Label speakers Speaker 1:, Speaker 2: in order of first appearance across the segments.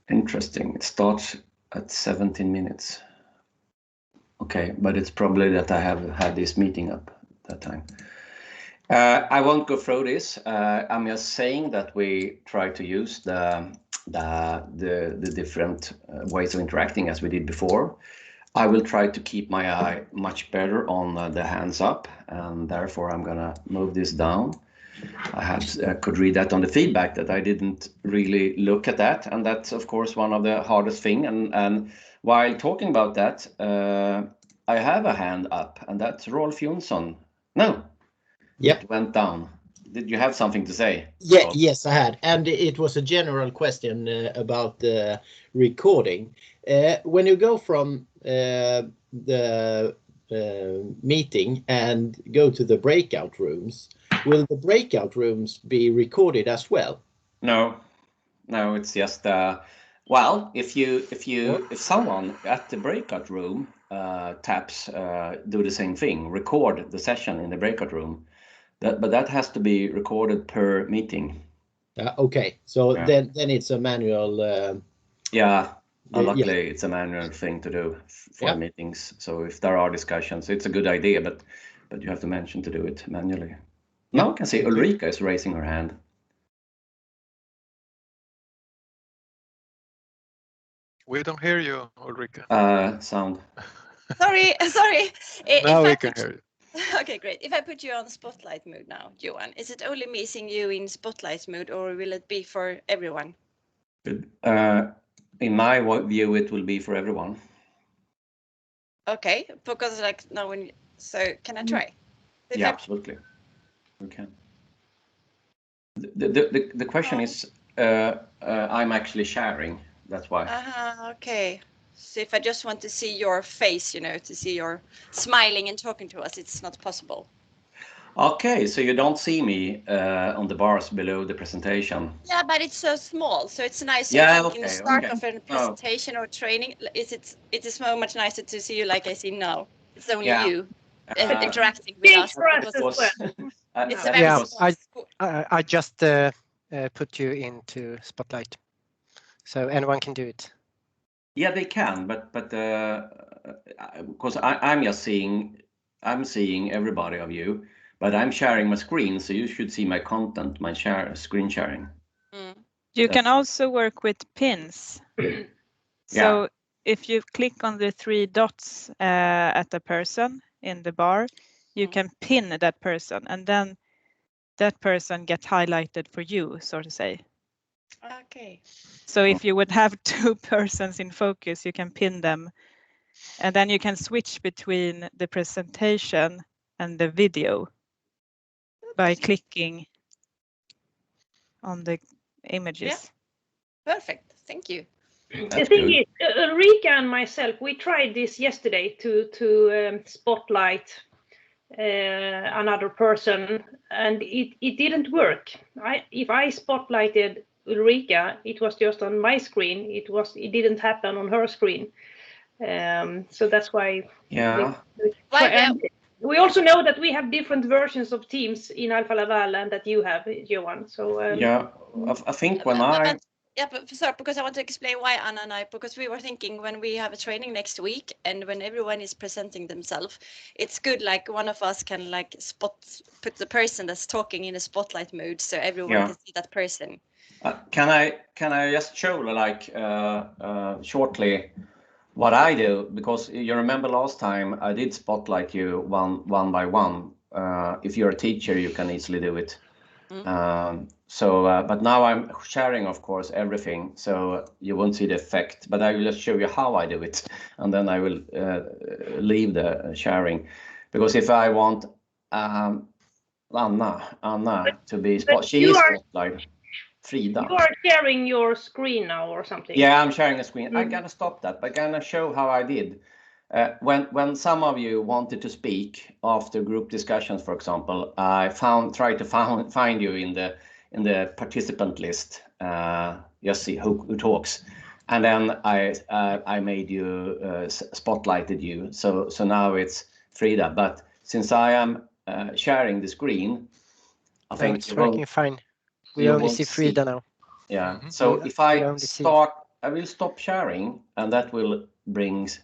Speaker 1: Interesting. It starts at 17 minutes. Okay, but it's probably that I have had this meeting up at that time. I won't go through this. I'm just saying that we try to use the different ways of interacting as we did before. I will try to keep my eye much better on the hands up, and therefore I'm gonna move this down. I could read that on the feedback that I didn't really look at that, and that's of course one of the hardest thing. And while talking about that, I have a hand up, and that's Rolf Jonsson. No,
Speaker 2: Yep.
Speaker 1: it went down. Did you have something to say?
Speaker 2: Yeah,
Speaker 1: Rolf?
Speaker 2: yes, I had, and it was a general question about the recording. When you go from the meeting and go to the breakout rooms, will the breakout rooms be recorded as well?
Speaker 1: No, it's just well, if someone at the breakout room taps do the same thing, record the session in the breakout room, but that has to be recorded per meeting.
Speaker 2: Okay, so then it's a manual.
Speaker 1: Luckily it's a manual thing to do for meetings. So if there are discussions, it's a good idea, but you have to mention to do it manually. Now I can see Ulrika is raising her hand.
Speaker 3: We don't hear you, Ulrika.
Speaker 1: Sound.
Speaker 4: Sorry.
Speaker 3: Now we can hear you.
Speaker 4: Okay, great. If I put you on spotlight mode now, Johan, is it only me seeing you in spotlight mode, or will it be for everyone?
Speaker 1: In my view, it will be for everyone.
Speaker 4: Okay, because like now so can I try?
Speaker 1: Yeah, absolutely. We can. The question is, I'm actually sharing. That's why.
Speaker 4: Okay. So if I just want to see your face, to see your smiling and talking to us, it's not possible.
Speaker 1: Okay, so you don't see me on the bars below the presentation.
Speaker 4: Yeah, but it's so small, so it's nice.
Speaker 1: Yeah,
Speaker 4: in the start of a presentation or training, it is so much nicer to see you like I see now. It's only you interacting with us.
Speaker 5: I just put you into spotlight, so anyone can do it.
Speaker 1: Yeah, they can, but because I'm just seeing everybody of you, but I'm sharing my screen, so you should see my content, my screen sharing.
Speaker 6: You can also work with pins. So if you click on the 3 dots at the person in the bar, you can pin that person, and then that person gets highlighted for you, so to say.
Speaker 4: Okay.
Speaker 6: So if you would have 2 persons in focus, you can pin them, and then you can switch between the presentation and the video by clicking on the images.
Speaker 4: Yeah. Perfect. Thank you.
Speaker 7: The thing is, Ulrika and myself, we tried this yesterday to spotlight another person, and it didn't work. If I spotlighted Ulrika, it was just on my screen. It didn't happen on her screen. So that's why.
Speaker 1: Yeah.
Speaker 7: We also know that we have different versions of Teams in Alfa Laval, and that you have, Johan. So
Speaker 1: I think when I.
Speaker 4: But sorry, because I want to explain why Anna and I, because we were thinking when we have a training next week and when everyone is presenting themselves, it's good like one of us can like put the person that's talking in a spotlight mode so everyone can see that person.
Speaker 1: Can I just show like shortly what I do, because you remember last time I did spotlight you one by one. If you're a teacher, you can easily do it. But now I'm sharing, of course, everything, so you won't see the effect, but I will just show you how I do it, and then I will leave the sharing, because if I want Anna to be spotlight. Frida.
Speaker 7: You are sharing your screen now or something?
Speaker 1: Yeah, I'm sharing a screen. I'm gonna stop that, but I'm gonna show how I did. When some of you wanted to speak after group discussions, for example, I tried to find you in the participant list. Just see who talks, and then I made you spotlighted you. So now it's Frida. But since I am sharing the screen, I think
Speaker 5: it's working fine. We only see Frida now.
Speaker 1: Yeah. So if I start I will stop sharing, and that will brings.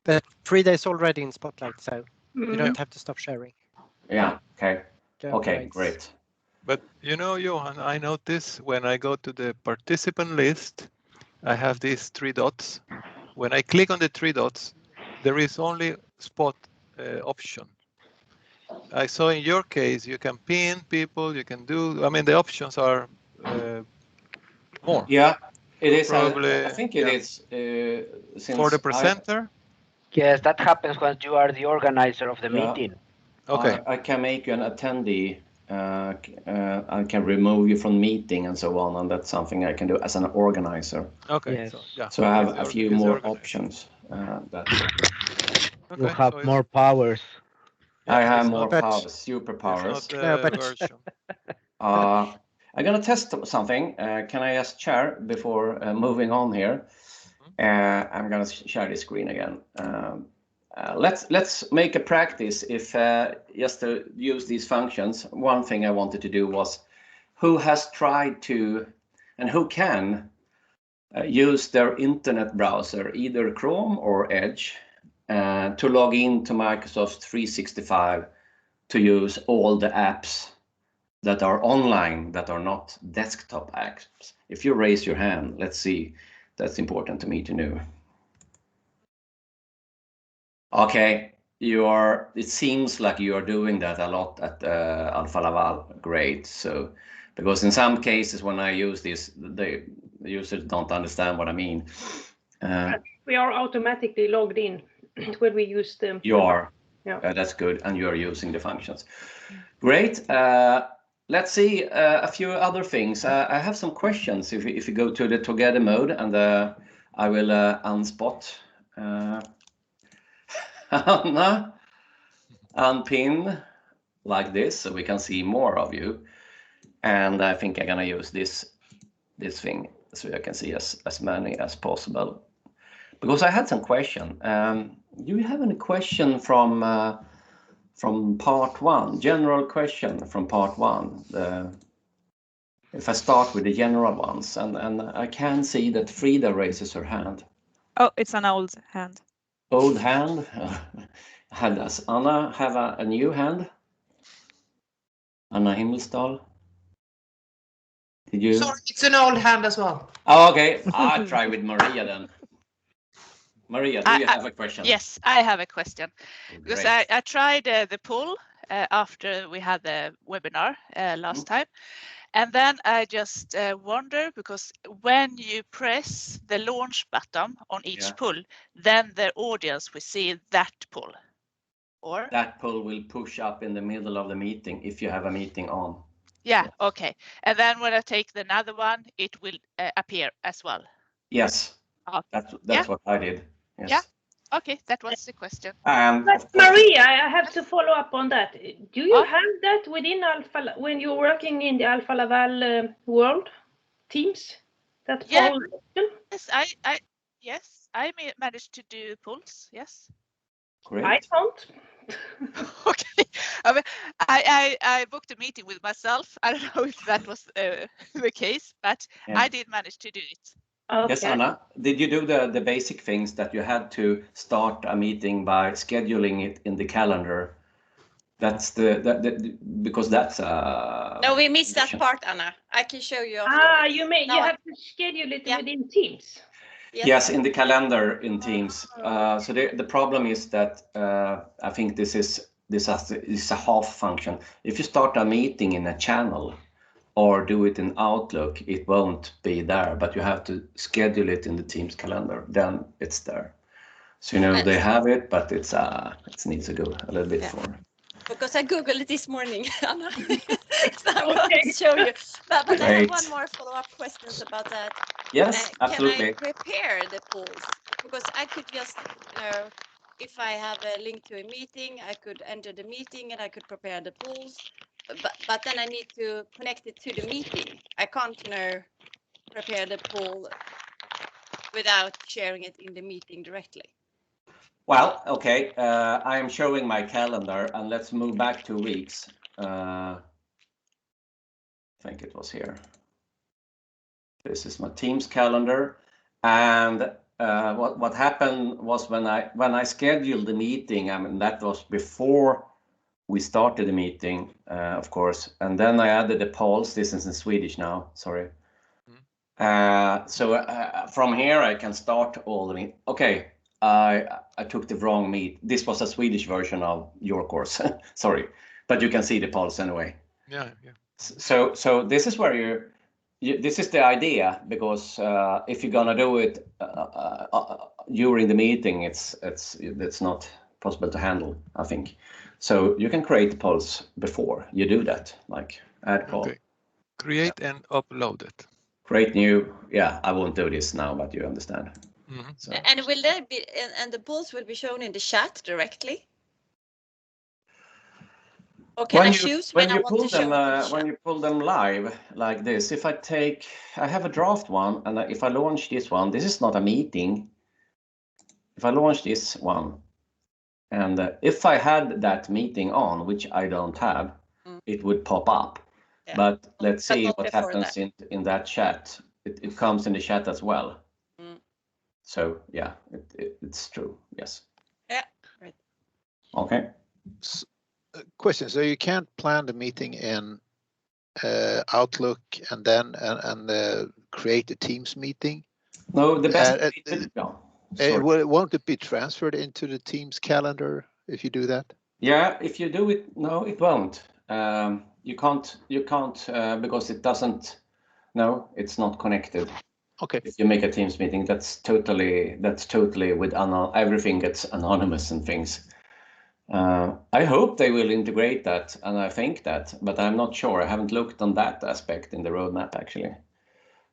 Speaker 5: But Frida is already in Spotlight, so you don't have to stop sharing.
Speaker 1: Yeah. Okay.
Speaker 5: Go
Speaker 1: Okay.
Speaker 5: right.
Speaker 1: Great.
Speaker 3: But you know, Johan, I notice when I go to the participant list, I have these 3 dots. When I click on the 3 dots, there is only spot option. I saw in your case, you can pin people, you can do, I mean, the options are more.
Speaker 1: Yeah, it is.
Speaker 3: Probably,
Speaker 1: I think it is. Since
Speaker 3: for the presenter.
Speaker 8: Yes, that happens when you are the organizer of the meeting.
Speaker 3: Okay.
Speaker 1: I can make you an attendee. I can remove you from meeting and so on, and that's something I can do as an organizer.
Speaker 3: Okay.
Speaker 8: Yes.
Speaker 1: So I have a few more options.
Speaker 8: You have more powers.
Speaker 1: I have more powers, superpowers.
Speaker 3: Version.
Speaker 1: I'm gonna test something. Can I just share before moving on here? I'm gonna share the screen again. Let's make a practice. If just to use these functions, one thing I wanted to do was, who has tried to, and who can use their internet browser, either Chrome or Edge, to log into Microsoft 365 to use all the apps that are online, that are not desktop apps. If you raise your hand, let's see. That's important to me to know. Okay, it seems like you are doing that a lot at Alfa Laval. Great. So, because in some cases when I use this, the users don't understand what I mean.
Speaker 7: We are automatically logged in when we use them.
Speaker 1: You are.
Speaker 7: Yeah.
Speaker 1: That's good, and you are using the functions. Great. Let's see a few other things. I have some questions. If you go to the together mode, and I will unspot Anna, unpin like this, so we can see more of you. And I think I'm gonna use this thing so I can see as many as possible. Because I had some question. Do you have any question from part 1? General question from part 1. If I start with the general ones, and I can see that Frida raises her hand.
Speaker 6: Oh, it's an old hand.
Speaker 1: Old hand. Does Anna have a new hand? Anna Himmelsdahl. Did you?
Speaker 9: Sorry, it's an old hand as well.
Speaker 1: Oh, okay. I'll try with Maria then. Maria, do you have a question?
Speaker 10: Yes, I have a question. Because
Speaker 1: Great.
Speaker 10: I tried the poll after we had the webinar last time. And then I just wonder, because when you press the launch button on each poll, then the audience will see that poll. Or?
Speaker 1: That poll will push up in the middle of the meeting if you have a meeting on.
Speaker 10: Yeah, okay. And then when I take another one, it will appear as well.
Speaker 1: Yes, that's what I did. Yes.
Speaker 10: Yeah. Okay, that was the question.
Speaker 7: But Maria, I have to follow up on that. Do you have that within Alfa when you're working in the Alfa Laval world teams? That poll option?
Speaker 10: Yes, I managed to do polls. Yes.
Speaker 1: Great.
Speaker 7: I don't.
Speaker 10: Okay. I mean, I booked a meeting with myself. I don't know if that was the case, but I did manage to do it.
Speaker 7: Okay.
Speaker 1: Yes, Anna, did you do the basic things that you had to start a meeting by scheduling it in the calendar? That's because that's
Speaker 4: No, we missed that part, Anna. I can show you after.
Speaker 7: You have to schedule it within Teams.
Speaker 1: Yes, in the calendar in Teams. So the problem is that I think this is a half function. If you start a meeting in a channel or do it in Outlook, it won't be there, but you have to schedule it in the Teams calendar, then it's there. So they have it, but it needs to go a little bit further.
Speaker 4: Because I googled it this morning, Anna. So I'm going to show you. But I have one more follow-up questions about that.
Speaker 1: Yes, absolutely.
Speaker 4: Can I prepare the polls? Because I could just, if I have a link to a meeting, I could enter the meeting and I could prepare the polls. But then I need to connect it to the meeting. I can't, prepare the poll without sharing it in the meeting directly.
Speaker 1: Well, okay. I am showing my calendar, and let's move back 2 weeks. I think it was here. This is my Teams calendar, and what happened was when I scheduled the meeting. I mean, that was before we started the meeting, of course, and then I added the polls. This is in Swedish now. Sorry. So from here I can start all the meet. Okay, I took the wrong meet. This was a Swedish version of your course. Sorry, but you can see the polls anyway.
Speaker 3: Yeah.
Speaker 1: So this is where this is the idea, because if you're gonna do it during the meeting, it's not possible to handle, I think. So you can create polls before you do that, like add poll.
Speaker 3: Okay. Create and upload it.
Speaker 1: Create new. Yeah, I won't do this now, but you understand.
Speaker 3: So.
Speaker 4: And will there be, and the polls will be shown in the chat directly? Or can I choose when I want to show them?
Speaker 1: When you pull them live like this, if I have a draft one, and if I launch this one, this is not a meeting. If I launch this one, and if I had that meeting on, which I don't have, it would pop up. Yeah. But let's see what happens in that chat. It comes in the chat as well. So yeah, it's true. Yes.
Speaker 4: Yeah. Right.
Speaker 1: Okay.
Speaker 11: Question. So you can't plan the meeting in Outlook and then create a Teams meeting?
Speaker 1: No, the best.
Speaker 11: Won't it be transferred into the Teams calendar if you do that?
Speaker 1: Yeah, if you do it, no, it won't. You can't because it doesn't. No, it's not connected.
Speaker 11: Okay.
Speaker 1: If you make a Teams meeting, that's totally with everything gets anonymous and things. I hope they will integrate that, and I think that, but I'm not sure. I haven't looked on that aspect in the roadmap actually.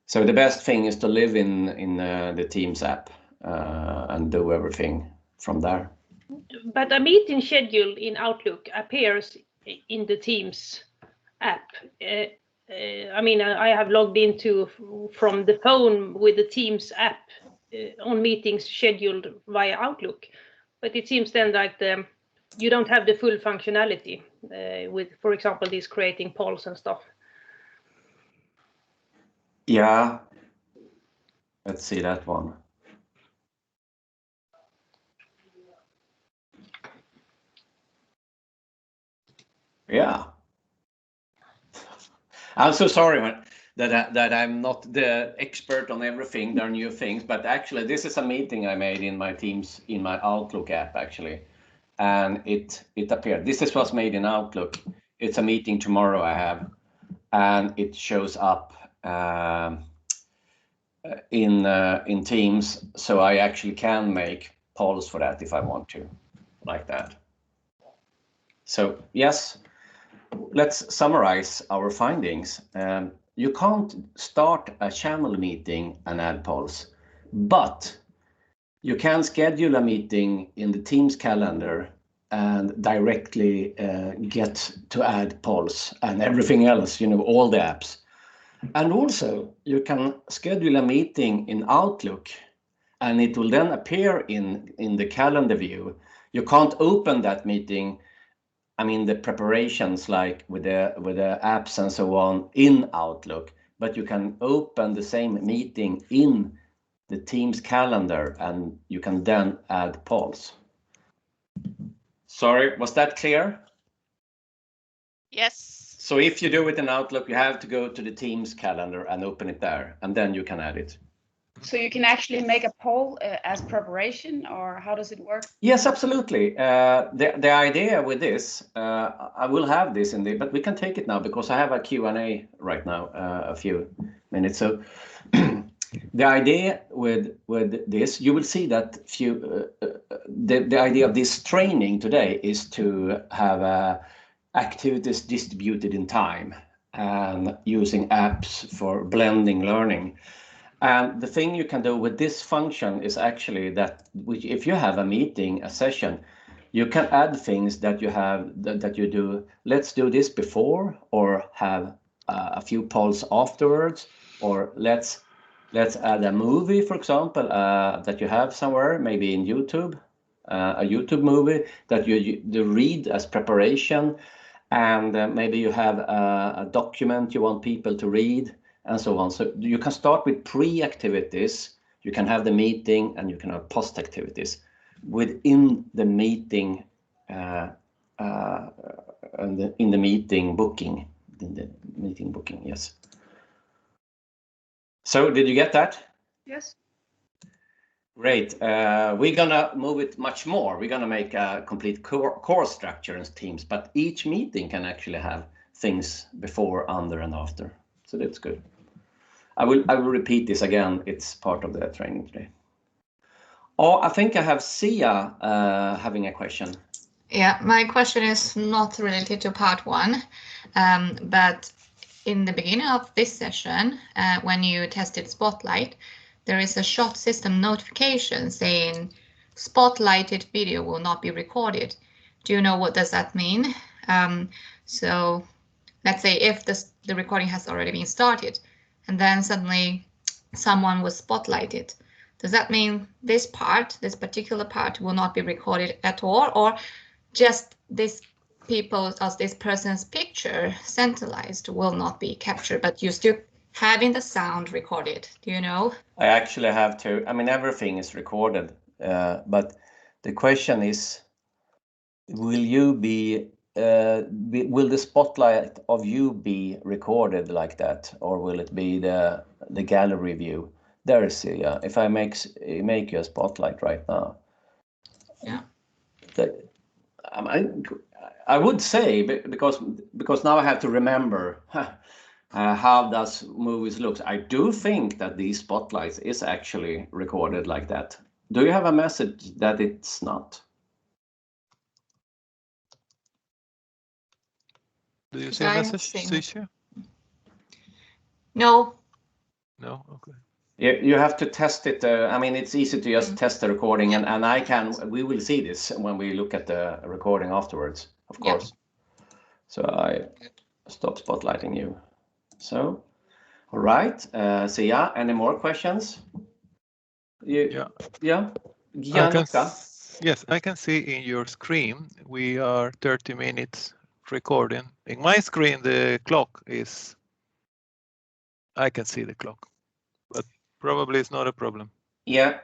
Speaker 1: So the best thing is to live in the Teams app and do everything from there.
Speaker 7: But a meeting schedule in Outlook appears in the Teams app. I mean, I have logged into from the phone with the Teams app on meetings scheduled via Outlook, but it seems then like you don't have the full functionality with, for example, these creating polls and stuff.
Speaker 1: Yeah, let's see that one. Yeah. I'm so sorry that I'm not the expert on everything. There are new things, but actually this is a meeting I made in my Teams, in my Outlook app actually, and it appeared. This was made in Outlook. It's a meeting tomorrow I have, and it shows up in Teams, so I actually can make polls for that if I want to, like that. So yes. Let's summarize our findings. You can't start a channel meeting and add polls, but you can schedule a meeting in the Teams calendar and directly get to add polls and everything else, all the apps. And also you can schedule a meeting in Outlook and it will then appear in the calendar view. You can't open that meeting, I mean the preparations like with the apps and so on in Outlook, but you can open the same meeting in the Teams calendar and you can then add polls. Sorry, was that clear?
Speaker 10: Yes.
Speaker 1: So if you do it in Outlook, you have to go to the Teams calendar and open it there, and then you can add it.
Speaker 12: So you can actually make a poll as preparation, or how does it work?
Speaker 1: Yes, absolutely. The idea with this, I will have this in the, but we can take it now because I have a Q&A right now, a few minutes. So the idea with this, you will see that the idea of this training today is to have activities distributed in time and using apps for blending learning. And the thing you can do with this function is actually that if you have a meeting, a session, you can add things that you have that you do. Let's do this before, or have a few polls afterwards, or let's add a movie, for example, that you have somewhere, maybe in YouTube, a YouTube movie that you read as preparation, and maybe you have a document you want people to read. and so on. So you can start with pre-activities, you can have the meeting, and you can have post-activities within the meeting, and in the meeting booking. Yes. So did you get that?
Speaker 7: Yes.
Speaker 1: Great. We're gonna move it much more. We're gonna make a complete course structure in Teams, but each meeting can actually have things before, under, and after. So that's good. I will repeat this again. It's part of the training today. Oh, I think I have Sia having a question.
Speaker 13: Yeah, my question is not related to part 1, but in the beginning of this session, when you tested Spotlight, there is a shot system notification saying spotlighted video will not be recorded. Do you know what does that mean? So let's say if the recording has already been started and then suddenly someone was spotlighted, does that mean this particular part will not be recorded at all, or just this person's picture centralized will not be captured, but you still having the sound recorded? Do you know?
Speaker 1: I actually have to, I mean, everything is recorded, but the question is, will the spotlight of you be recorded like that, or will it be the gallery view? There is, if I make you a spotlight right now.
Speaker 13: Yeah.
Speaker 1: I would say, because now I have to remember how does movies look. I do think that these spotlights is actually recorded like that. Do you have a message that it's not?
Speaker 3: Do you see a message, Sia?
Speaker 13: No.
Speaker 3: No, okay.
Speaker 1: You have to test it. I mean, it's easy to just test the recording, and we will see this when we look at the recording afterwards, of course. Yeah. So I stop spotlighting you. So, all right. Sia, any more questions? Yeah.
Speaker 3: Yes, I can see in your screen we are 30 minutes recording. In my screen, the clock is. I can see the clock, but probably it's not a problem.
Speaker 1: Yeah.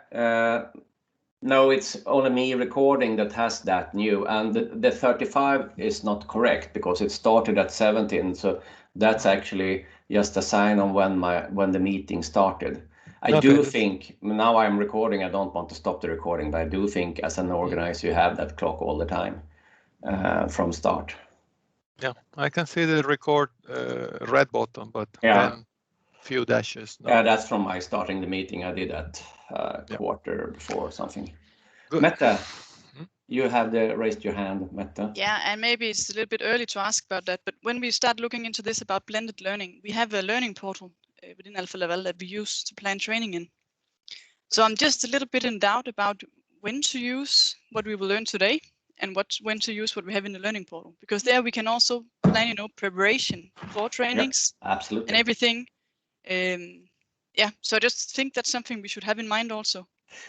Speaker 1: No, it's only me recording that has that new, and the 35 is not correct because it started at 17. So that's actually just a sign on when the meeting started. I do think now I'm recording. I don't want to stop the recording, but I do think as an organizer you have that clock all the time from start.
Speaker 3: Yeah, I can see the record red button, but then few dashes. No.
Speaker 1: Yeah, that's from my starting the meeting. I did that quarter before or something. Good. Mette, you have raised your hand, Mette.
Speaker 14: Yeah, and maybe it's a little bit early to ask about that, but when we start looking into this about blended learning, we have a learning portal within Alfa Laval that we use to plan training in. So I'm just a little bit in doubt about when to use what we will learn today and when to use what we have in the learning portal, because there we can also plan, preparation for trainings.
Speaker 1: Yep, absolutely.
Speaker 14: And everything. So I just think that's something we should have in mind also.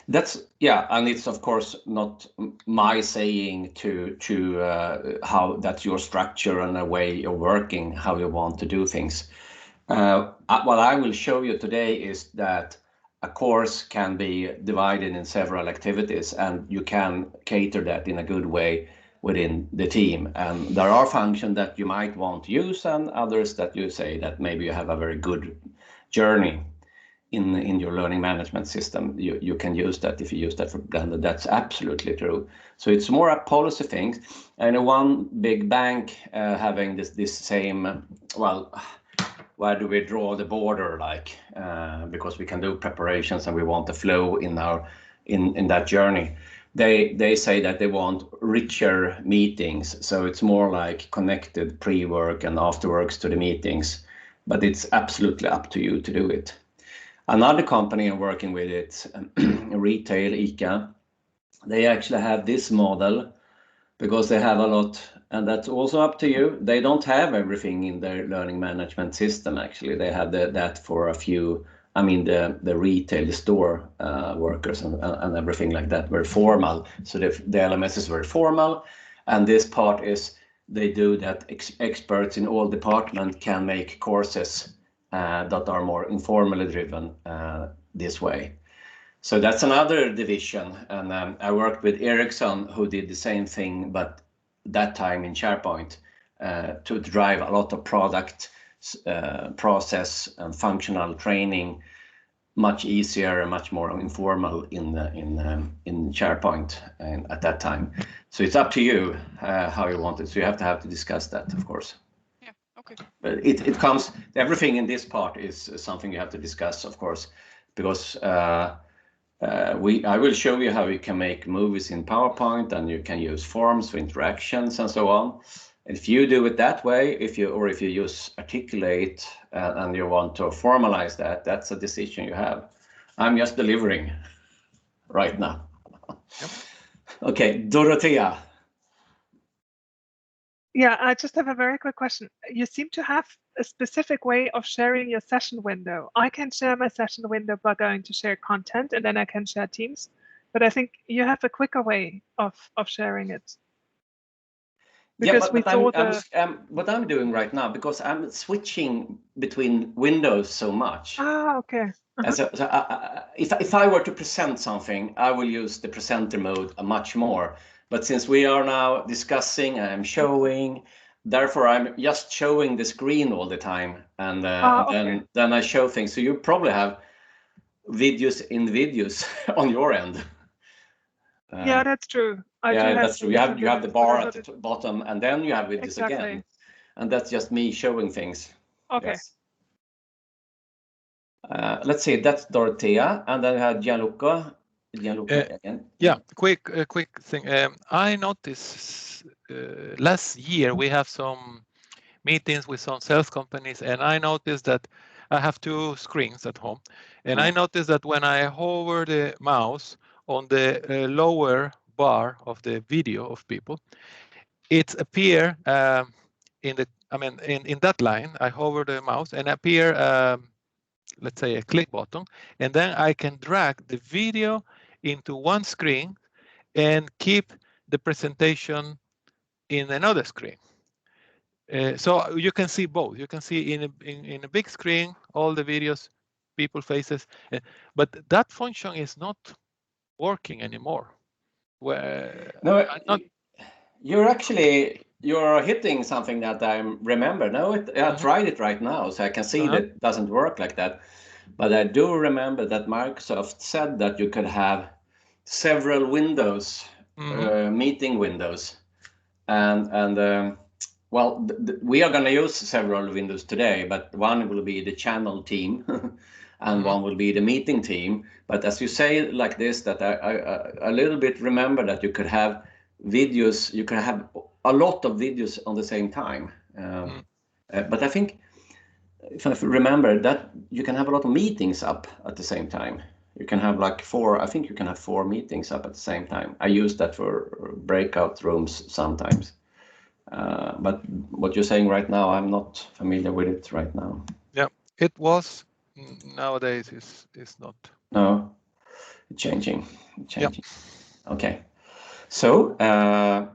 Speaker 1: And it's of course not my saying to how that's your structure and the way you're working, how you want to do things. What I will show you today is that a course can be divided in several activities, and you can cater that in a good way within the team. And there are functions that you might want to use, and others that you say that maybe you have a very good journey in your learning management system. You can use that if you use that for Blended. That's absolutely true. So it's more a policy thing. And one big bank having this same, where do we draw the border, because we can do preparations and we want the flow in that journey. They say that they want richer meetings, so it's more like connected pre-work and afterworks to the meetings, but it's absolutely up to you to do it. Another company I'm working with, it's retail, ICA. They actually have this model because they have a lot, and that's also up to you. They don't have everything in their learning management system, actually. They have that for a few, the retail, the store workers and everything like that, very formal. So the LMS is very formal, and this part is they do that experts in all departments can make courses that are more informally driven this way. So that's another division. And I worked with Ericsson, who did the same thing, but that time in SharePoint, to drive a lot of product process and functional training much easier and much more informal in SharePoint at that time. So it's up to you how you want it. So you have to discuss that, of course.
Speaker 14: Yeah. Okay.
Speaker 1: But it comes. Everything in this part is something you have to discuss, of course, because I will show you how you can make movies in PowerPoint, and you can use forms for interactions and so on. If you do it that way, if you use Articulate and you want to formalize that, that's a decision you have. I'm just delivering right now. Yep. Okay, Dorothea.
Speaker 15: Yeah, I just have a very quick question. You seem to have a specific way of sharing your session window. I can share my session window by going to share content, and then I can share Teams. But I think you have a quicker way of sharing it.
Speaker 1: Because what I'm doing right now, because I'm switching between windows so much.
Speaker 15: Ah, okay.
Speaker 1: So if I were to present something, I will use the presenter mode much more. But since we are now discussing, I'm showing, therefore I'm just showing the screen all the time, and
Speaker 15: okay.
Speaker 1: then I show things. So you probably have videos in videos on your end.
Speaker 15: Yeah, that's true.
Speaker 1: That's true. You have the bar at the bottom, and then you have videos again, and that's just me showing things.
Speaker 15: Okay.
Speaker 1: Yes. Let's see. That's Dorothea, and then we have Gianluca. Again.
Speaker 3: Yeah, quick thing. I noticed last year we have some meetings with some sales companies, and I noticed that I have 2 screens at home, and I noticed that when I hover the mouse on the lower bar of the video of people, it appear in that line. I hover the mouse and appear, let's say, a click button, and then I can drag the video into one screen and keep the presentation in another screen. So you can see both. You can see in a big screen all the videos, people faces, but that function is not working anymore.
Speaker 1: You're hitting something that I remember. I tried it right now, so I can see that it doesn't work like that. But I do remember that Microsoft said that you could have several windows, meeting windows, and well, we are going to use several windows today, but one will be the channel team, and one will be the meeting team. But as you say like this, that I a little bit remember that you could have videos, you can have a lot of videos on the same time. But I think, if I remember, that you can have a lot of meetings up at the same time. You can have like 4, I think you can have 4 meetings up at the same time. I use that for breakout rooms sometimes. But what you're saying right now, I'm not familiar with it right now.
Speaker 3: Yeah, it was. Nowadays is not.
Speaker 1: No, changing.
Speaker 3: Yep.
Speaker 1: Okay. So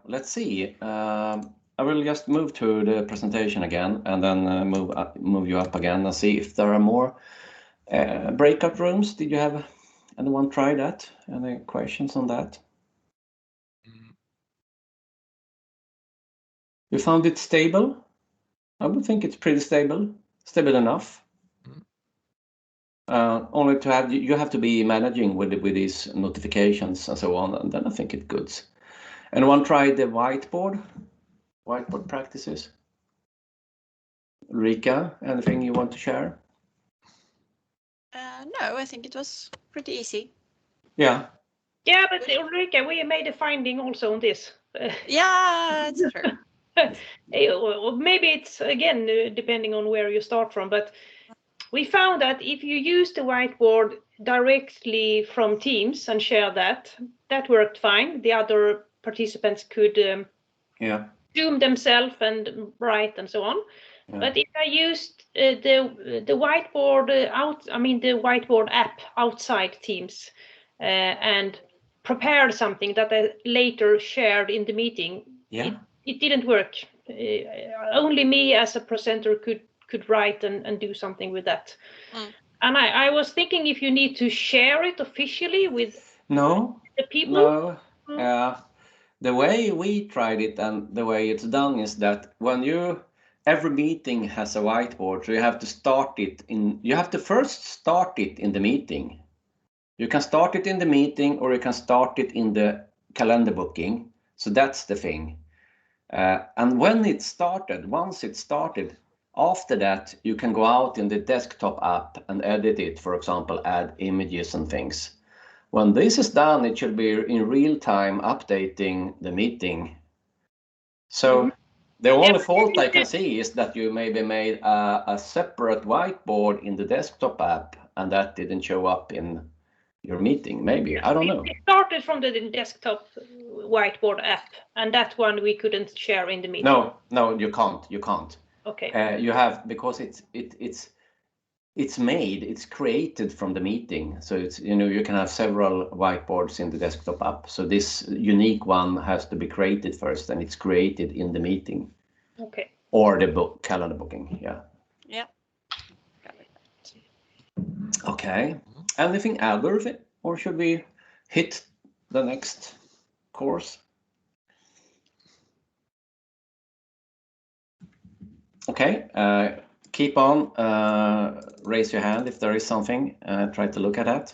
Speaker 1: let's see. I will just move to the presentation again, and then move you up again and see if there are more breakout rooms. Did you have anyone try that? Any questions on that? You found it stable? I would think it's pretty stable enough. Only to have you have to be managing with these notifications and so on, and then I think it's good. Anyone tried the whiteboard practices? Ulrika, anything you want to share?
Speaker 4: No, I think it was pretty easy.
Speaker 1: Yeah.
Speaker 7: Yeah, but Ulrika, we made a finding also on this.
Speaker 4: Yeah, it's true.
Speaker 7: Or maybe it's again depending on where you start from, but we found that if you use the whiteboard directly from Teams and share that worked fine. The other participants could zoom themselves and write and so on. Yeah. But if I used the whiteboard the whiteboard app outside Teams and prepared something that I later shared in the meeting, it didn't work. Only me as a presenter could write and do something with that. And I was thinking if you need to share it officially with the people.
Speaker 1: No. The way we tried it and the way it's done is that when every meeting has a whiteboard, so you have to first start it in the meeting. You can start it in the meeting or you can start it in the calendar booking. So that's the thing. And once it started, after that, you can go out in the desktop app and edit it, for example, add images and things. When this is done, it should be in real time updating the meeting. So the only fault I can see is that you maybe made a separate whiteboard in the desktop app and that didn't show up in your meeting, maybe. I don't know.
Speaker 7: It started from the desktop whiteboard app, and that one we couldn't share in the meeting.
Speaker 1: No, you can't.
Speaker 7: Okay.
Speaker 1: You have, because it's created from the meeting. So it's, you can have several whiteboards in the desktop app. So this unique one has to be created first, and it's created in the meeting.
Speaker 7: Okay.
Speaker 1: Or the calendar booking, yeah.
Speaker 4: Yeah.
Speaker 1: Okay. Anything other, or should we hit the next course? Okay. Keep on. Raise your hand if there is something. Try to look at that.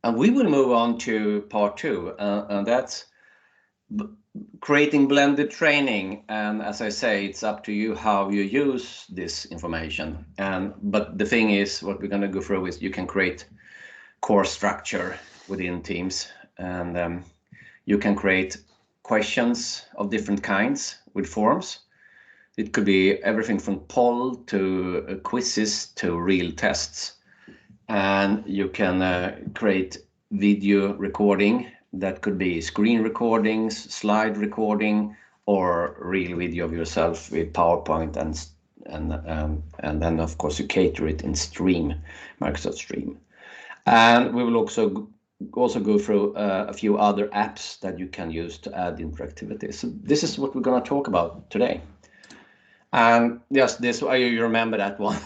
Speaker 1: And we will move on to part 2, and that's creating blended training. And as I say, it's up to you how you use this information. But the thing is, what we're going to go through is you can create course structure within Teams, and you can create questions of different kinds with forms. It could be everything from poll to quizzes to real tests. And you can create video recording. That could be screen recordings, slide recording, or real video of yourself with PowerPoint, and then of course you cater it in Stream, Microsoft Stream. And we will also go through a few other apps that you can use to add interactivity. So this is what we're going to talk about today. And yes, you remember that one.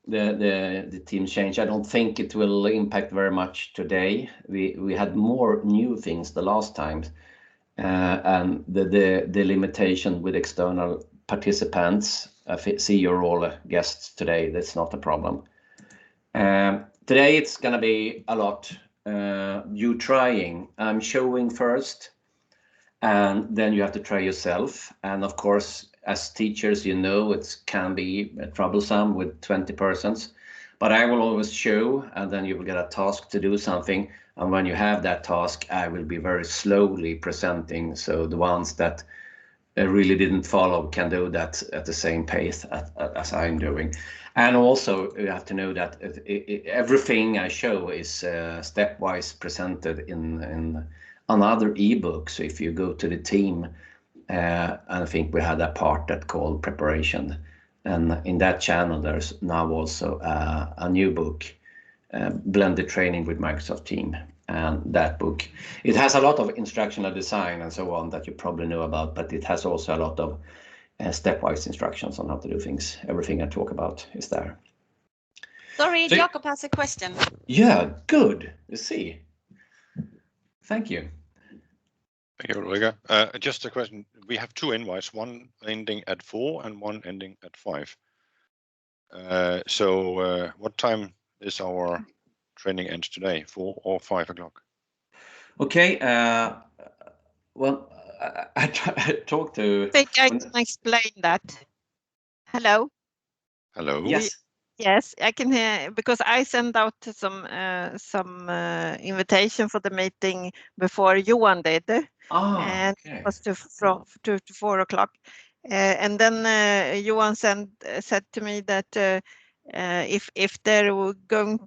Speaker 1: The team change. I don't think it will impact very much today. We had more new things the last time, and the limitation with external participants. I see you're all guests today. That's not a problem. Today it's gonna be a lot you trying. I'm showing first, and then you have to try yourself. And of course, as teachers, it can be troublesome with 20 persons, but I will always show, and then you will get a task to do something. And when you have that task, I will be very slowly presenting. So the ones that really didn't follow can do that at the same pace as I'm doing. And also you have to know that everything I show is stepwise presented in another ebook. So if you go to the team, I think we had a part that called preparation, and in that channel there's now also a new book, blended training with Microsoft Teams. And that book, it has a lot of instructional design and so on that you probably know about, but it has also a lot of stepwise instructions on how to do things. Everything I talk about is there.
Speaker 4: Sorry, so, Jacob has a question.
Speaker 1: Yeah, good. Let's see. Thank you.
Speaker 16: Thank you, Ulrika. Just a question. We have 2 invites, one ending at 4 and one ending at 5. So what time is our training ends today, 4 or 5 o'clock?
Speaker 1: Okay. Well, I talked to...
Speaker 17: I think I can explain that. Hello?
Speaker 16: Hello?
Speaker 1: Yes.
Speaker 17: Yes, I can hear, because I sent out some invitation for the meeting before Johan did. And
Speaker 1: okay.
Speaker 17: it was to 4 o'clock. And then Johan said to me that if there were going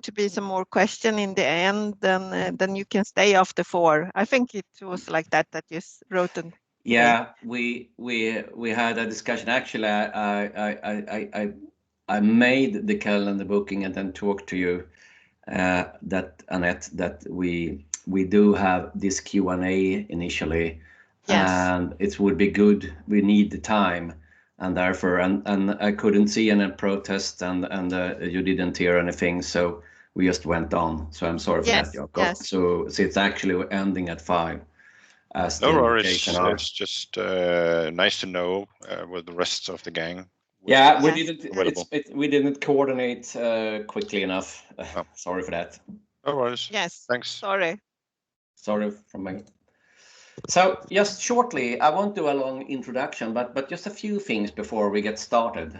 Speaker 17: to be some more question in the end, then you can stay after 4. I think it was like that you wrote in.
Speaker 1: Yeah, we had a discussion. Actually, I made the calendar booking and then talked to you, that Annette, that we do have this Q&A initially.
Speaker 17: Yes.
Speaker 1: And it would be good. We need the time. and therefore, and I couldn't see any protest, and you didn't hear anything, so we just went on. So I'm sorry for that, Jakob.
Speaker 17: Yes.
Speaker 1: So it's actually ending at 5. As
Speaker 16: No
Speaker 1: the
Speaker 16: worries.
Speaker 1: indication are.
Speaker 16: It's just nice to know with the rest of the gang.
Speaker 1: Yeah, we
Speaker 17: Yes.
Speaker 1: didn't. We didn't coordinate quickly enough. Sorry for that.
Speaker 16: No worries.
Speaker 17: Yes.
Speaker 16: Thanks.
Speaker 17: Sorry.
Speaker 1: Sorry from me. So just shortly, I won't do a long introduction, but just a few things before we get started.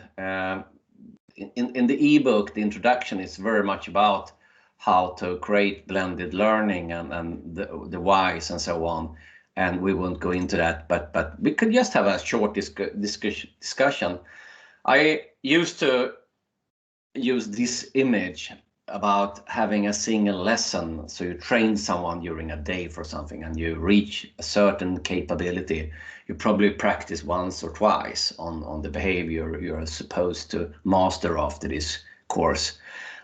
Speaker 1: In the ebook, the introduction is very much about how to create blended learning and the whys and so on. And we won't go into that, but we could just have a short discussion. I used to use this image about having a single lesson. So you train someone during a day for something and you reach a certain capability. You probably practice once or twice on the behavior you're supposed to master after this course.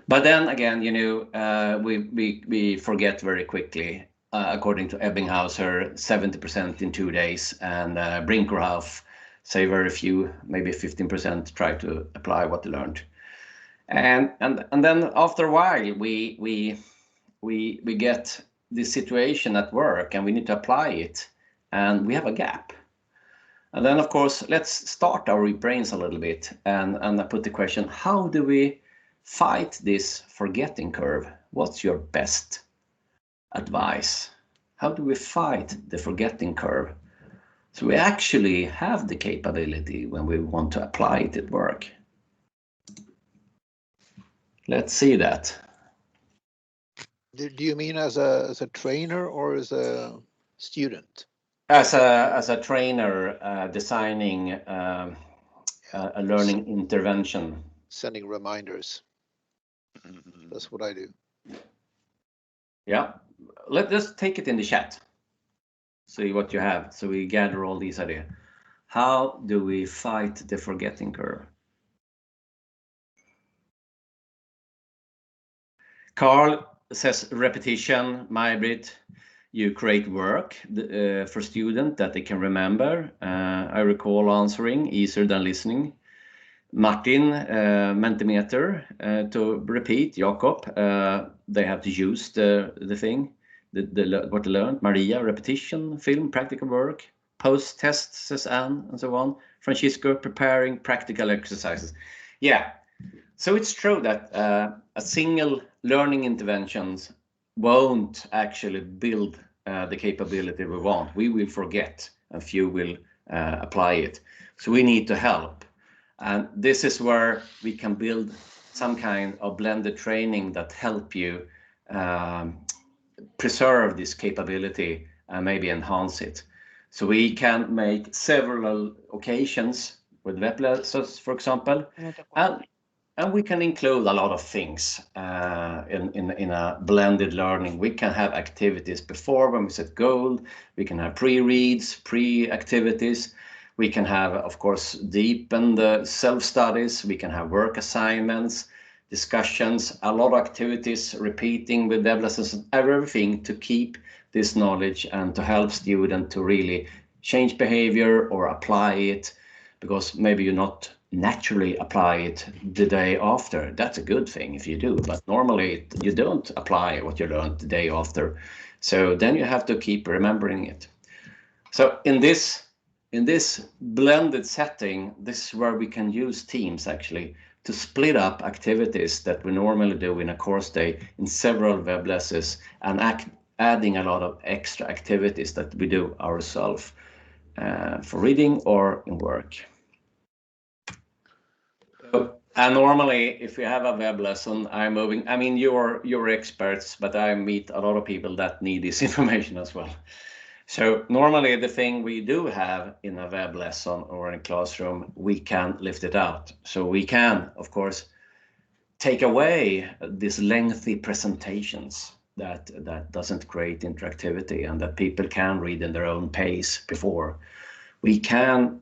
Speaker 1: But then again, you know, we forget very quickly. According to Ebbinghauser, 70% in 2 days, and Brinkerhoff say very few, maybe 15% try to apply what they learned. And then after a while, we get this situation at work, and we need to apply it, and we have a gap. And then, of course, let's start our brains a little bit, and I put the question: how do we fight this forgetting curve? What's your best advice? How do we fight the forgetting curve so we actually have the capability when we want to apply it at work? Let's see that.
Speaker 11: Do you mean as a trainer or as a student?
Speaker 1: As a trainer, designing a learning intervention.
Speaker 11: Sending reminders. That's what I do.
Speaker 1: Yeah, let's take it in the chat. See what you have. So we gather all these ideas. How do we fight the forgetting curve? Carl says repetition. Maj-Britt, you create work for students that they can remember. I recall answering easier than listening. Martin, Mentimeter, to repeat. Jakob, they have to use the thing, what they learned. Maria, repetition, film, practical work. Post-test, says Anne, and so on. Francisco, preparing practical exercises. Yeah, so it's true that a single learning interventions won't actually build the capability we want. We will forget, and few will apply it. So we need to help. And this is where we can build some kind of blended training that help you preserve this capability and maybe enhance it. So we can make several occasions with web lessons, for example, and we can include a lot of things in a blended learning. We can have activities before when we set goal. We can have pre-reads, pre-activities. We can have, of course, deepened self-studies. We can have work assignments, discussions, a lot of activities, repeating with web lessons, everything to keep this knowledge and to help students to really change behavior or apply it, because maybe you not naturally apply it the day after. That's a good thing if you do, but normally you don't apply what you learned the day after. So then you have to keep remembering it. So in this blended setting, this is where we can use teams actually to split up activities that we normally do in a course day in several web lessons and adding a lot of extra activities that we do ourselves for reading or in work. And normally, if you have a web lesson, I'm moving. I mean, you're experts, but I meet a lot of people that need this information as well. So normally, the thing we do have in a web lesson or in a classroom, we can lift it out. So we can, of course, take away these lengthy presentations that doesn't create interactivity and that people can read in their own pace before. We can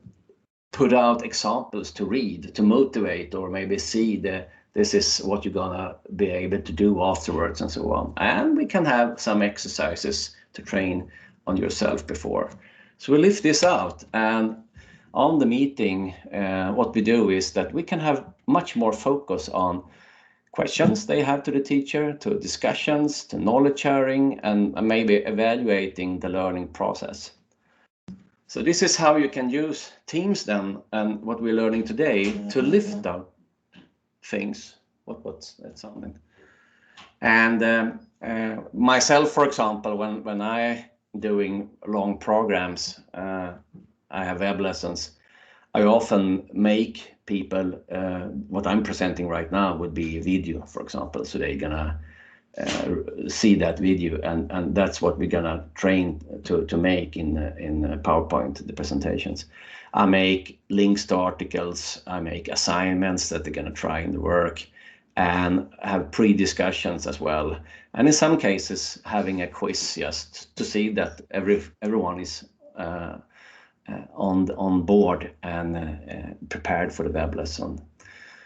Speaker 1: put out examples to read, to motivate, or maybe see this is what you're gonna be able to do afterwards and so on. And we can have some exercises to train on yourself before. So we lift this out, and on the meeting, what we do is that we can have much more focus on questions they have to the teacher, to discussions, to knowledge sharing, and maybe evaluating the learning process. So this is how you can use Teams then, and what we're learning today, to lift up things. What's that sounding? And myself, for example, when I doing long programs, I have web lessons, I often make people, what I'm presenting right now would be a video, for example, so they're gonna see that video, and that's what we're gonna train to make in PowerPoint, the presentations. I make links to articles, I make assignments that they're gonna try in the work, and have pre-discussions as well. And in some cases, having a quiz just to see that everyone is on board and prepared for the web lesson.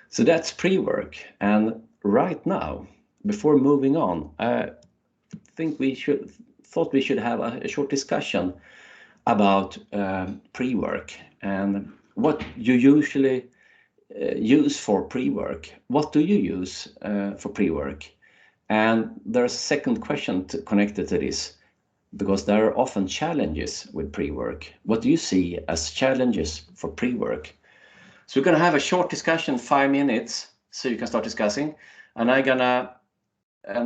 Speaker 1: So that's pre-work. And right now, before moving on, I think we should have a short discussion about pre-work and what you usually use for pre-work. What do you use for pre-work? And there's a second question connected to this, because there are often challenges with pre-work. What do you see as challenges for pre-work? So we're gonna have a short discussion, 5 minutes, so you can start discussing. And I'm gonna,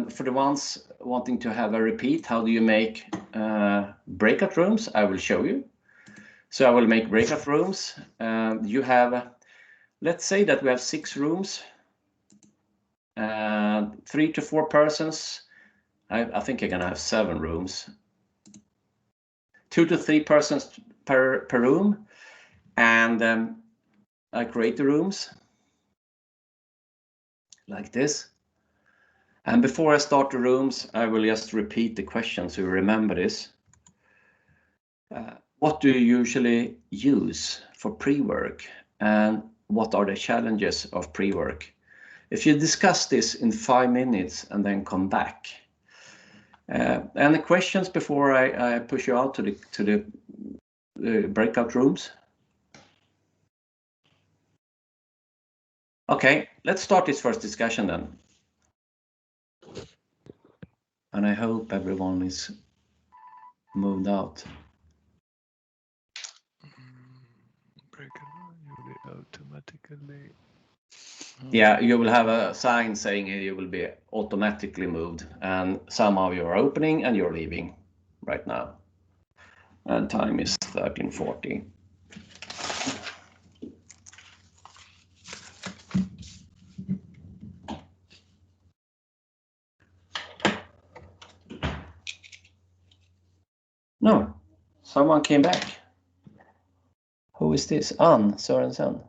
Speaker 1: for the ones wanting to have a repeat, how do you make breakout rooms? I will show you. So I will make breakout rooms. You have, let's say that we have 6 rooms, 3 to 4 persons. I think I'm gonna have 7 rooms. 2 to 3 persons per room, and I create the rooms like this. And before I start the rooms, I will just repeat the question so you remember this. What do you usually use for pre-work, and what are the challenges of pre-work? If you discuss this in 5 minutes and then come back. Any questions before I push you out to the breakout rooms? Okay, let's start this first discussion then. And I hope everyone is moved out.
Speaker 3: Automatically.
Speaker 1: Yeah, you will have a sign saying you will be automatically moved, and some of you are opening and you're leaving right now. And time is 13:40. No, someone came back. Who is this? Ann Sörensen.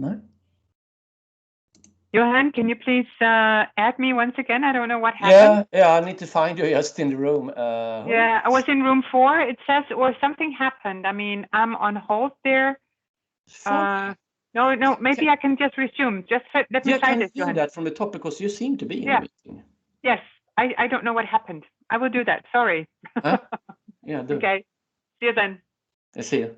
Speaker 1: No?
Speaker 18: Johan, can you please add me once again? I don't know what happened.
Speaker 1: Yeah, I need to find you just in the room.
Speaker 18: Yeah, I was in room 4. It says, or something happened. I mean, I'm on hold there. No, maybe I can just resume. Just let me try this,
Speaker 1: Can you do that from the top, because you seem to be in the meeting?
Speaker 18: Yes, I don't know what happened. I will do that. Sorry.
Speaker 1: Huh? Yeah, do.
Speaker 18: Okay. See you then.
Speaker 1: I see you.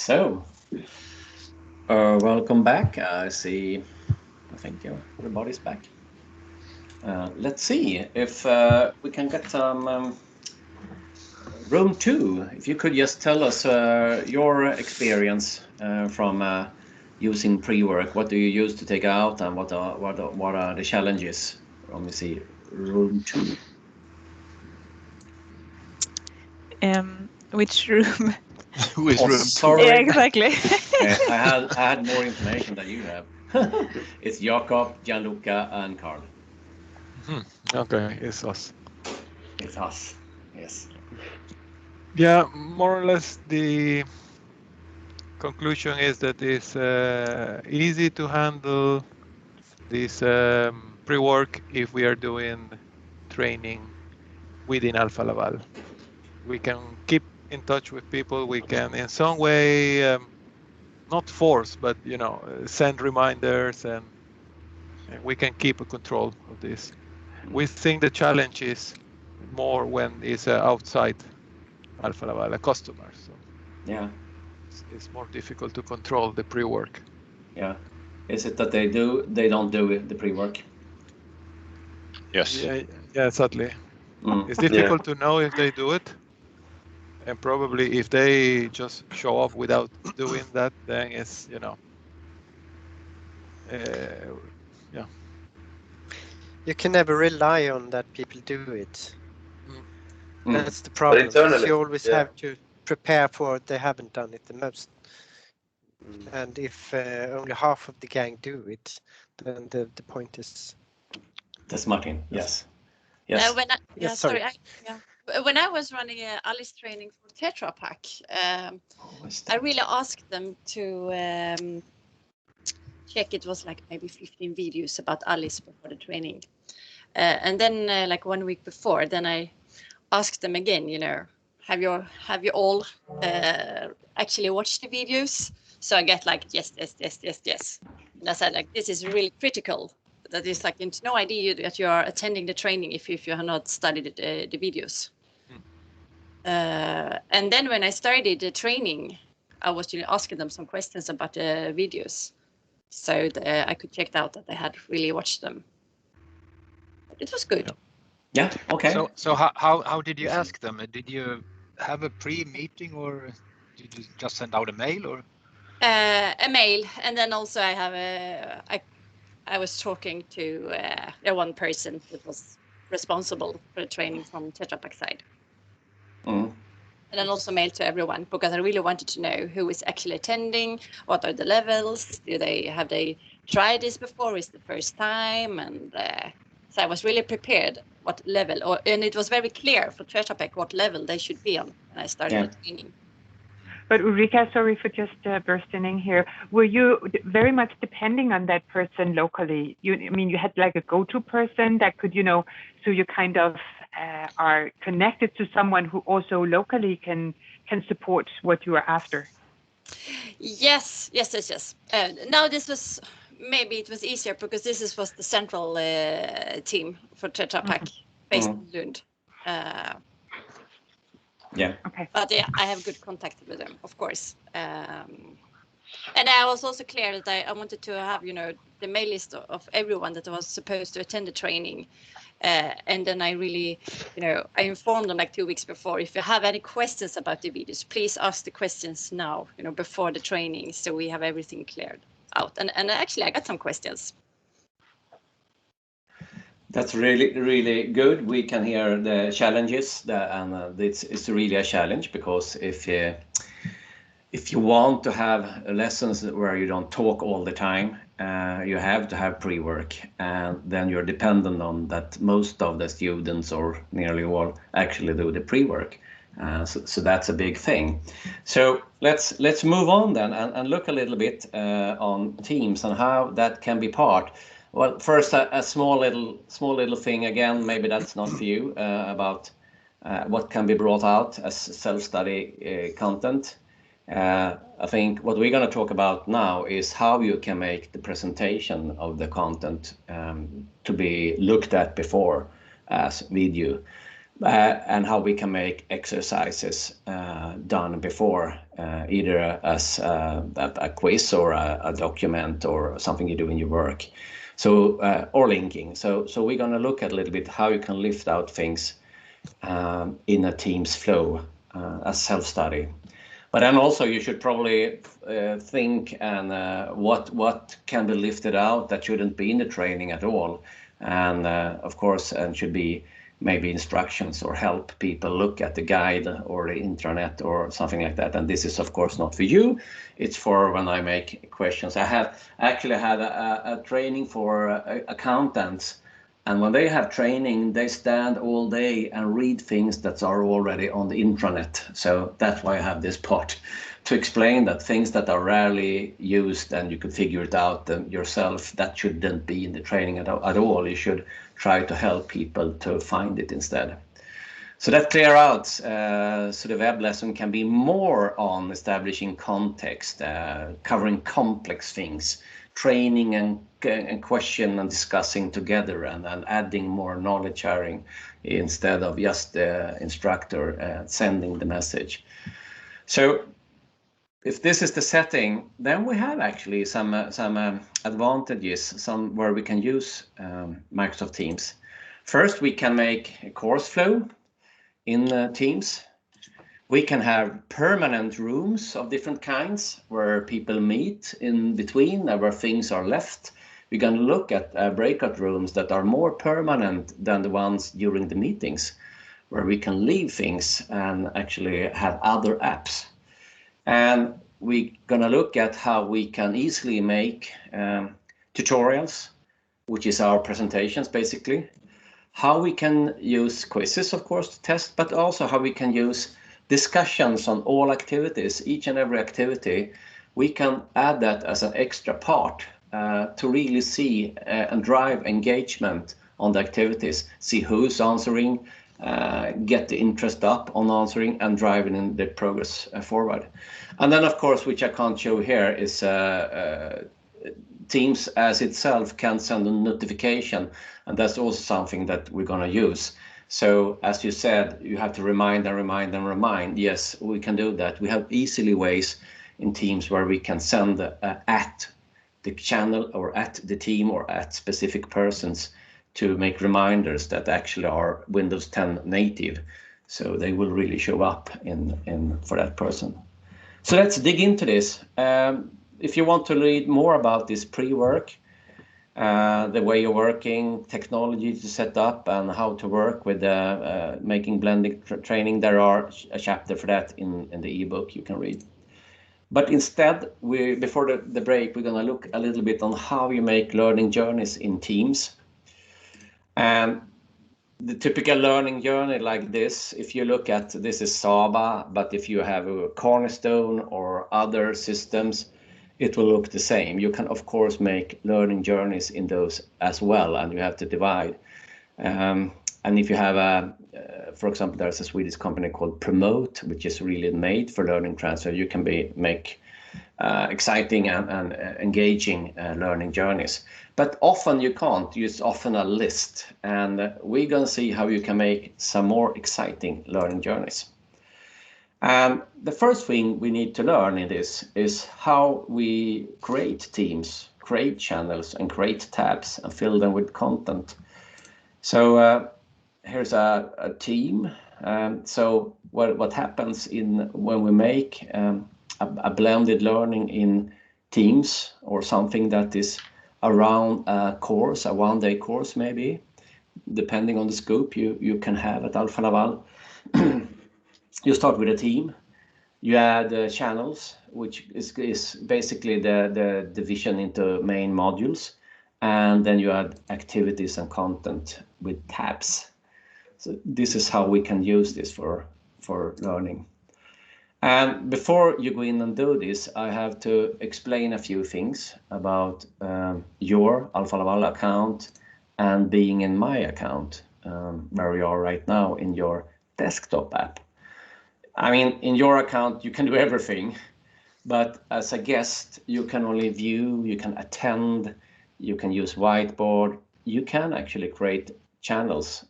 Speaker 1: So, welcome back. I think everybody's back. Let's see if we can get some room 2. If you could just tell us your experience from using pre-work. What do you use to take out, and what are the challenges? Let me see, room 2.
Speaker 6: Which room?
Speaker 1: Which room? Sorry.
Speaker 6: Yeah, exactly.
Speaker 1: I had more information than you have. It's Jakob, Gianluca, and Carl.
Speaker 3: Okay, it's us.
Speaker 1: It's us. Yes.
Speaker 3: Yeah, more or less the conclusion is that it's easy to handle this pre-work if we are doing training within Alfa Laval. We can keep in touch with people. We can in some way not force, but send reminders, and we can keep a control of this. We think the challenge is more when it's outside Alfa Laval, a customer. So
Speaker 1: yeah,
Speaker 3: it's more difficult to control the pre-work.
Speaker 1: Yeah, is it that they don't do the pre-work?
Speaker 16: Yes.
Speaker 3: Yeah, sadly. It's difficult to know if they do it. And probably if they just show up without doing that, then it's, yeah.
Speaker 5: You can never rely on that people do it. That's the problem. You always have to prepare for it. They haven't done it the most. And if only half of the gang do it, then the point is...
Speaker 1: That's Martin, yes.
Speaker 4: Sorry. When I was running Alice training for Tetra Pak, I really asked them to check. It was like maybe 15 videos about Alice before the training. And then like 1 week before, then I asked them again, have you all actually watched the videos? So I get like, yes. And I said, like, this is really critical. That is like, it's no idea that you are attending the training if you have not studied the videos. And then when I started the training, I was asking them some questions about the videos. So I could check out that they had really watched them. But it was good.
Speaker 1: Yeah, okay.
Speaker 19: So how did you ask them? Did you have a pre-meeting, or did you just send out a mail, or?
Speaker 4: A mail, and then also I was talking to one person that was responsible for the training from Tetra Pak side. And then also mail to everyone, because I really wanted to know who is actually attending, what are the levels, have they tried this before, is the first time, and so I was really prepared what level, and it was very clear for Tetra Pak what level they should be on when I started the training.
Speaker 18: But Ulrika, sorry for just bursting in here. Were you very much depending on that person locally? You had like a go-to person that could, so you kind of are connected to someone who also locally can support what you are after.
Speaker 4: Yes. Now this was, maybe it was easier because this was the central team for Tetra Pak based in Lund.
Speaker 1: Yeah.
Speaker 18: Okay.
Speaker 4: But yeah, I have good contact with them, of course. And I was also clear that I wanted to have, the mail list of everyone that was supposed to attend the training. And then I really, I informed them like 2 weeks before, if you have any questions about the videos, please ask the questions now, before the training, so we have everything cleared out. And actually, I got some questions.
Speaker 1: That's really, really good. We can hear the challenges, and it's really a challenge, because if you want to have lessons where you don't talk all the time, you have to have pre-work, and then you're dependent on that most of the students, or nearly all, actually do the pre-work. So that's a big thing. So let's move on then and look a little bit on Teams and how that can be part. Well, first a small little thing again. Maybe that's not for you, about what can be brought out as self-study content. I think what we're going to talk about now is how you can make the presentation of the content to be looked at before as video. and how we can make exercises done before, either as a quiz or a document or something you do in your work. So, or linking. So we're going to look at a little bit how you can lift out things in a Teams flow as self-study. But then also you should probably think and what can be lifted out that shouldn't be in the training at all. And of course, and should be maybe instructions or help people look at the guide or the intranet or something like that. And this is of course not for you. It's for when I make questions. I have actually had a training for accountants. And when they have training, they stand all day and read things that are already on the intranet. So that's why I have this part to explain that things that are rarely used and you could figure it out yourself, that shouldn't be in the training at all. You should try to help people to find it instead. So that clear out, so the web lesson can be more on establishing context, covering complex things, training and question and discussing together, and adding more knowledge sharing instead of just the instructor sending the message. So if this is the setting, then we have actually some advantages, where we can use Microsoft Teams. First, we can make a course flow in Teams. We can have permanent rooms of different kinds where people meet in between, where things are left. We're going to look at breakout rooms that are more permanent than the ones during the meetings, where we can leave things and actually have other apps. And we're going to look at how we can easily make tutorials, which is our presentations basically. How we can use quizzes, of course, to test, but also how we can use discussions on all activities, each and every activity. We can add that as an extra part to really see and drive engagement on the activities, see who's answering, get the interest up on answering and driving in the progress forward. And then, of course, which I can't show here, is Teams as itself can send a notification, and that's also something that we're going to use. So as you said, you have to remind and remind and remind. Yes, we can do that. We have easily ways in Teams where we can send at the channel or at the team or at specific persons to make reminders that actually are Windows 10 native. So they will really show up in for that person. So let's dig into this. If you want to read more about this pre-work, the way you're working, technology to set up, and how to work with making blending training, there are a chapter for that in the ebook you can read. But instead, before the break, we're going to look a little bit on how you make learning journeys in Teams. And the typical learning journey like this, if you look at, this is Saba, but if you have a Cornerstone or other systems, it will look the same. You can, of course, make learning journeys in those as well, and you have to divide. And if you have for example, there's a Swedish company called Promote, which is really made for learning transfer. You can make exciting and engaging learning journeys. But often you can't. Use often a list. And we're going to see how you can make some more exciting learning journeys. The first thing we need to learn in this is how we create teams, create channels, and create tabs and fill them with content. So here's a team. So what happens when we make a blended learning in Teams, or something that is around a course, a one-day course maybe, depending on the scope you can have at Alfa Laval. You start with a team. You add channels, which is basically the division into main modules, and then you add activities and content with tabs. So this is how we can use this for learning. And before you go in and do this, I have to explain a few things about your Alfa Laval account and being in my account, where you are right now in your desktop app. I mean, in your account, you can do everything, but as a guest, you can only view, you can attend, you can use whiteboard, you can actually create channels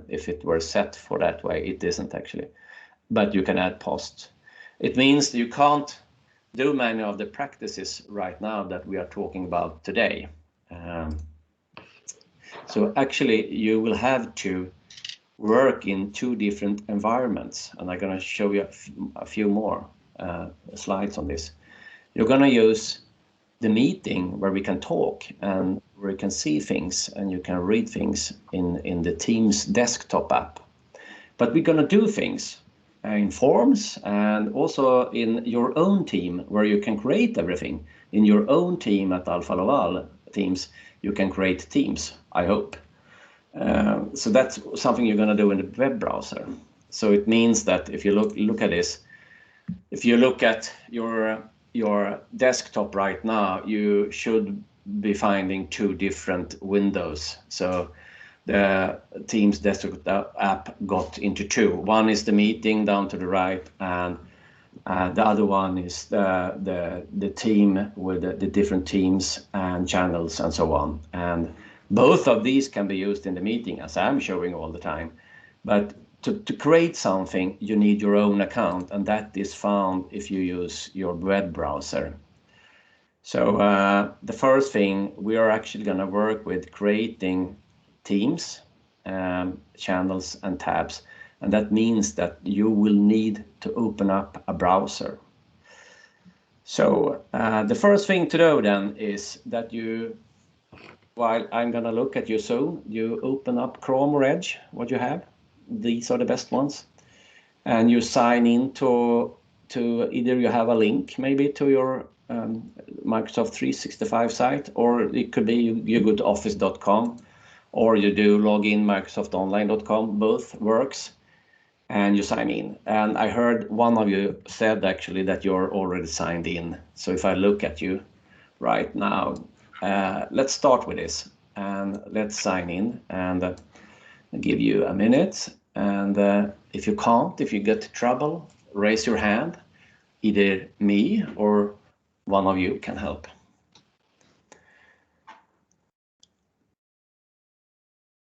Speaker 1: if it were set for that way. It isn't actually, but you can add posts. It means you can't do many of the practices right now that we are talking about today. So actually you will have to work in 2 different environments, and I'm going to show you a few more slides on this. You're going to use the meeting where we can talk and where you can see things and you can read things in the Teams desktop app. But we're going to do things in forms and also in your own team where you can create everything. In your own team at Alfa Laval Teams, you can create teams, I hope. So that's something you're going to do in the web browser. So it means that if you look at this, if you look at your desktop right now, you should be finding 2 different windows. So the Teams desktop app got into 2. One is the meeting down to the right, and the other one is the team with the different teams and channels and so on. And both of these can be used in the meeting, as I'm showing all the time. But to create something, you need your own account, and that is found if you use your web browser. So the first thing, we are actually going to work with creating teams, channels and tabs. And that means that you will need to open up a browser. So the first thing to do then is that while I'm going to look at you soon, you open up Chrome or Edge, what you have. These are the best ones. And you sign in to either you have a link maybe to your Microsoft 365 site, or it could be you go to office.com, or you do log in microsoftonline.com, both works, and you sign in. And I heard one of you said actually that you're already signed in. So if I look at you right now, let's start with this and let's sign in, and I'll give you a minute. And if you get trouble, raise your hand. Either me or one of you can help.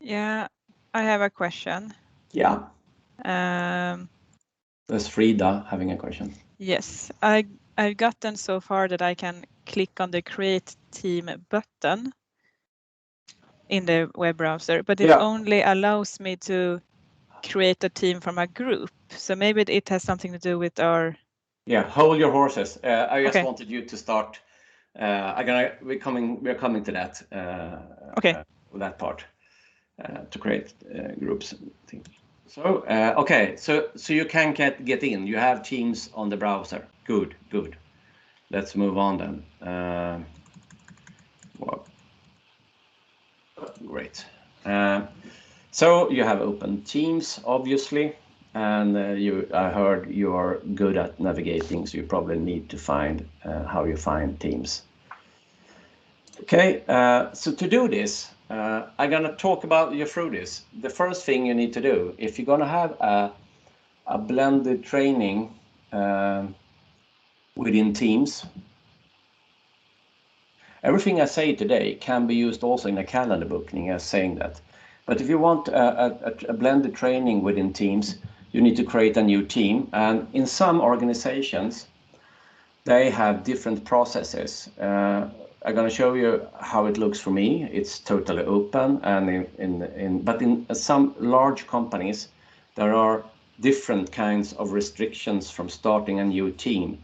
Speaker 6: Yeah, I have a question.
Speaker 1: Yeah. There's Frida having a question.
Speaker 6: Yes, I've gotten so far that I can click on the Create Team button in the web browser, but it only allows me to create a team from a group. So maybe it has something to do with our...
Speaker 1: Yeah, hold your horses. I just wanted you to start. We're coming to that. That part to create groups. So okay, so you can get in. You have Teams on the browser. Good. Let's move on then. Well, great. So you have open Teams, obviously, and I heard you are good at navigating, so you probably need to find how you find Teams. Okay, so to do this, I'm gonna talk about you through this. The first thing you need to do, if you're gonna have a blended training within Teams, everything I say today can be used also in a calendar booking as saying that. But if you want a blended training within Teams, you need to create a new team. And in some organizations, they have different processes. I'm going to show you how it looks for me. It's totally open, and but in some large companies, there are different kinds of restrictions from starting a new team.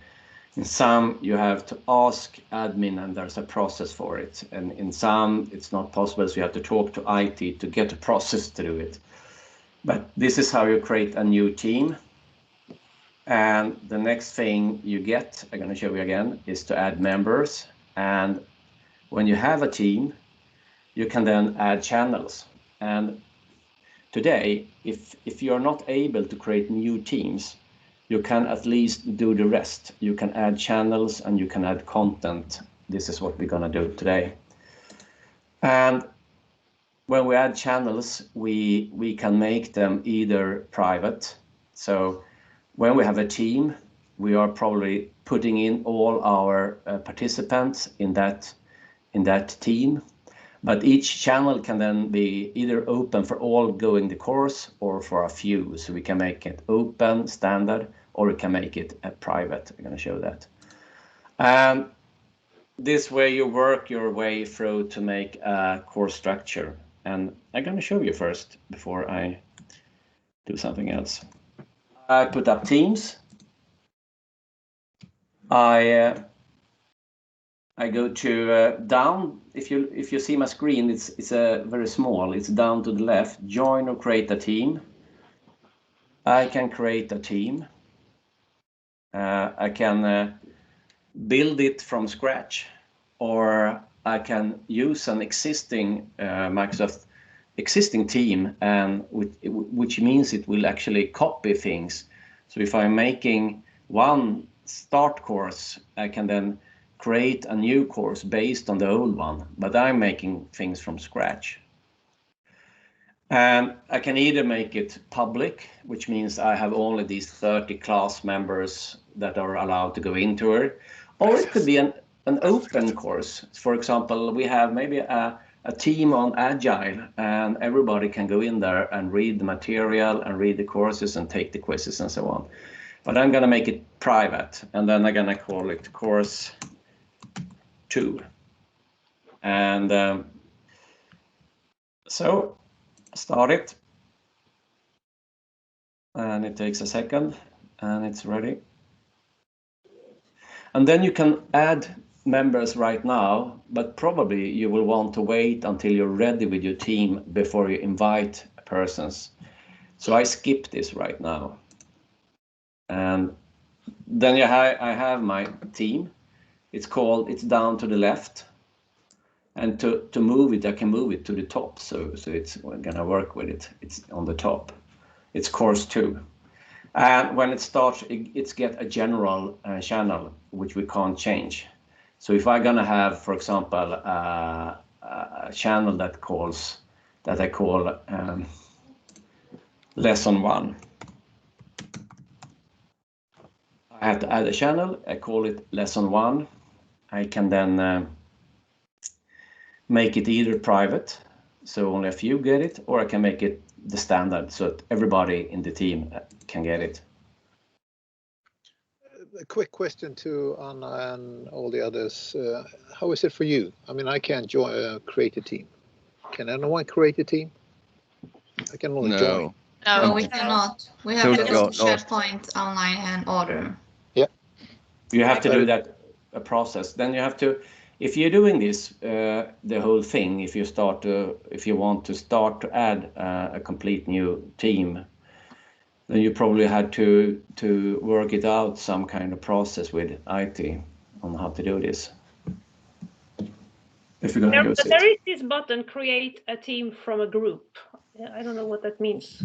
Speaker 1: In some, you have to ask admin, and there's a process for it. And in some, it's not possible, so you have to talk to IT to get a process to do it. But this is how you create a new team. And the next thing you get, I'm going to show you again, is to add members. And when you have a team, you can then add channels. And today, if you're not able to create new teams, you can at least do the rest. You can add channels and you can add content. This is what we're going to do today. And when we add channels, we can make them either private. So when we have a team, we are probably putting in all our participants in that team. But each channel can then be either open for all going the course or for a few. So we can make it open, standard, or we can make it private. I'm going to show that. This way you work your way through to make a course structure. And I'm going to show you first before I do something else. I put up Teams. I go to down. If you see my screen, it's very small. It's down to the left. Join or create a team. I can create a team. I can build it from scratch, or I can use an existing Microsoft existing team, and which means it will actually copy things. So if I'm making one start course, I can then create a new course based on the old one, but I'm making things from scratch. And I can either make it public, which means I have only these 30 class members that are allowed to go into it, or it could be an open course. For example, we have maybe a team on Agile, and everybody can go in there and read the material and read the courses and take the quizzes and so on. But I'm going to make it private, and then I'm going to call it course 2. And so start it, and it takes a second, and it's ready. And then you can add members right now, but probably you will want to wait until you're ready with your team before you invite persons. So I skip this right now. And then I have my team. It's down to the left. And to move it, I can move it to the top. So it's gonna work with it. It's on the top. It's course 2. And when it starts, it's get a general channel, which we can't change. So if I'm gonna have, for example, a channel that I call lesson 1. I have to add a channel. I call it lesson 1. I can then make it either private, so only a few get it, or I can make it the standard so that everybody in the team can get it.
Speaker 11: A quick question to Anna and all the others. How is it for you? I mean, I can't create a team. Can anyone create a team? I can only join.
Speaker 13: No, we cannot. We have to use SharePoint online and order.
Speaker 11: Yeah.
Speaker 1: You have to do that process. Then you have to, if you're doing this, the whole thing, if you want to start to add a complete new team, then you probably had to work it out some kind of process with IT on how to do this. If you're going to use it.
Speaker 7: There is this button, create a team from a group. I don't know what that means.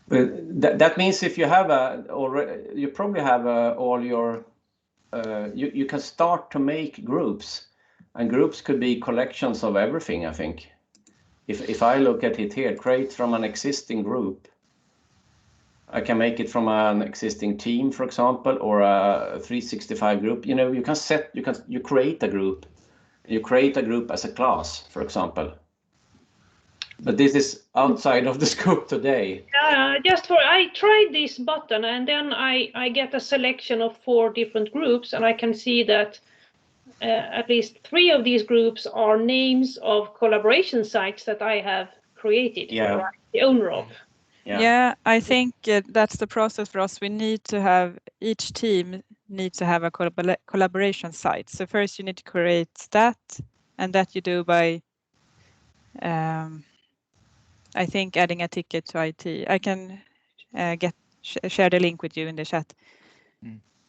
Speaker 1: But that means if you have you probably have all your, you can start to make groups, and groups could be collections of everything, I think. If I look at it here, create from an existing group, I can make it from an existing team, for example, or a 365 group. You know, you create a group. You create a group as a class, for example. But this is outside of the scope today.
Speaker 7: I tried this button, and then I get a selection of 4 different groups, and I can see that at least 3 of these groups are names of collaboration sites that I have created, or I'm the owner of.
Speaker 6: Yeah, I think that's the process for us. We need to have, each team needs to have a collaboration site. So first you need to create that, and that you do by, I think, adding a ticket to IT. I can share the link with you in the chat.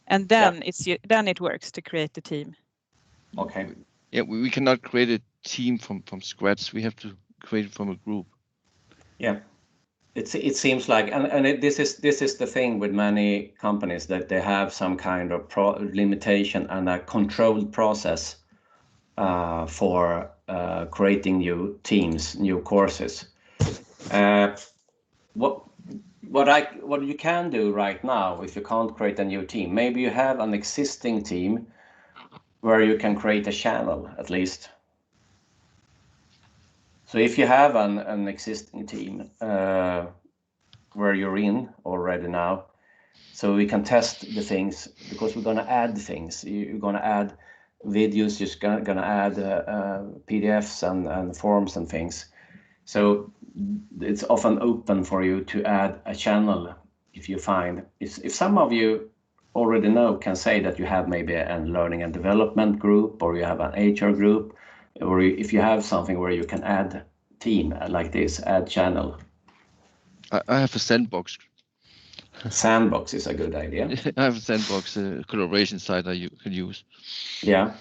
Speaker 6: And then then it works to create the team.
Speaker 1: Okay.
Speaker 20: Yeah, we cannot create a team from scratch. We have to create it from a group.
Speaker 1: Yeah, it seems like, and this is the thing with many companies, that they have some kind of limitation and a controlled process for creating new teams, new courses. What you can do right now, if you can't create a new team, maybe you have an existing team where you can create a channel at least. So if you have an existing team where you're in already now, so we can test the things, because we're going to add things. You're going to add videos, you're going to add PDFs and forms and things. So it's often open for you to add a channel if you find. If some of you already know, can say that you have maybe a learning and development group, or you have an HR group, or if you have something where you can add team like this, add channel.
Speaker 20: I have a sandbox.
Speaker 1: Sandbox is a good idea.
Speaker 20: I have a sandbox collaboration site that you can use.
Speaker 1: Yeah.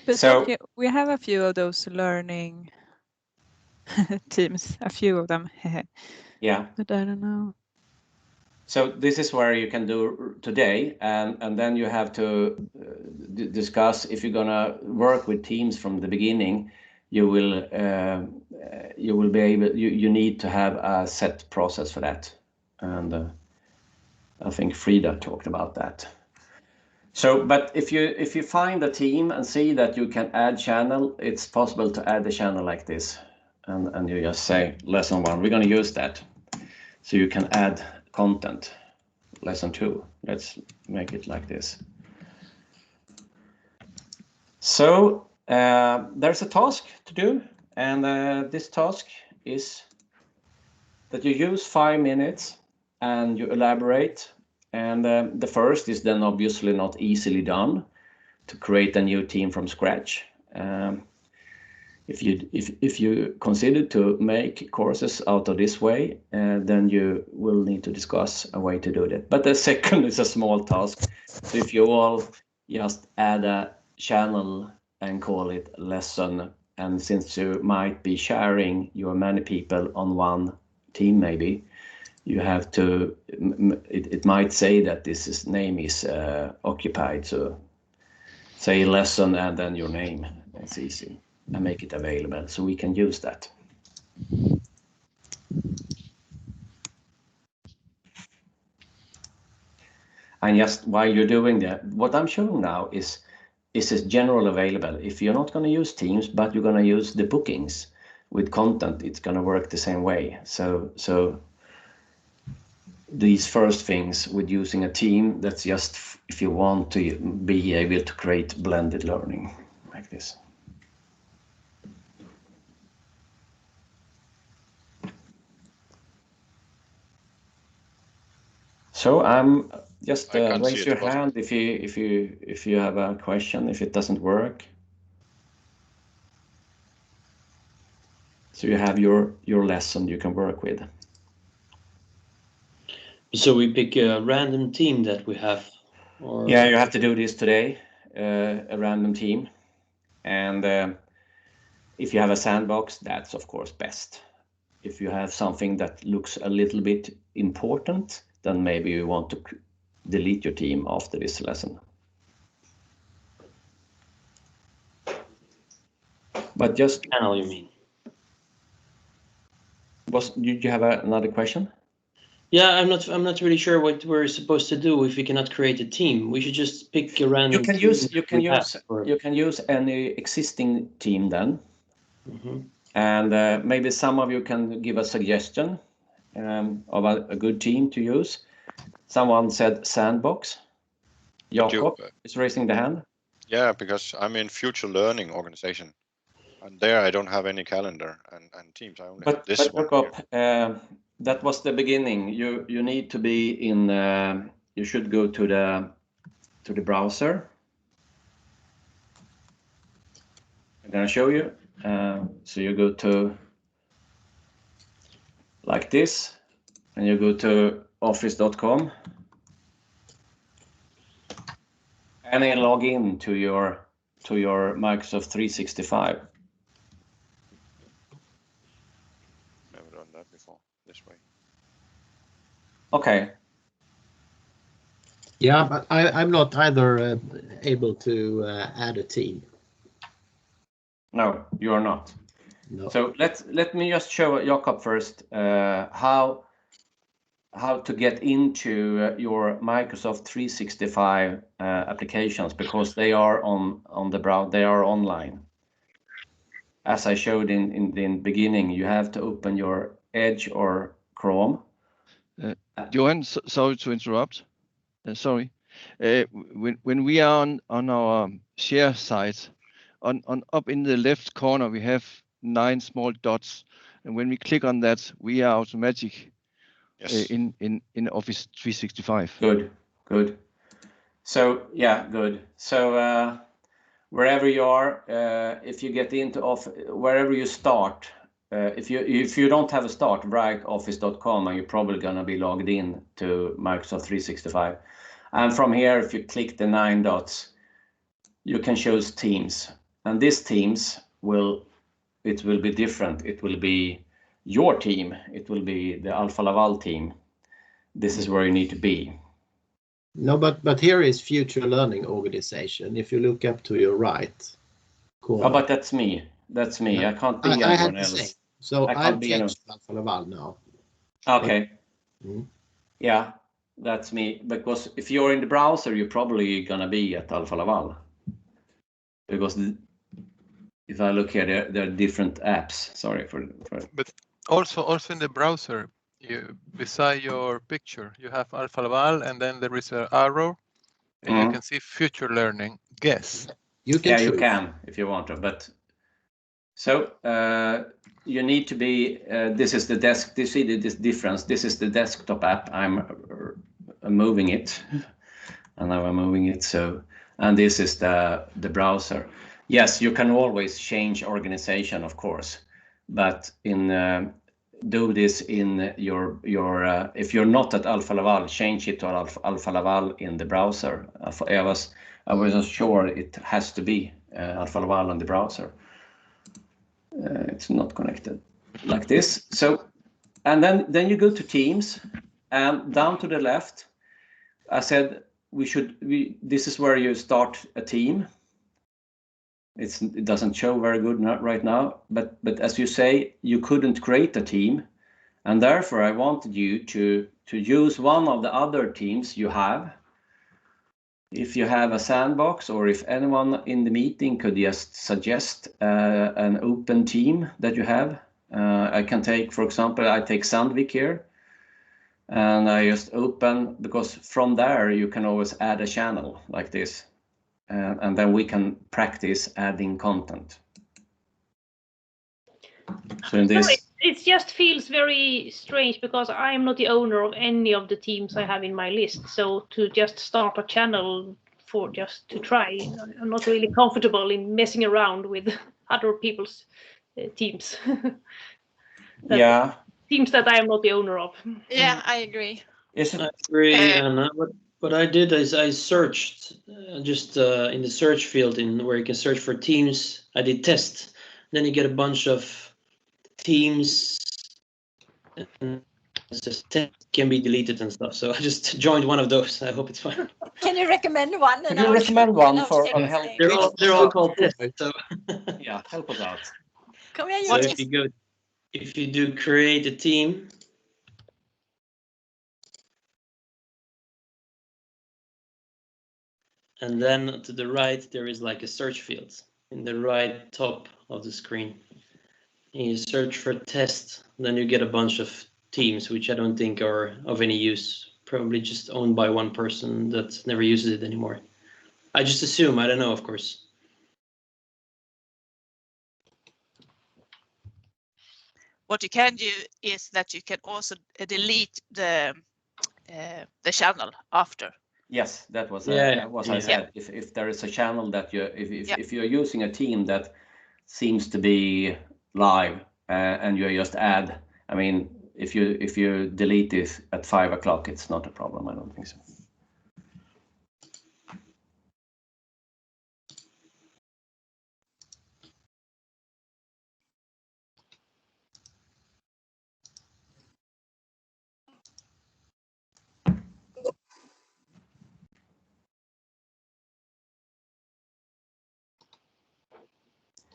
Speaker 6: But
Speaker 1: So
Speaker 6: we have a few of those learning teams, a few of them.
Speaker 1: Yeah.
Speaker 6: But I don't know.
Speaker 1: So this is where you can do today, and then you have to discuss if you're gonna work with teams from the beginning. You will be able. You need to have a set process for that, and I think Frida talked about that. So, but if you find a team and see that you can add channel, it's possible to add a channel like this, and you just say lesson 1, we're going to use that, so you can add content. Lesson 2, let's make it like this. So there's a task to do, and this task is that you use 5 minutes and you elaborate. And the first is then obviously not easily done, to create a new team from scratch. If you consider to make courses out of this way, then you will need to discuss a way to do that. But the second is a small task. So if you all just add a channel and call it lesson, and since you might be sharing your many people on one team, maybe you have to, it might say that this name is occupied, so say lesson and then your name. It's easy, and make it available so we can use that. And just while you're doing that, what I'm showing now is this general available. If you're not going to use Teams, but you're going to use the bookings with content, it's going to work the same way. So these first things with using a team, that's just if you want to be able to create blended learning like this. So I'm just raise your hand if you have a question, if it doesn't work. So you have your lesson you can work with.
Speaker 21: So we pick a random team that we have? Or...
Speaker 1: Yeah, you have to do this today, a random team. And if you have a sandbox, that's of course best. If you have something that looks a little bit important, then maybe you want to delete your team after this lesson. But just
Speaker 21: channel, you mean?
Speaker 1: Did you have another question?
Speaker 21: Yeah, I'm not really sure what we're supposed to do if we cannot create a team. We should just pick a random team.
Speaker 1: You can use any existing team then. Mm-hmm. And maybe some of you can give a suggestion of a good team to use. Someone said sandbox. Jakob is raising the hand.
Speaker 16: Yeah, because I'm in future learning organization, and there I don't have any calendar and teams. I only have this one.
Speaker 1: Jakob, that was the beginning. You need to be in. You should go to the browser. I'm gonna show you. So you go to like this, and you go to office.com, and then log in to your Microsoft 365.
Speaker 16: Never done that before this way.
Speaker 1: Okay.
Speaker 2: Yeah, but I'm not either able to add a team.
Speaker 1: No, you are not.
Speaker 2: No.
Speaker 1: So let me just show Jakob first how how to get into your Microsoft 365 applications, because they are on the browser, they are online. As I showed in the beginning, you have to open your Edge or Chrome.
Speaker 20: Johan, sorry to interrupt. Sorry. When we are on our share site, on up in the left corner, we have 9 small dots, and when we click on that, we are automatic in Office 365.
Speaker 1: Good. So yeah, good. So wherever you are, if you get into wherever you start, if you don't have a start, write office.com, and you're probably gonna be logged in to Microsoft 365. And from here, if you click the 9 dots, you can choose Teams. And this Teams will be different. It will be your team. It will be the Alfa Laval team. This is where you need to be.
Speaker 2: No, but here is Future Learning Organization. If you look up to your right corner.
Speaker 1: Oh, but that's me. That's me. Yeah. I can't be anyone else.
Speaker 2: So I've changed Alfa Laval now.
Speaker 1: Okay. Yeah, that's me. Because if you're in the browser, you're probably gonna be at Alfa Laval. Because if I look here, there are different apps. Sorry for.
Speaker 3: But also in the browser, you beside your picture, you have Alfa Laval, and then there is an arrow, and you can see Future Learning. Guess.
Speaker 1: You can if you want to, but so you need to be. This is the desk. Do you see this difference? This is the desktop app. I'm moving it, and now I'm moving it. So, and this is the browser. Yes, you can always change organization, of course, but do this in your if you're not at Alfa Laval, change it to Alfa Laval in the browser. I wasn't sure it has to be Alfa Laval on the browser. It's not connected like this. So, and then you go to Teams, and down to the left, I said this is where you start a team. It doesn't show very good right now, but as you say, you couldn't create a team, and therefore I wanted you to use one of the other teams you have. If you have a sandbox, or if anyone in the meeting could just suggest an open team that you have. I can take, for example, I take Sandvik here, and I just open, because from there you can always add a channel like this. And then we can practice adding content. So in this,
Speaker 7: it just feels very strange, because I am not the owner of any of the teams I have in my list. So to just start a channel for just to try, I'm not really comfortable in messing around with other people's teams. Teams that I am not the owner of.
Speaker 4: Yeah, I agree.
Speaker 21: I agree, Anna. What I did is I searched just in the search field where you can search for teams. I did test. Then you get a bunch of teams, and it says can be deleted and stuff. So I just joined one of those. I hope it's fine.
Speaker 4: Can you recommend one?
Speaker 1: Can you recommend one for help?
Speaker 21: They're all called tests. So
Speaker 1: yeah, help us out.
Speaker 4: Come here,
Speaker 21: so if you do create a team. And then to the right, there is like a search field in the right top of the screen. And you search for test, then you get a bunch of teams, which I don't think are of any use. Probably just owned by one person that never uses it anymore. I just assume, I don't know, of course.
Speaker 10: What you can do is that you can also delete the channel after.
Speaker 1: Yes, that was what I said. If there is a channel that if you're using a team that seems to be live and you just add, I mean, if you delete this at 5 o'clock, it's not a problem. I don't think so.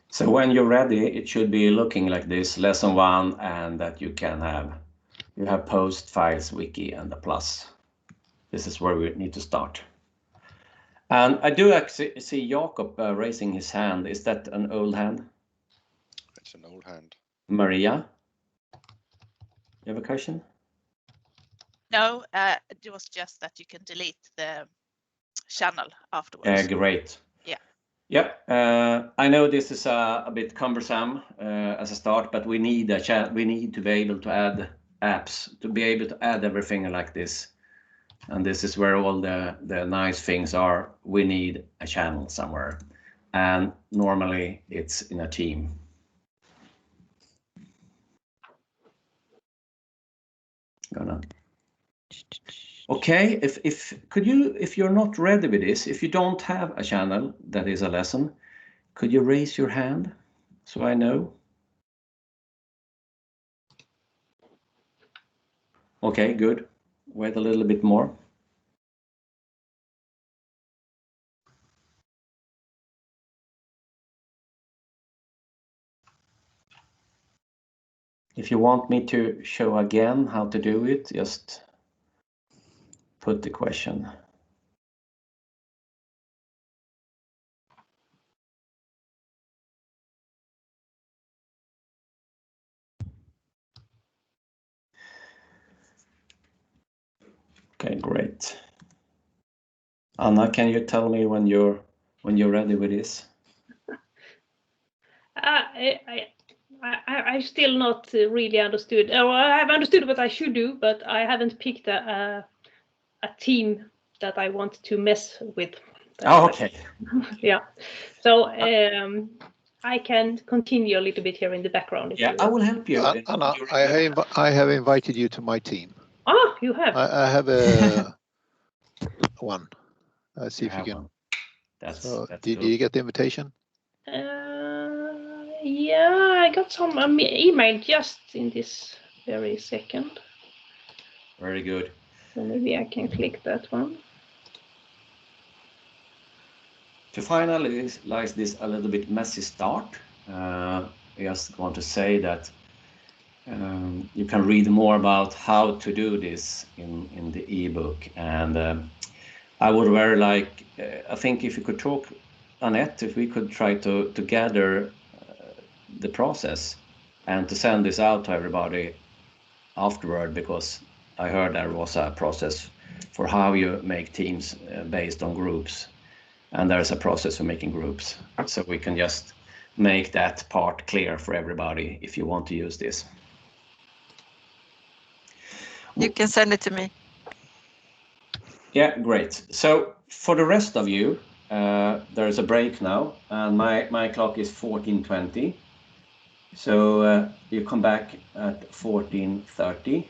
Speaker 1: So when you're ready, it should be looking like this, lesson 1, and that you can have You have post, files, wiki, and a plus. This is where we need to start. And I do actually see Jakob raising his hand. Is that an old hand?
Speaker 16: It's an old hand.
Speaker 1: Maria, you have a question?
Speaker 10: No, it was just that you can delete the channel afterwards.
Speaker 1: Great.
Speaker 10: Yeah.
Speaker 1: Yep. I know this is a bit cumbersome as a start, but we need a chat. We need to be able to add apps, to be able to add everything like this. And this is where all the nice things are. We need a channel somewhere. And normally it's in a team. Okay, if you're not ready with this, if you don't have a channel that is a lesson, could you raise your hand so I know? Okay, good. Wait a little bit more. If you want me to show again how to do it, just put the question. Okay, great. Anna, can you tell me when you're ready with this?
Speaker 7: I still not really understood. Oh, I have understood what I should do, but I haven't picked a team that I want to mess with.
Speaker 1: Oh, okay.
Speaker 7: Yeah. So I can continue a little bit here in the background.
Speaker 1: Yeah, I will help you.
Speaker 11: Anna, I have invited you to my team.
Speaker 7: Ah, you have.
Speaker 11: I have a one. Let's see if you can.
Speaker 1: That's
Speaker 11: did you get the invitation?
Speaker 7: Yeah, I got some email just in this very second.
Speaker 1: Very good.
Speaker 7: So maybe I can click that one.
Speaker 1: To finalize this a little bit messy start, I just want to say that you can read more about how to do this in the ebook, and I would very like. I think if you could talk, Annette, if we could try to gather the process and to send this out to everybody afterward, because I heard there was a process for how you make teams based on groups, and there's a process for making groups, so we can just make that part clear for everybody if you want to use this.
Speaker 17: You can send it to me.
Speaker 1: Yeah, great. So for the rest of you, there is a break now, and my clock is 14:20. So you come back at 14:30.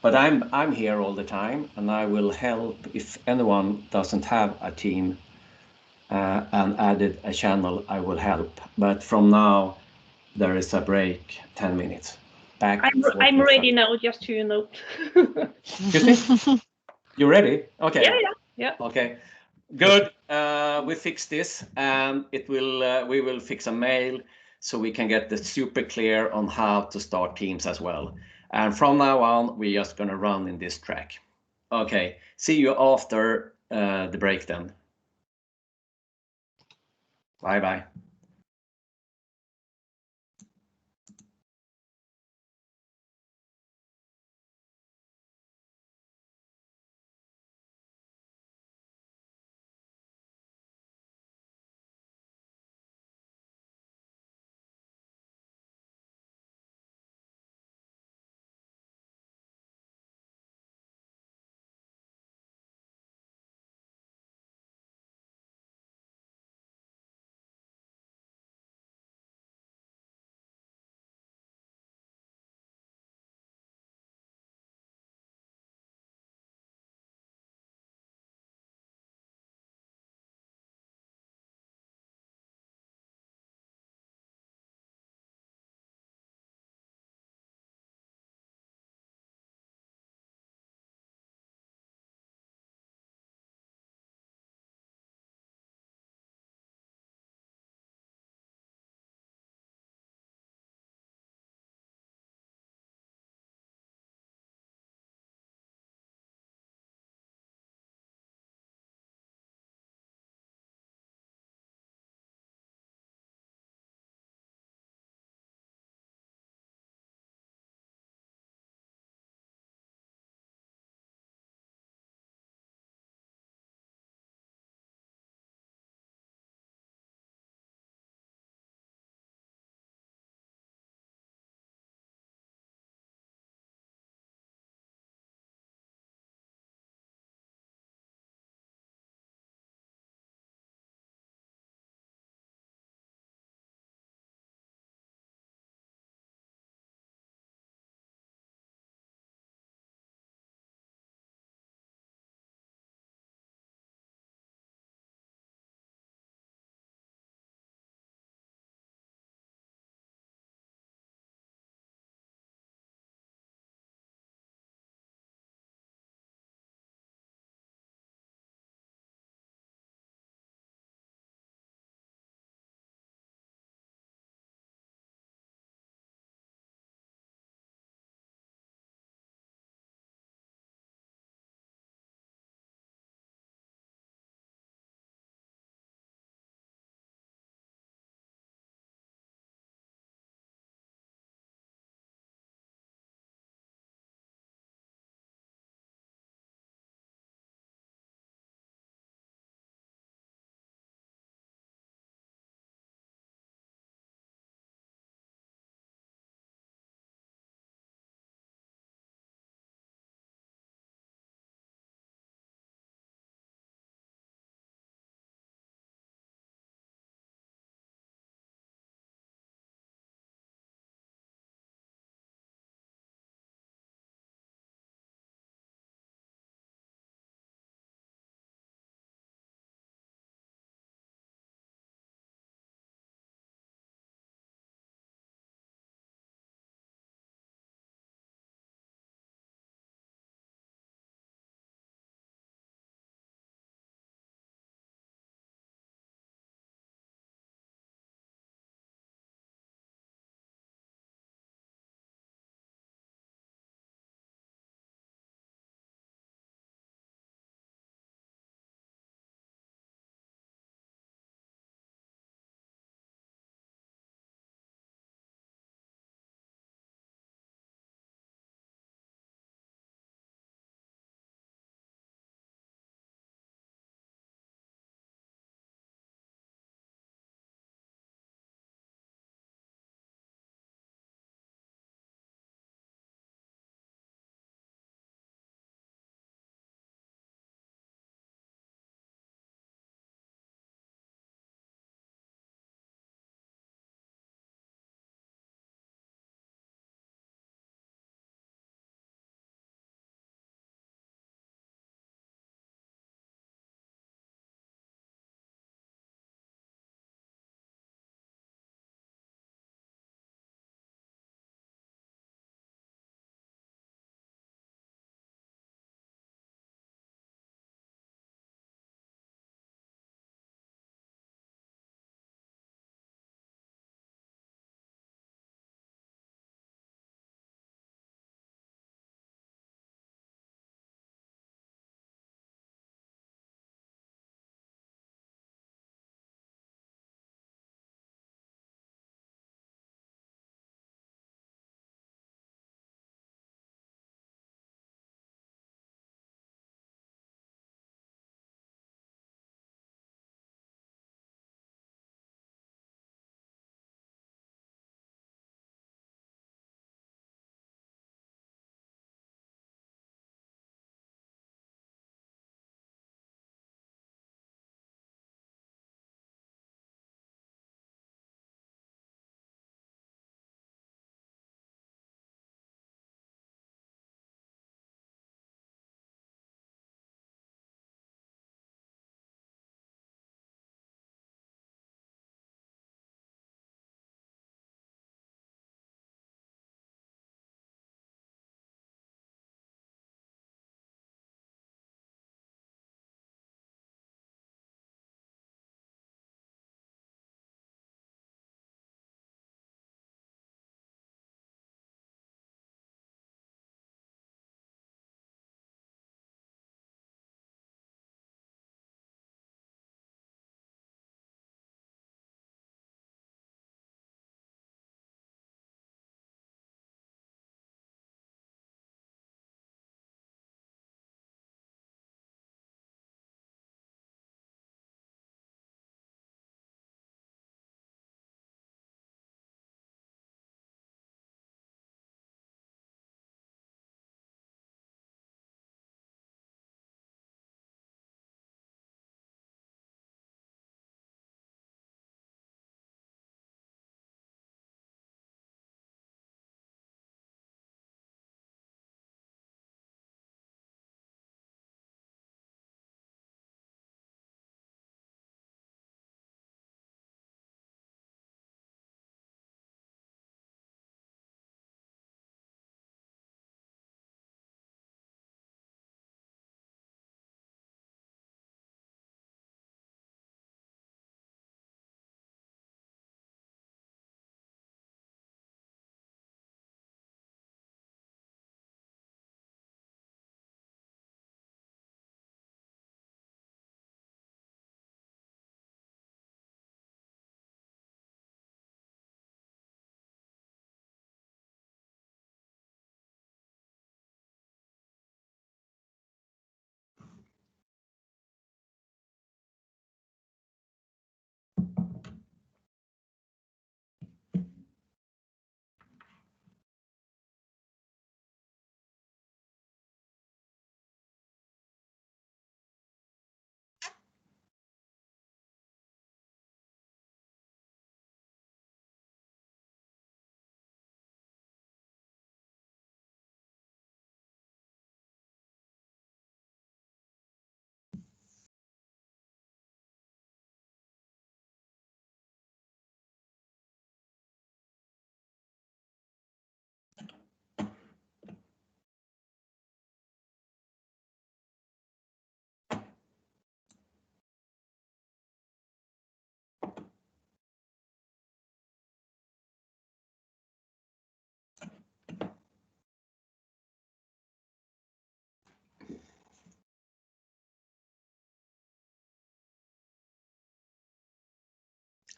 Speaker 1: But I'm here all the time, and I will help if anyone doesn't have a team and added a channel. I will help. But from now, there is a break, 10 minutes. Back.
Speaker 7: I'm ready now, just so you know.
Speaker 1: Excuse me? You ready? Okay.
Speaker 7: Yeah.
Speaker 1: Okay. Good. We fixed this, and we will fix a mail so we can get the super clear on how to start teams as well. And from now on, we're just going to run in this track. Okay. See you after the break then. Bye-bye.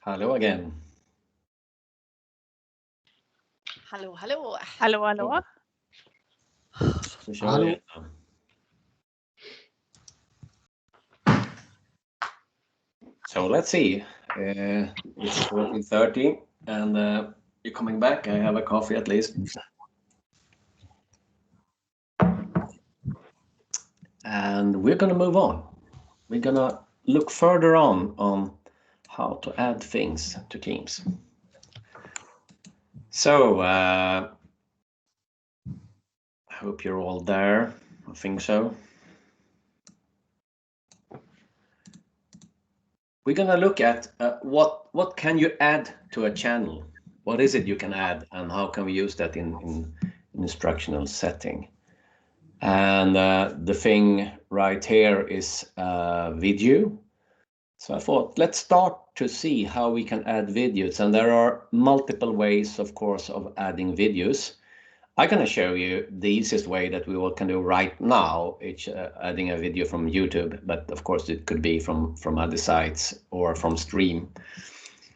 Speaker 1: Hello again.
Speaker 4: Hallå, hallå.
Speaker 10: Hallå, hallå.
Speaker 1: Så kör vi igen. So let's see. It's 14:30 and you're coming back. I have a coffee at least. And we're going to move on. We're going to look further on how to add things to Teams. So I hope you're all there. I think so. We're going to look at what can you add to a channel? What is it you can add and how can we use that in instructional setting? And the thing right here is video. So I thought, let's start to see how we can add videos. And there are multiple ways, of course, of adding videos. I'm going to show you the easiest way that we all can do right now. It's adding a video from YouTube, but of course it could be from other sites or from Stream.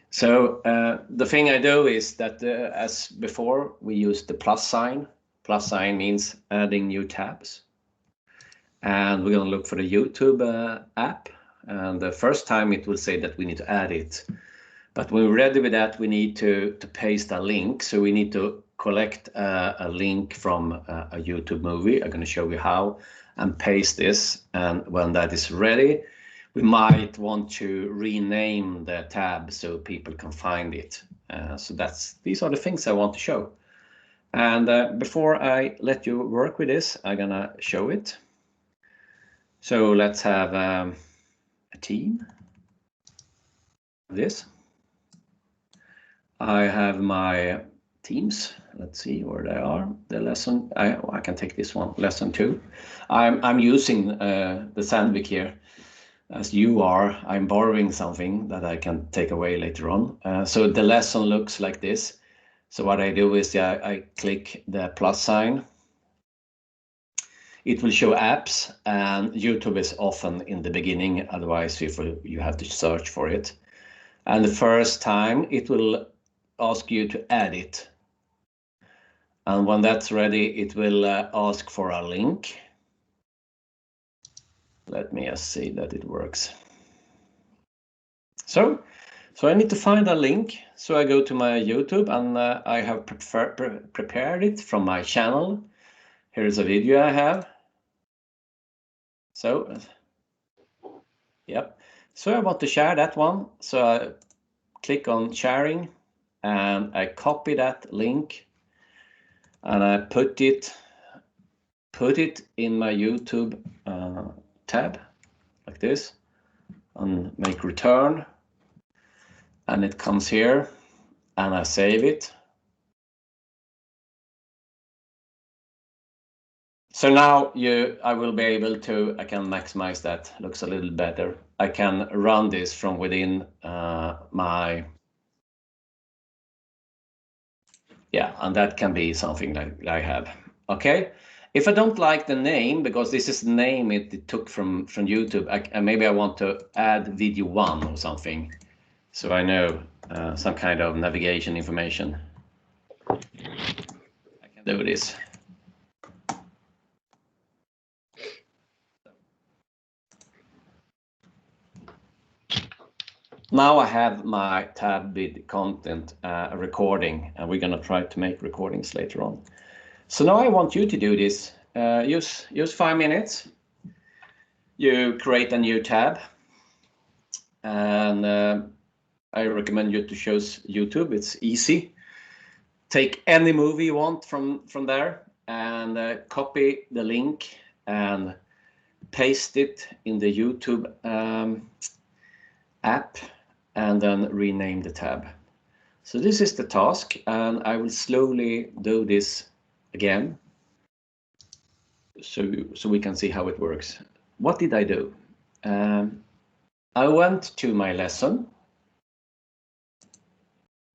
Speaker 1: So the thing I do is that as before, we use the plus sign. Plus sign means adding new tabs. And we're going to look for the YouTube app. And the first time it will say that we need to add it. But when we're ready with that, we need to paste a link. So we need to collect a link from a YouTube movie. I'm going to show you how, and paste this. And when that is ready, we might want to rename the tab so people can find it. So these are the things I want to show. And before I let you work with this, I'm going to show it. So let's have a team. This. I have my teams. Let's see where they are. The lesson. I can take this one. Lesson 2. I'm using the Sandvik here, as you are. I'm borrowing something that I can take away later on. So the lesson looks like this. So what I do is I click the plus sign. It will show apps, and YouTube is often in the beginning. Otherwise, you have to search for it. And the first time it will ask you to add it. And when that's ready, it will ask for a link. Let me just see that it works. So I need to find a link. So I go to my YouTube and I have prepared it from my channel. Here's a video I have. So, yep. So I want to share that one. So I click on sharing and I copy that link and I put it in my YouTube tab like this and make return, and it comes here and I save it. So now I will be able to, I can maximize that, looks a little better. I can run this from within my, and that can be something that I have. Okay, if I don't like the name, because this is the name it took from YouTube, maybe I want to add video 1 or something, so I know some kind of navigation information. I can do this. Now I have my tab with content recording, and we're going to try to make recordings later on. So now I want you to do this. Use 5 minutes. You create a new tab, and I recommend you to choose YouTube. It's easy. Take any movie you want from there and copy the link and paste it in the YouTube app, and then rename the tab. So this is the task, and I will slowly do this again so we can see how it works. What did I do? I went to my lesson.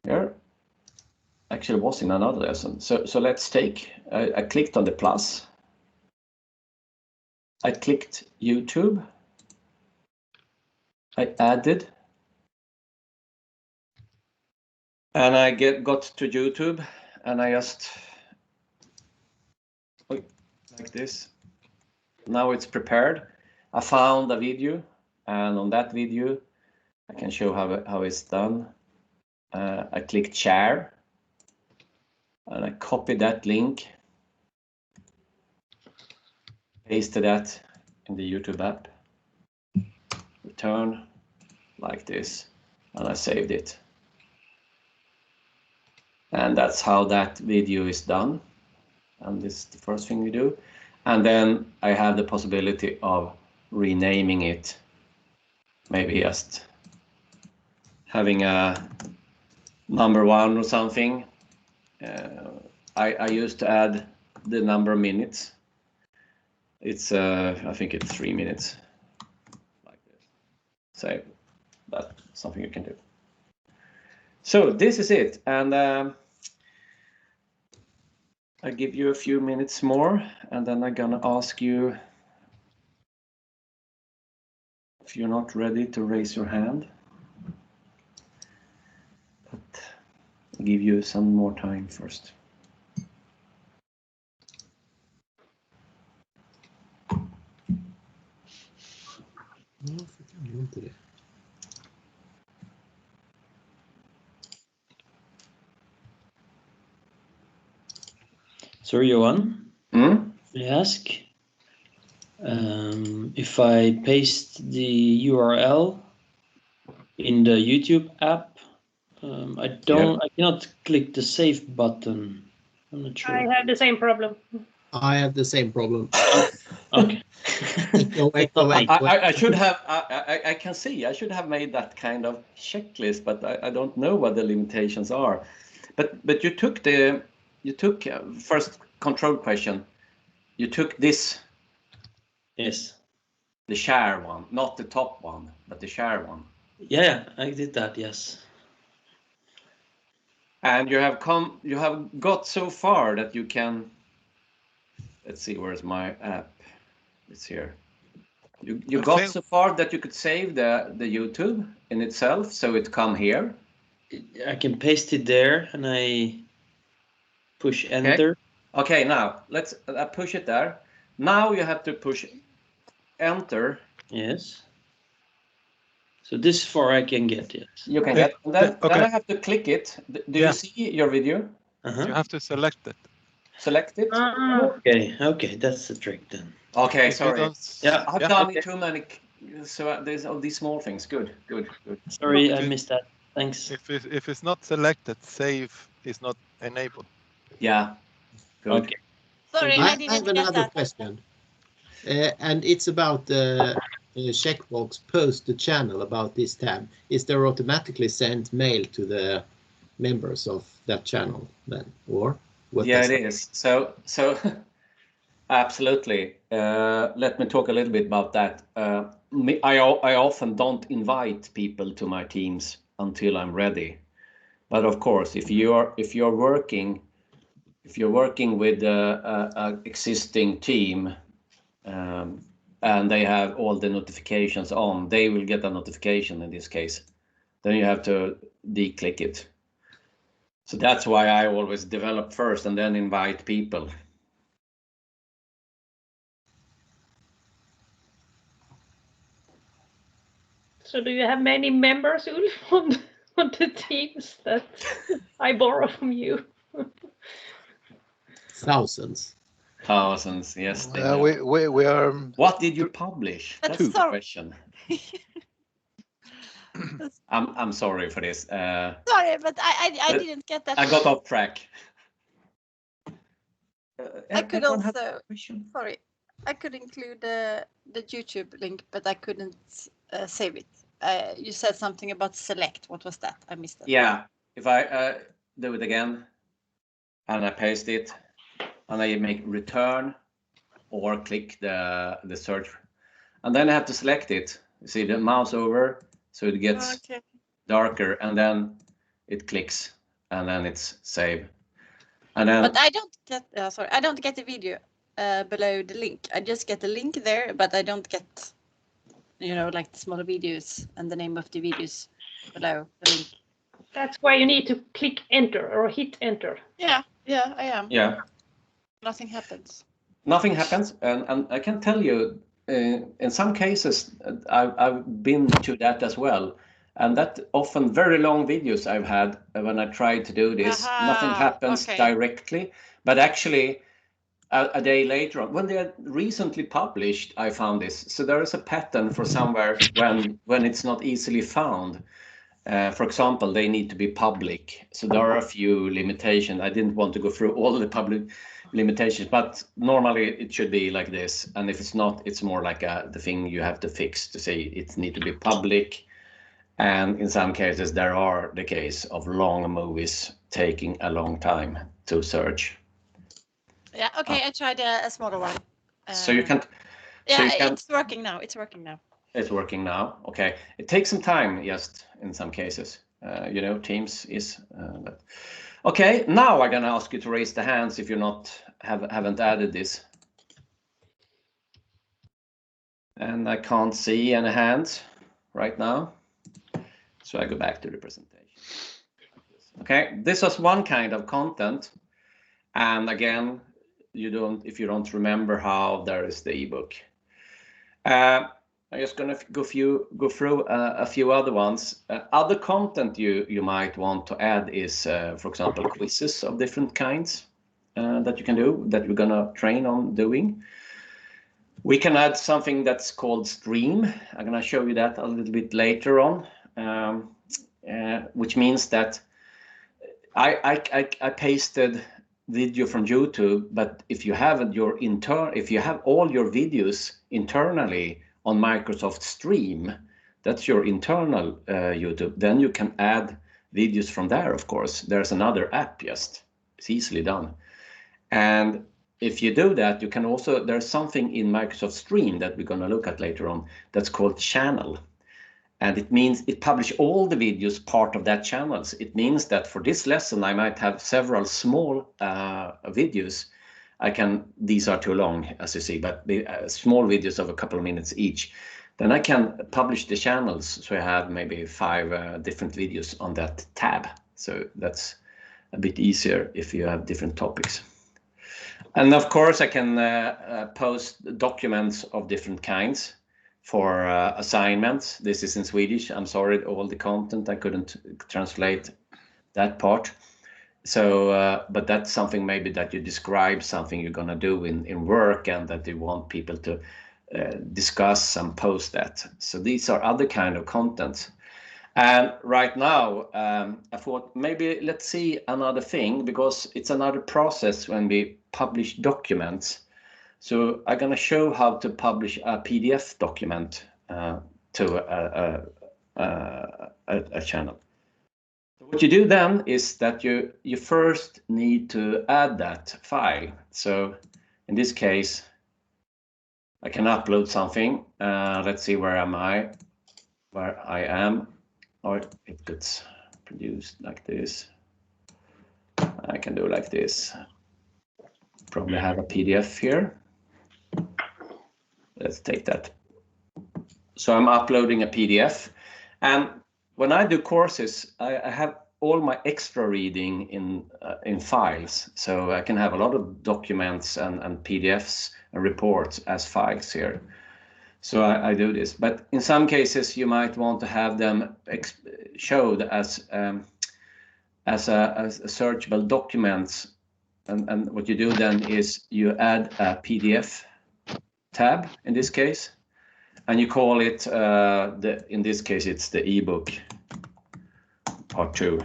Speaker 1: Here, actually was in another lesson. So let's take, I clicked on the plus. I clicked YouTube. I added And I got to YouTube, and I just like this. Now it's prepared. I found a video, and on that video, I can show how it's done. I clicked share, and I copied that link, pasted that in the YouTube app, return like this, and I saved it. And that's how that video is done. And this is the first thing we do. And then I have the possibility of renaming it. Maybe just having a number 1 or something. I used to add the number of minutes. It's I think it's 3 minutes. Like this. So that's something you can do. So this is it, and I give you a few minutes more, and then I'm gonna ask you if you're not ready to raise your hand. But I'll give you some more time first.
Speaker 21: So Johan, may I ask if I paste the URL in the YouTube app, I cannot click the save button. I'm not sure.
Speaker 7: I have the same problem.
Speaker 2: I have the same problem.
Speaker 21: Okay.
Speaker 1: I should have. I can see. I should have made that kind of checklist, but I don't know what the limitations are. But you took the. You took first control question. You took this.
Speaker 21: Yes.
Speaker 1: The share one, not the top one, but the share one.
Speaker 21: Yeah, I did that. Yes.
Speaker 1: And you have got so far that you can. Let's see, where's my app? It's here. You got so far that you could save the YouTube in itself, so it come here.
Speaker 21: I can paste it there, and I push enter.
Speaker 1: Okay, now let's push it there. Now you have to push enter.
Speaker 21: Yes. So this far I can get it.
Speaker 1: You can get. Then I have to click it. Do you see your video?
Speaker 3: You have to select it.
Speaker 1: Select it.
Speaker 21: Okay, that's the trick then.
Speaker 1: Okay, sorry.
Speaker 21: Yeah,
Speaker 1: I've done too many. So there's all these small things. Good.
Speaker 21: Sorry, I missed that. Thanks.
Speaker 3: If it's not selected, save is not enabled.
Speaker 1: Yeah. Good.
Speaker 21: Okay.
Speaker 4: Sorry,
Speaker 2: I
Speaker 4: I didn't
Speaker 2: have
Speaker 4: get
Speaker 2: another
Speaker 4: that.
Speaker 2: question, and it's about the checkbox post the channel about this tab. Is there automatically sent mail to the members of that channel then, or what?
Speaker 1: Yeah, it is. So absolutely. Let me talk a little bit about that. I often don't invite people to my teams until I'm ready. But of course, if you're working with a existing team and they have all the notifications on, they will get a notification in this case. Then you have to declick it. So that's why I always develop first and then invite people.
Speaker 7: So do you have many members, Ulf, on the teams that I borrow from you?
Speaker 2: Thousands.
Speaker 1: Thousands, yes.
Speaker 11: We are.
Speaker 1: What did you publish? That's the question. I'm sorry for this.
Speaker 4: Sorry, but I didn't get that.
Speaker 1: I got off track.
Speaker 4: I could also. Sorry, I could include the YouTube link, but I couldn't save it. You said something about select. What was that? I missed it.
Speaker 1: Yeah, if I do it again, and I paste it, and I make return, or click the search, and then I have to select it. You see the mouse over, so it gets darker, and then it clicks, and then it's save. And then.
Speaker 4: But I don't get. I don't get the video below the link. I just get the link there, but I don't get. Like the smaller videos and the name of the videos below the link.
Speaker 7: That's why you need to click enter or hit enter.
Speaker 10: Yeah, I am.
Speaker 1: Yeah.
Speaker 10: Nothing happens.
Speaker 1: Nothing happens, and I can tell you, in some cases, I've been to that as well, and that often very long videos I've had when I tried to do this. Nothing happens directly, but actually a day later on, when they are recently published, I found this. So there is a pattern for somewhere when it's not easily found. For example, they need to be public. So there are a few limitations. I didn't want to go through all the public limitations, but normally it should be like this. And if it's not, it's more like the thing you have to fix to say it need to be public. And in some cases, there are the case of long movies taking a long time to search.
Speaker 4: Yeah, okay, I tried a smaller one.
Speaker 1: So you can't.
Speaker 4: Yeah,
Speaker 1: so you can't,
Speaker 4: it's working now. It's working now.
Speaker 1: It's working now. Okay, it takes some time, just in some cases. You know, Teams is. Okay, now I'm gonna ask you to raise the hands if you're haven't added this. And I can't see any hands right now, so I go back to the presentation. Okay, this was one kind of content, and again, if you don't remember how, there is the ebook. I'm just gonna go through a few other ones. Other content you might want to add is, for example, quizzes of different kinds that you can do, that we're gonna train on doing. We can add something that's called stream. I'm gonna show you that a little bit later on, which means that I pasted video from YouTube, but if you have all your videos internally on Microsoft Stream, that's your internal YouTube, then you can add videos from there. Of course, there's another app, it's easily done. And if you do that, you can also, there's something in Microsoft Stream that we're going to look at later on that's called channel. And it means it publishes all the videos part of that channels. It means that for this lesson, I might have several small videos. These are too long, as you see, but small videos of a couple of minutes each. Then I can publish the channels. So I have maybe 5 different videos on that tab. So that's a bit easier if you have different topics. And of course, I can post documents of different kinds for assignments. This is in Swedish. I'm sorry, all the content, I couldn't translate that part. So, but that's something maybe that you describe something you're gonna do in work and that you want people to discuss and post that. So these are other kind of content. And right now, I thought maybe let's see another thing, because it's another process when we publish documents. So I'm going to show how to publish a PDF document to a channel. What you do then is that you first need to add that file. So in this case, I can upload something. Let's see, where I am. Or it gets produced like this. I can do like this. Probably have a PDF here. Let's take that. So I'm uploading a PDF, and when I do courses, I have all my extra reading in files, so I can have a lot of documents and PDFs and reports as files here. So I do this, but in some cases you might want to have them showed as searchable documents, and what you do then is you add a PDF tab in this case, and you call it in this case it's the ebook part 2,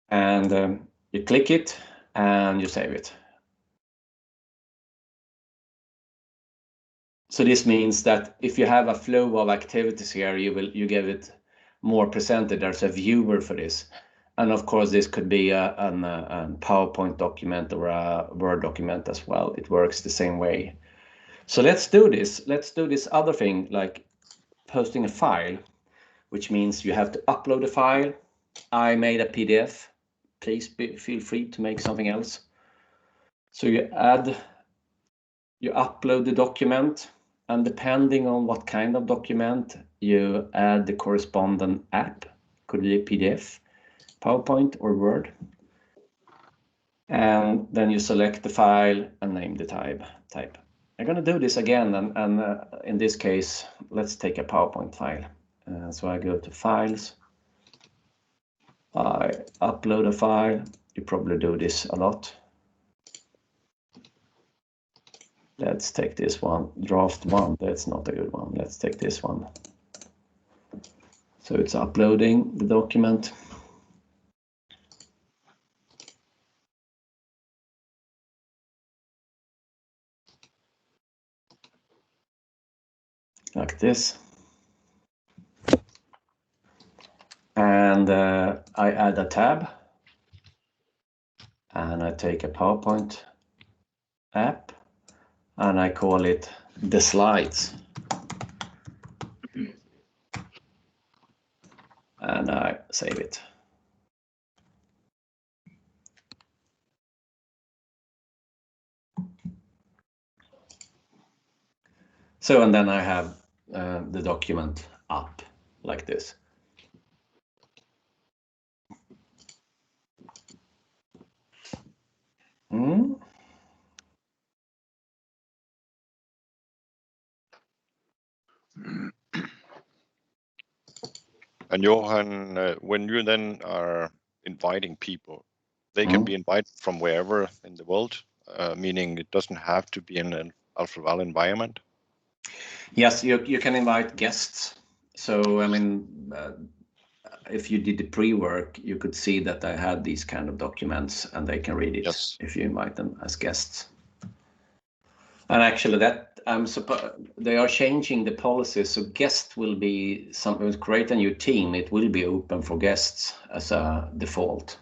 Speaker 1: and you click it and you save it. So this means that if you have a flow of activities here, you give it more presented. There's a viewer for this, and of course this could be a PowerPoint document or a Word document as well. It works the same way. So let's do this. Let's do this other thing, like posting a file, which means you have to upload a file. I made a PDF. Please feel free to make something else. So you upload the document. And depending on what kind of document, you add the corresponding app could be PDF, PowerPoint, or Word. And then you select the file and name the type. I'm going to do this again, and in this case, let's take a PowerPoint file. So I go to Files. I upload a file. You probably do this a lot. Let's take this one, draft one. That's not a good one. Let's take this one. So it's uploading the document. Like this. And I add a tab. And I take a PowerPoint app. And I call it the slides. And I save it. So, and then I have the document up like this.
Speaker 16: And Johan, when you then are inviting people, they can be invited from wherever in the world, meaning it doesn't have to be in an Alfa Laval environment.
Speaker 1: Yes, you can invite guests. So, I mean, if you did the pre-work, you could see that I had these kind of documents and they can read it if you invite them as guests. And actually that they are changing the policy, so guest will be something. Create a new team, it will be open for guests as a default.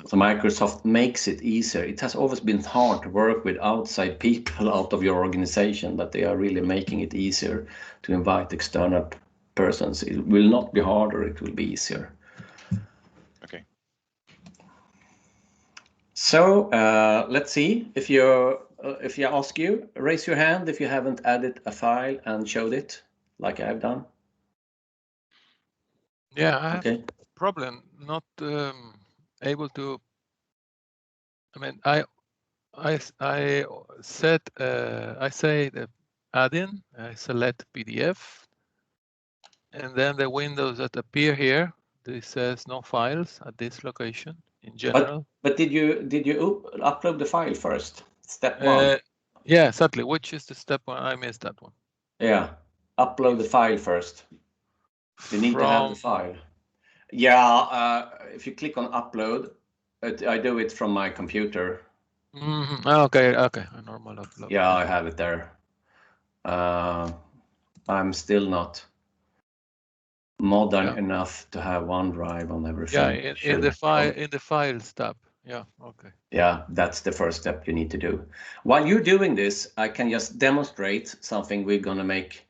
Speaker 1: So Microsoft makes it easier. It has always been hard to work with outside people out of your organization, but they are really making it easier to invite external persons. It will not be harder, it will be easier.
Speaker 16: Okay.
Speaker 1: So let's see if I ask you, raise your hand if you haven't added a file and showed it like I've done.
Speaker 3: Yeah, I have a problem not able to. I mean, I say the add-in. I select PDF, and then the windows that appear here, this says no files at this location in general.
Speaker 1: But did you upload the file first? Step one.
Speaker 3: Yeah, exactly. Which is the step one? I missed that one.
Speaker 1: Yeah, upload the file first. You need to have the file. Yeah, if you click on upload, I do it from my computer.
Speaker 3: Okay, a normal upload.
Speaker 1: Yeah, I have it there. I'm still not modern enough to have OneDrive on everything.
Speaker 3: Yeah, in the files tab. Yeah, okay.
Speaker 1: Yeah, that's the first step you need to do. While you're doing this, I can just demonstrate something we're gonna make.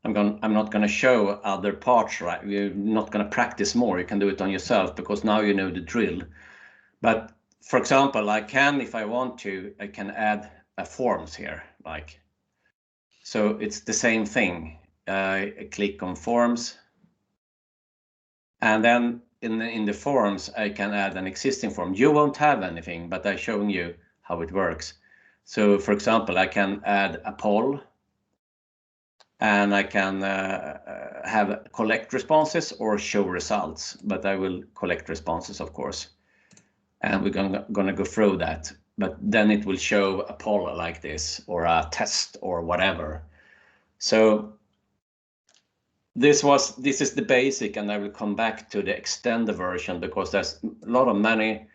Speaker 1: I'm not gonna show other parts, right? We're not gonna practice more. You can do it on yourself because now you know the drill. But for example, I can, if I want to, I can add a forms here, like. So it's the same thing. I click on forms. And then in the forms, I can add an existing form. You won't have anything, but I'm showing you how it works. So for example, I can add a poll. And I can have collect responses or show results, but I will collect responses, of course. And we're gonna go through that, but then it will show a poll like this or a test or whatever. So this is the basic, and I will come back to the extended version because there's a lot of many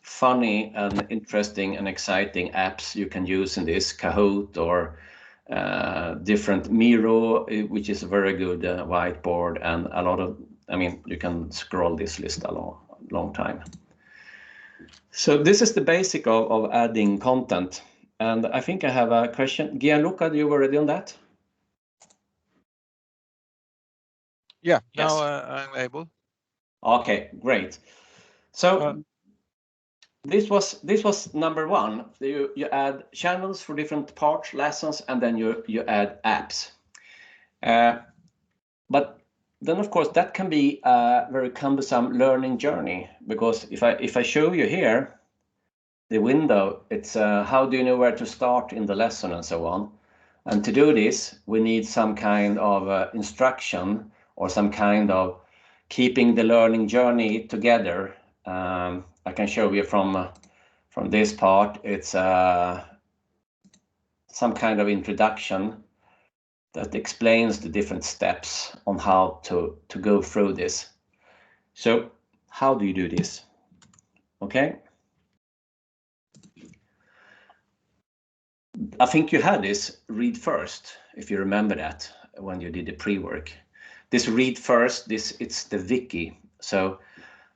Speaker 1: funny and interesting and exciting apps you can use in this, Kahoot or different Miro, which is a very good whiteboard, and a lot of, I mean, you can scroll this list a long time. So this is the basic of adding content. And I think I have a question. Gianluca, you were ready on that?
Speaker 3: Yeah,
Speaker 1: yes.
Speaker 3: Now I'm able.
Speaker 1: Okay, great. So this was number one. You add channels for different parts, lessons, and then you add apps. But then of course that can be a very cumbersome learning journey, because if I show you here the window, it's how do you know where to start in the lesson and so on. And to do this, we need some kind of instruction or some kind of keeping the learning journey together. I can show you from this part. It's some kind of introduction that explains the different steps on how to go through this. So how do you do this? Okay. I think you had this read first, if you remember that, when you did the pre-work. This read first, it's the wiki. So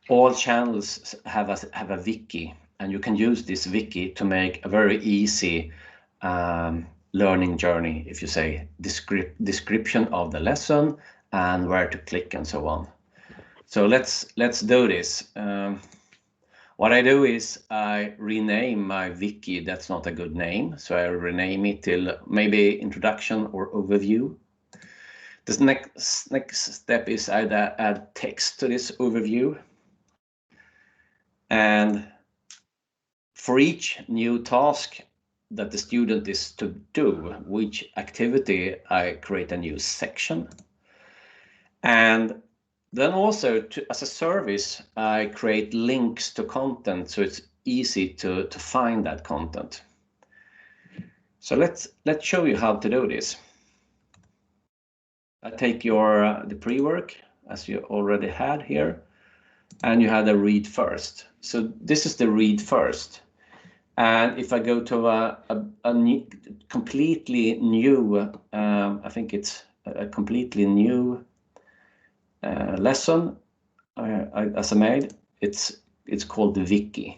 Speaker 1: all channels have a wiki, and you can use this wiki to make a very easy learning journey, if you say description of the lesson and where to click and so on. So let's do this. What I do is I rename my wiki. That's not a good name, so I rename it till maybe introduction or overview. This next step is I add text to this overview. And for each new task that the student is to do, which activity, I create a new section. And then also, as a service, I create links to content, so it's easy to find that content. So let's show you how to do this. I take the pre-work, as you already had here, and you had a read first. So this is the read first. And if I go to a new, completely new, I think it's a completely new lesson as I made, it's called the wiki.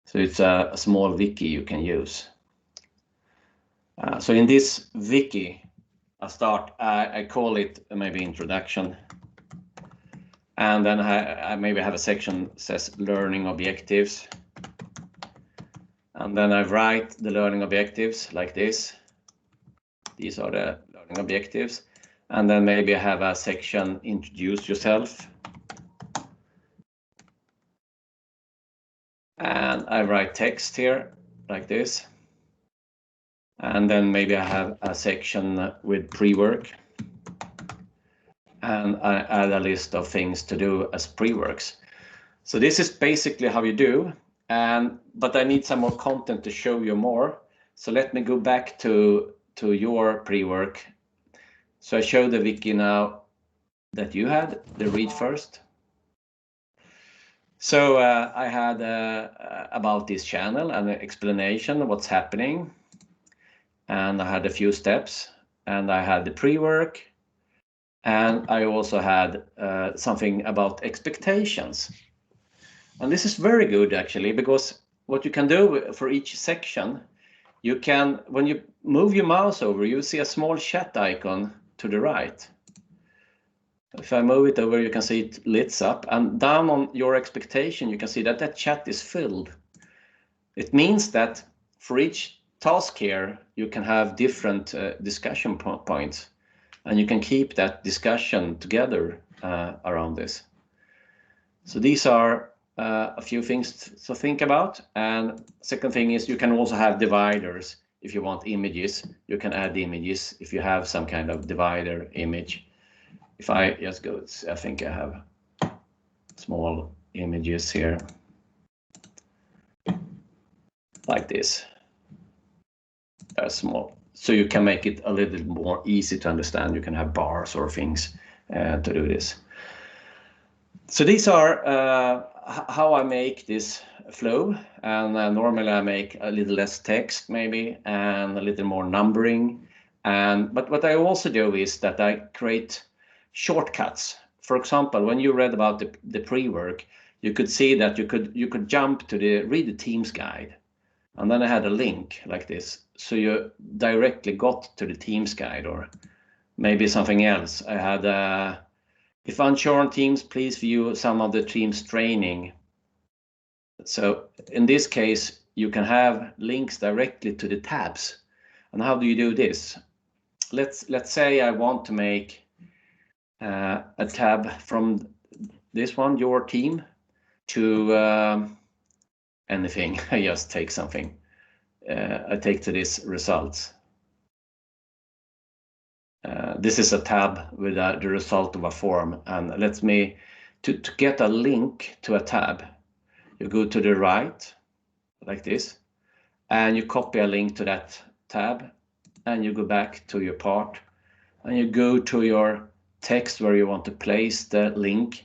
Speaker 1: So it's a small wiki you can use. So in this wiki, I call it maybe introduction, and then I maybe have a section that says learning objectives, and then I write the learning objectives like this. These are the learning objectives. And then maybe I have a section, introduce yourself. And I write text here like this. And then maybe I have a section with pre-work. And I add a list of things to do as pre-works. So this is basically how you do. But I need some more content to show you more. So let me go back to your pre-work. So I show the wiki now that you had, the read first. So I had about this channel and an explanation of what's happening. And I had a few steps, and I had the pre-work. And I also had something about expectations. And this is very good actually, because what you can do for each section, you can, when you move your mouse over, you see a small chat icon to the right. If I move it over, you can see it lights up, and down on your expectation, you can see that that chat is filled. It means that for each task here, you can have different discussion points, and you can keep that discussion together around this. So these are a few things to think about. And second thing is you can also have dividers. If you want images, you can add images if you have some kind of divider image. If I just go, I think I have small images here like this. They're small, so you can make it a little more easy to understand. You can have bars or things to do this. So these are how I make this flow, and normally I make a little less text maybe and a little more numbering. But what I also do is that I create shortcuts. For example, when you read about the pre-work, you could see that you could jump to read the Teams guide, and then I had a link like this, so you directly got to the Teams guide, or maybe something else. I had if unsure on Teams, please view some of the Teams training. So in this case, you can have links directly to the tabs. And how do you do this? Let's say I want to make a tab from this one, your team, to anything. I just take something. I take to this results. This is a tab with the result of a form, and let me to get a link to a tab. You go to the right like this, and you copy a link to that tab, and you go back to your part, and you go to your text where you want to place the link.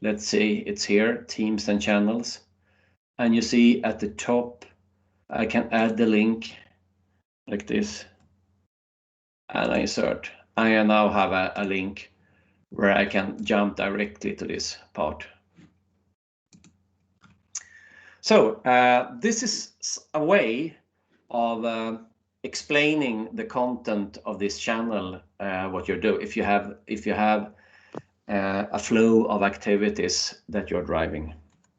Speaker 1: Let's see, it's here, teams and channels, and you see at the top I can add the link like this, and I insert. I now have a link where I can jump directly to this part. So this is a way of explaining the content of this channel, what you do if you have a flow of activities that you're driving.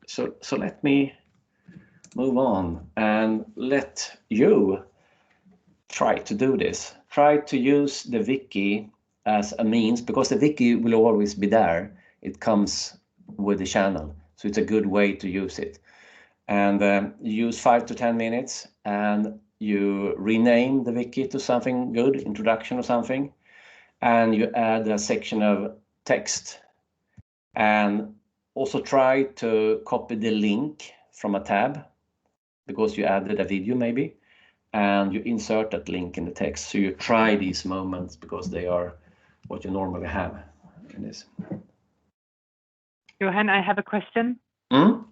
Speaker 1: So let me move on and let you try to do this. Try to use the wiki as a means, because the wiki will always be there. It comes with the channel, so it's a good way to use it. And use 5 to 10 minutes, and you rename the wiki to something good, introduction or something, and you add a section of text, and also try to copy the link from a tab, because you added a video maybe, and you insert that link in the text. So you try these moments because they are what you normally have in this.
Speaker 18: Johan, I have a question.
Speaker 1: Mm?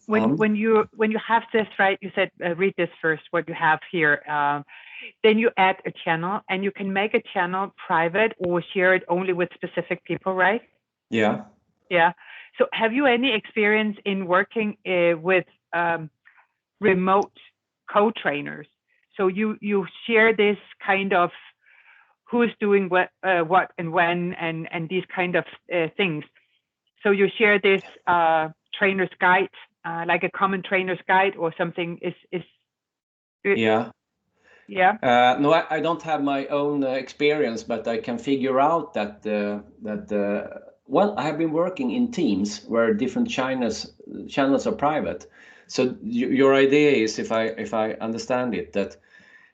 Speaker 18: When you have this, right, you said read this first, what you have here, then you add a channel, and you can make a channel private or share it only with specific people, right?
Speaker 1: Yeah.
Speaker 18: Yeah. So have you any experience in working with remote co-trainers? So you share this kind of who's doing what and when and these kind of things. So you share this trainer's guide, like a common trainer's guide or something.
Speaker 1: Yeah.
Speaker 18: Yeah.
Speaker 1: No, I don't have my own experience, but I can figure out that well, I have been working in teams where different channels are private. So your idea is, if I understand it, that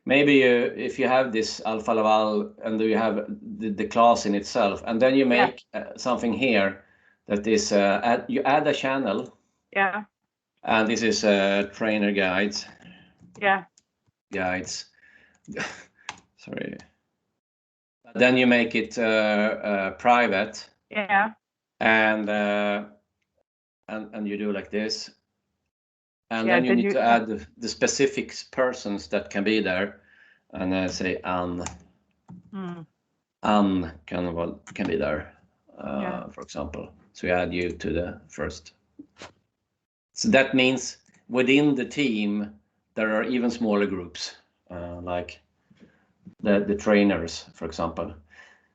Speaker 1: maybe if you have this Alfa Laval and you have the class in itself, and then you make something here that is you add a channel.
Speaker 18: Yeah.
Speaker 1: And this is trainer guides.
Speaker 18: Yeah.
Speaker 1: Guides. Sorry. Then you make it private.
Speaker 18: Yeah.
Speaker 1: And you do like this. And then you need to add the specific persons that can be there. And I say Anne. Anne can be there, for example. So you add you to the first. So that means within the team, there are even smaller groups, like the trainers, for example.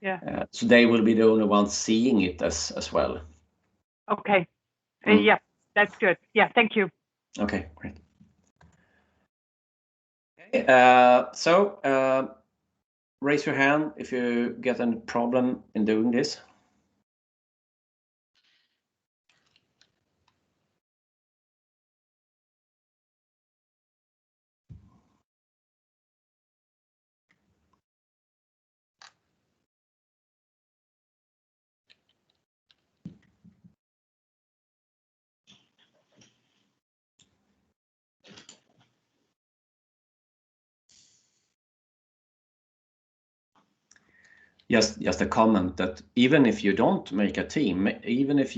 Speaker 18: Yeah.
Speaker 1: So they will be the only ones seeing it as well.
Speaker 18: Okay. Yeah, that's good. Yeah, thank you.
Speaker 1: Okay, great. Okay, so raise your hand if you get a problem in doing this. Just a comment that even if you don't make a team, even if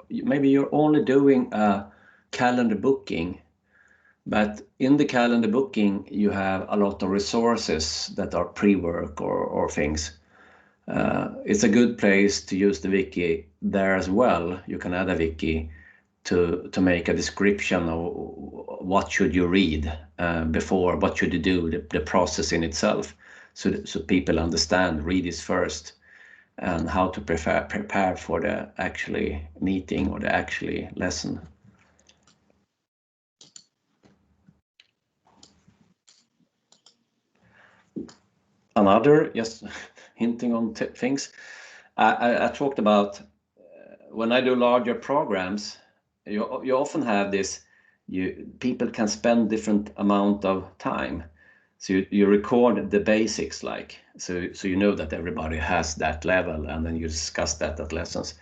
Speaker 1: maybe you're only doing a calendar booking, but in the calendar booking you have a lot of resources that are pre-work or things. It's a good place to use the wiki there as well. You can add a wiki to make a description of what should you read before, what should you do, the process in itself. So people understand, read this first, and how to prepare for the actually meeting or the actually lesson. Another, just hinting on things, I talked about when I do larger programs, you often have this, people can spend different amount of time. So you record the basics, like, so you know that everybody has that level, and then you discuss that at lessons.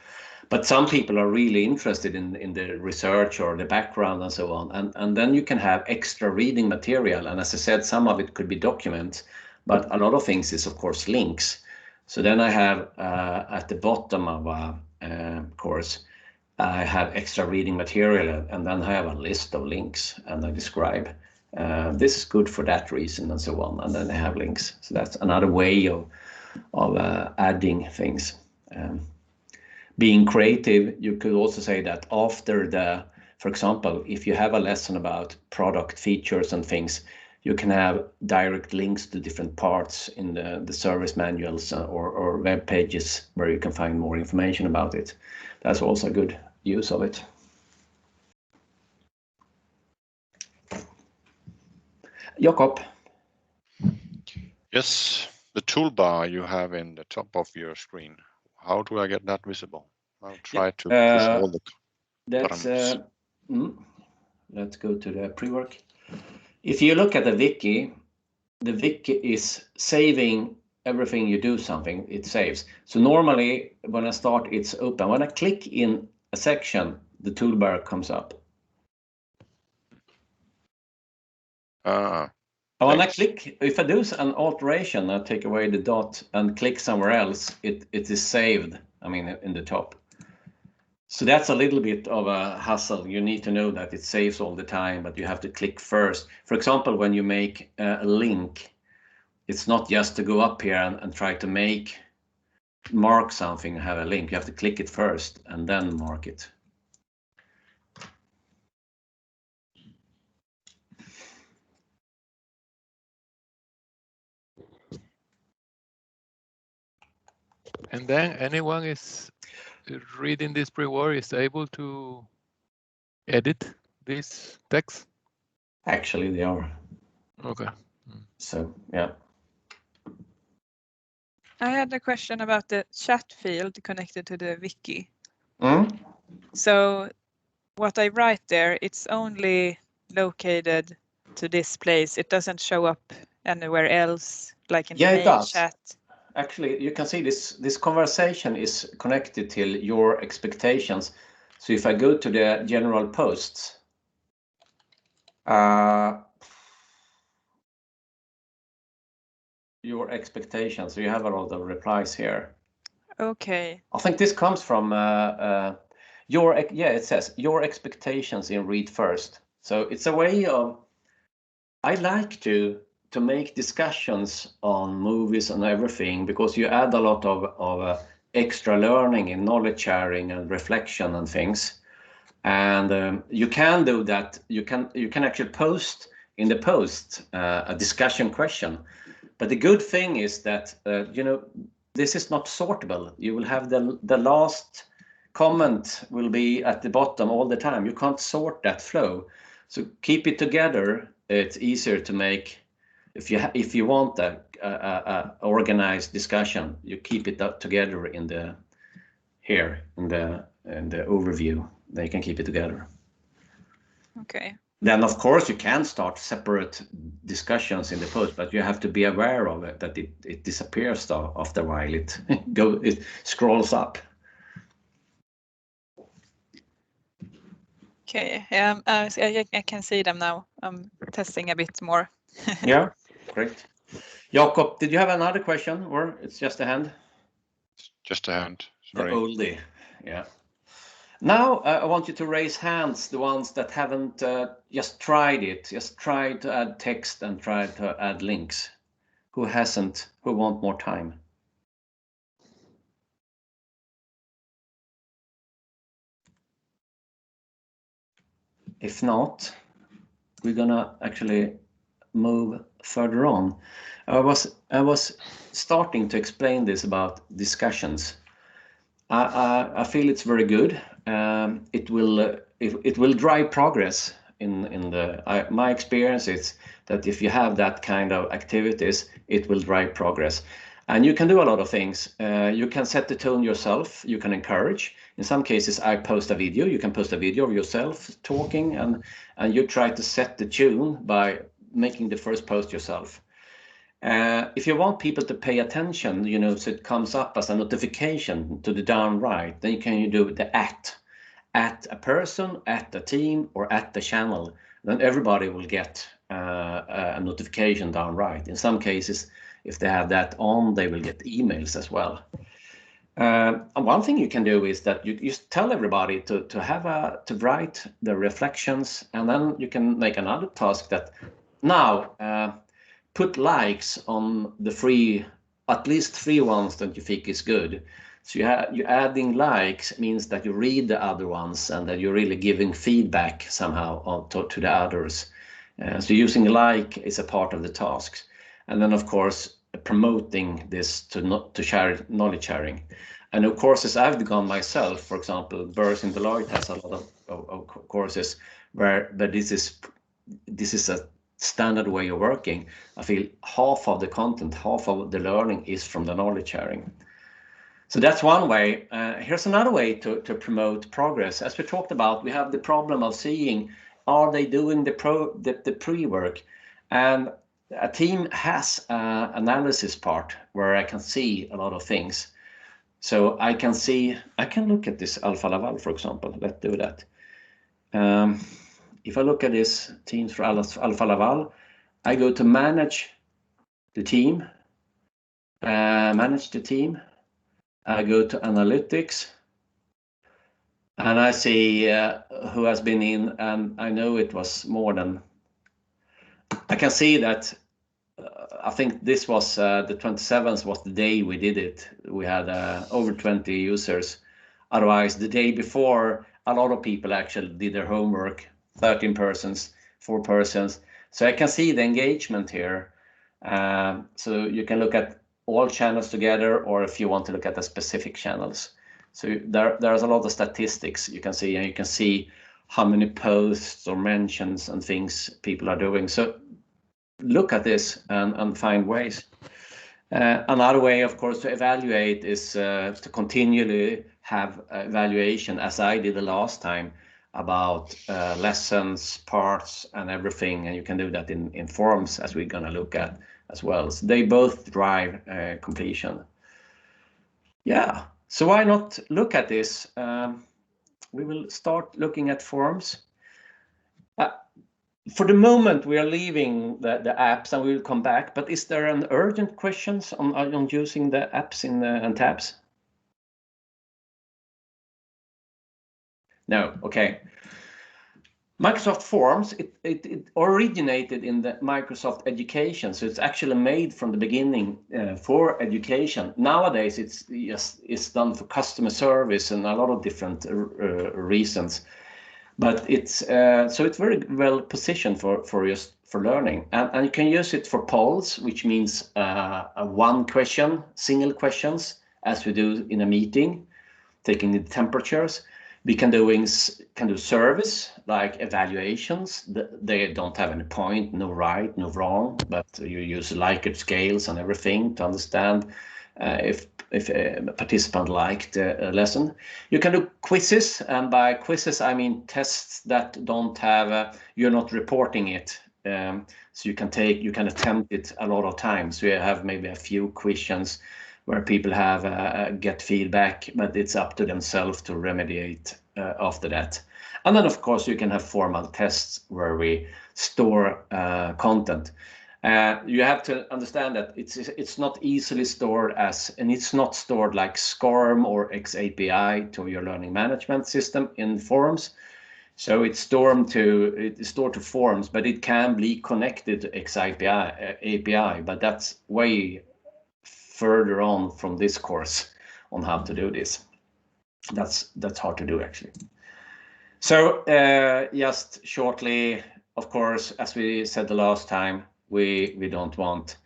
Speaker 1: But some people are really interested in the research or the background and so on. And then you can have extra reading material. And as I said, some of it could be documents, but a lot of things is, of course, links. So then I have at the bottom of a course, I have extra reading material, and then I have a list of links, and I describe this is good for that reason and so on. And then I have links. So that's another way of adding things. Being creative, you could also say that after for example, if you have a lesson about product features and things, you can have direct links to different parts in the service manuals or web pages where you can find more information about it. That's also a good use of it. Jakob.
Speaker 16: Yes, the toolbar you have in the top of your screen. How do I get that visible? I'll try to push all the buttons.
Speaker 1: Let's go to the pre-work. If you look at the wiki is saving everything you do something, it saves. So normally when I start, it's open. When I click in a section, the toolbar comes up. When I click, if I do an alteration, I take away the dot and click somewhere else, it is saved, I mean, in the top. So that's a little bit of a hassle. You need to know that it saves all the time, but you have to click first. For example, when you make a link, it's not just to go up here and try to mark something, have a link. You have to click it first and then mark it.
Speaker 3: And then anyone is reading this pre-war is able to edit this text?
Speaker 1: Actually, they are.
Speaker 3: Okay.
Speaker 1: So, yeah.
Speaker 6: I had a question about the chat field connected to the wiki. So what I write there, it's only located to this place. It doesn't show up anywhere else, like in the main chat.
Speaker 1: Actually, you can see this conversation is connected to your expectations. So if I go to the general posts, your expectations, so you have a lot of replies here.
Speaker 6: Okay.
Speaker 1: I think this comes from it says your expectations in read first. So it's a way of, I like to make discussions on movies and everything, because you add a lot of extra learning and knowledge sharing and reflection and things. And you can do that. You can actually post in the post a discussion question. But the good thing is that this is not sortable. You will have the last comment will be at the bottom all the time. You can't sort that flow. So keep it together. It's easier to make. If you want a organized discussion, you keep it together in the overview. They can keep it together.
Speaker 6: Okay.
Speaker 1: Then of course you can start separate discussions in the post, but you have to be aware of it, that it disappears after a while. It scrolls up.
Speaker 6: Okay. I can see them now. I'm testing a bit more.
Speaker 1: Yeah. Great. Jakob, did you have another question, or it's just a hand?
Speaker 16: Just a hand. Sorry.
Speaker 1: The oldie. Yeah. Now I want you to raise hands, the ones that haven't just tried it, just tried to add text and tried to add links. Who hasn't? Who want more time? If not, we're gonna actually move further on. I was starting to explain this about discussions. I feel it's very good. It will drive progress my experience is that if you have that kind of activities, it will drive progress. And you can do a lot of things. You can set the tone yourself. You can encourage. In some cases, I post a video. You can post a video of yourself talking, and you try to set the tune by making the first post yourself. If you want people to pay attention, you know, so it comes up as a notification to the down right, then you do the at a person, at a team, or at the channel. Then everybody will get a notification down right. In some cases, if they have that on, they will get emails as well. And one thing you can do is that you tell everybody to write the reflections, and then you can make another task that now put likes on the at least 3 ones that you think is good. So you're adding likes means that you read the other ones and that you're really giving feedback somehow to the others. So using like is a part of the tasks. And then of course, promoting this to share knowledge sharing. And of courses I've gone myself, for example, Burrs in Deloitte has a lot of courses where this is a standard way of working. I feel half of the content, half of the learning is from the knowledge sharing. So that's one way. Here's another way to promote progress. As we talked about, we have the problem of seeing, are they doing the pre-work? And a team has an analysis part where I can see a lot of things. So I can look at this Alfa Laval, for example. Let's do that. If I look at this teams for Alfa Laval, I go to manage the team, I go to analytics, and I see who has been in, and I know it was more than, I can see that I think this was the 27th was the day we did it. We had over 20 users. Otherwise, the day before, a lot of people actually did their homework, 13 persons, 4 persons. So I can see the engagement here. So you can look at all channels together, or if you want to look at the specific channels. So there's a lot of statistics you can see, and you can see how many posts or mentions and things people are doing. So look at this and find ways. Another way, of course, to evaluate is to continually have evaluation, as I did the last time, about lessons, parts, and everything. And you can do that in forums, as we're going to look at as well. So they both drive completion. Yeah, so why not look at this? We will start looking at forums. For the moment, we are leaving the apps, and we will come back. But is there an urgent questions on using the apps and tabs? No. Okay. Microsoft Forms, it originated in the Microsoft Education, so it's actually made from the beginning for education. Nowadays, it's done for customer service and a lot of different reasons. But it's so it's very well positioned for learning, and you can use it for polls, which means a one question, single questions, as we do in a meeting, taking the temperatures. We can do service like evaluations. They don't have any point, no right, no wrong, but you use Likert scales and everything to understand if a participant liked a lesson. You can do quizzes, and by quizzes I mean tests that don't have you're not reporting it. So you can attempt it a lot of times. So you have maybe a few questions where people have get feedback, but it's up to themselves to remediate after that. And then of course you can have formal tests where we store content. You have to understand that it's not easily stored and it's not stored like SCORM or XAPI to your learning management system in forums. So it's stored to forums, but it can be connected to XAPI API, but that's way further on from this course on how to do this. That's hard to do actually. So just shortly, of course, as we said the last time, we don't want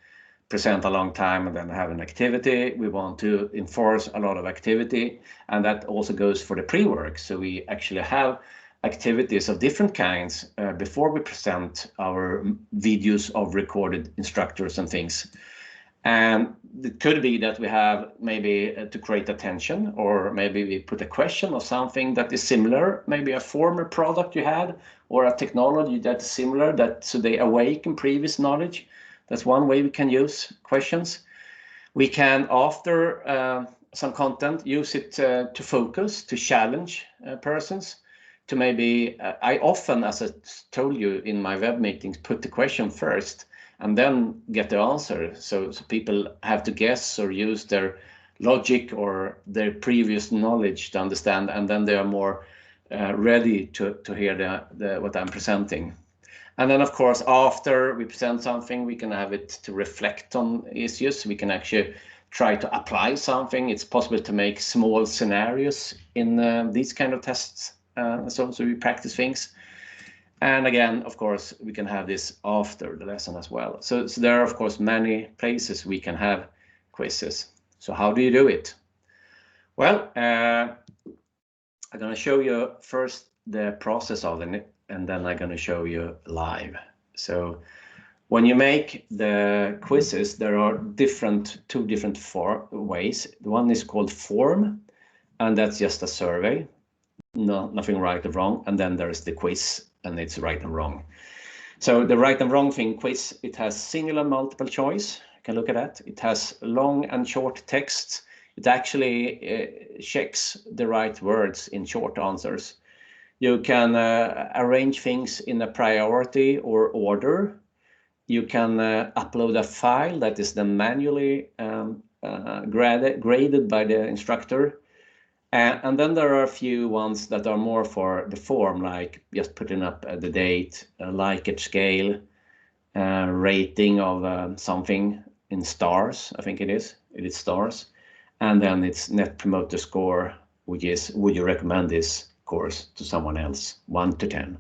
Speaker 1: present a long time and then have an activity. We want to enforce a lot of activity, and that also goes for the pre-work. So we actually have activities of different kinds before we present our videos of recorded instructors and things. And it could be that we have maybe to create attention, or maybe we put a question or something that is similar, maybe a former product you had or a technology that is similar, that so they awaken previous knowledge. That's one way we can use questions. We can, after some content, use it to focus, to challenge persons, to maybe, I often, as I told you in my web meetings, put the question first and then get the answer. So people have to guess or use their logic or their previous knowledge to understand, and then they are more ready to hear what I'm presenting. And then, of course, after we present something, we can have it to reflect on issues. We can actually try to apply something. It's possible to make small scenarios in these kind of tests. So we practice things. And again, of course, we can have this after the lesson as well. So there are, of course, many places we can have quizzes. So how do you do it? Well, I'm going to show you first the process of it, and then I'm going to show you live. So when you make the quizzes, there are two different ways. One is called form, and that's just a survey. Nothing right or wrong. And then there is the quiz, and it's right and wrong. So the right and wrong thing, quiz, it has single and multiple choice. You can look at that. It has long and short text. It actually checks the right words in short answers. You can arrange things in a priority or order. You can upload a file that is then manually graded by the instructor. And then there are a few ones that are more for the form, like just putting up the date, Likert scale, rating of something in stars, I think it is. It is stars. And then it's Net Promoter Score, which is, would you recommend this course to someone else, 1 to 10.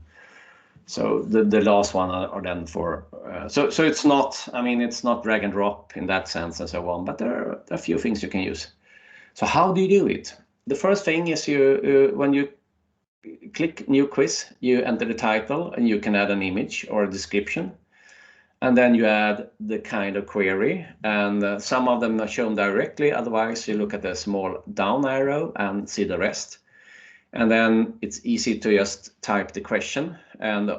Speaker 1: So the last one are then for, so it's not, I mean, it's not drag and drop in that sense and so on, but there are a few things you can use. So how do you do it? The first thing is when you click new quiz, you enter the title and you can add an image or a description. And then you add the kind of query, and some of them are shown directly. Otherwise, you look at the small down arrow and see the rest. And then it's easy to just type the question, and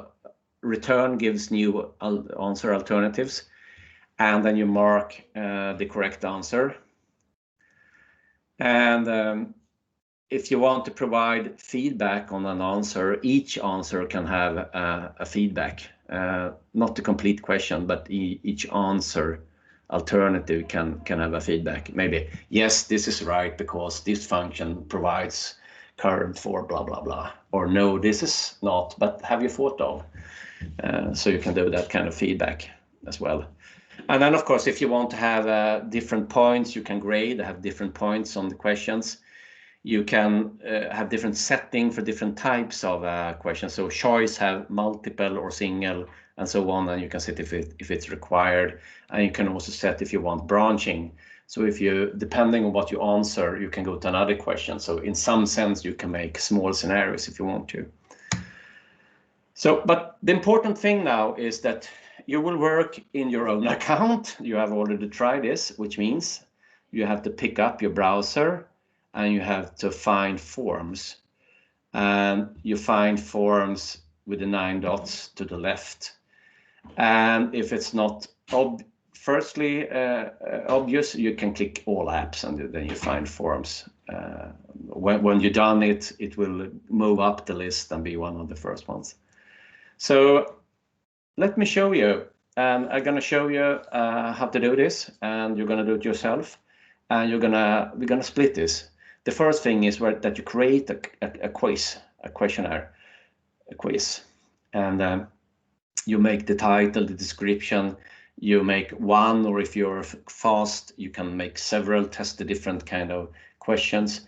Speaker 1: return gives new answer alternatives. And then you mark the correct answer. And if you want to provide feedback on an answer, each answer can have a feedback. Not the complete question, but each answer alternative can have a feedback. Maybe, yes, this is right because this function provides curve for blah, blah, blah. Or no, this is not, but have you thought of? So you can do that kind of feedback as well. And then, of course, if you want to have different points, you can grade, have different points on the questions. You can have different setting for different types of questions. So choice have multiple or single and so on, and you can set if it's required. And you can also set if you want branching. So if you, depending on what you answer, you can go to another question. So in some sense, you can make small scenarios if you want to. So, but the important thing now is that you will work in your own account. You have already tried this, which means you have to pick up your browser and you have to find forms. And you find forms with the 9 dots to the left. And if it's not obvious, you can click all apps and then you find forms. When you've done it, it will move up the list and be one of the first ones. So let me show you. I'm going to show you how to do this, and you're going to do it yourself. And we're going to split this. The first thing is that you create a quiz, a questionnaire, a quiz, and you make the title, the description. You make one, or if you're fast, you can make several, test the different kind of questions.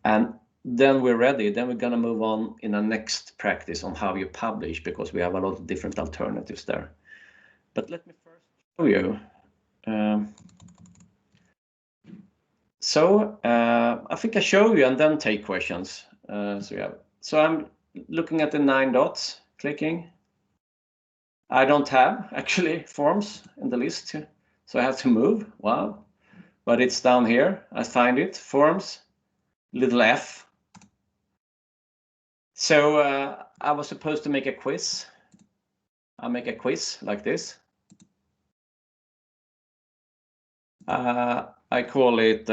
Speaker 1: And then we're ready. Then we're going to move on in the next practice on how you publish, because we have a lot of different alternatives there. But let me first show you. I think I show you and then take questions. So I'm looking at the 9 dots, clicking. I don't have actually forms in the list, so I have to move. Wow. but it's down here. I find it, forms, little f. So I was supposed to make a quiz. I'll make a quiz like this. I call it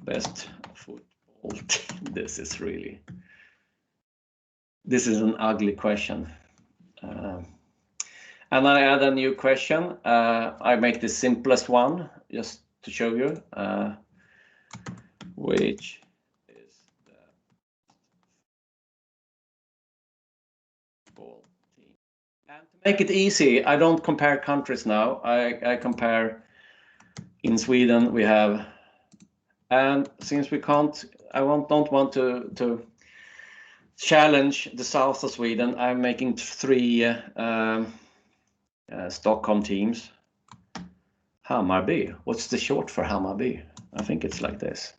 Speaker 1: best football team. This is an ugly question. And I add a new question. I make the simplest one just to show you, which is the football team. And to make it easy, I don't compare countries now. I compare in Sweden we have, and since we can't, don't want to challenge the south of Sweden, I'm making 3 Stockholm teams. Hammarby. What's the short for Hammarby? I think it's like this.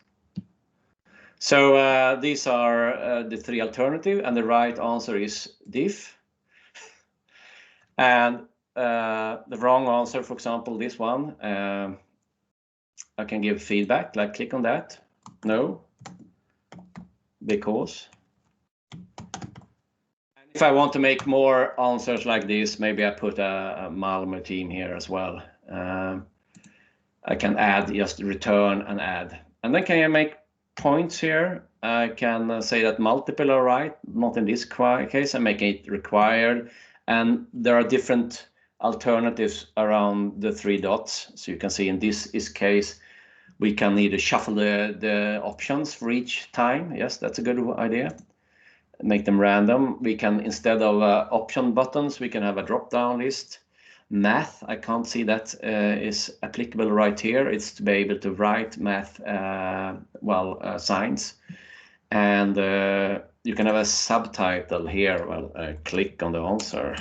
Speaker 1: So these are the 3 alternatives, and the right answer is DIF. And the wrong answer, for example, this one, I can give feedback, like click on that. No, because. If I want to make more answers like this, maybe I put a Malmö team here as well. I can add, just return and add. And then can I make points here? I can say that multiple are right, not in this case. I make it required. And there are different alternatives around the 3 dots. So you can see in this case, we can either shuffle the options for each time. Yes, that's a good idea. Make them random. We can, instead of option buttons, we can have a drop-down list. Math, I can't see that is applicable right here. It's to be able to write math, signs. And you can have a subtitle here. Well, click on the answer,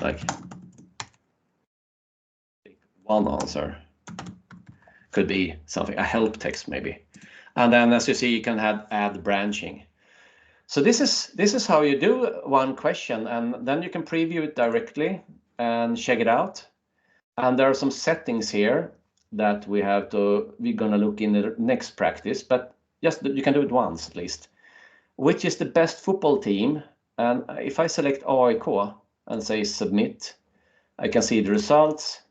Speaker 1: like one answer. Could be something, a help text maybe. And then, as you see, you can add branching. So this is how you do one question, and then you can preview it directly and check it out. And there are some settings here that we're gonna look in the next practice, but just you can do it once at least. Which is the best football team? And if I select AIK and say submit, I can see the results,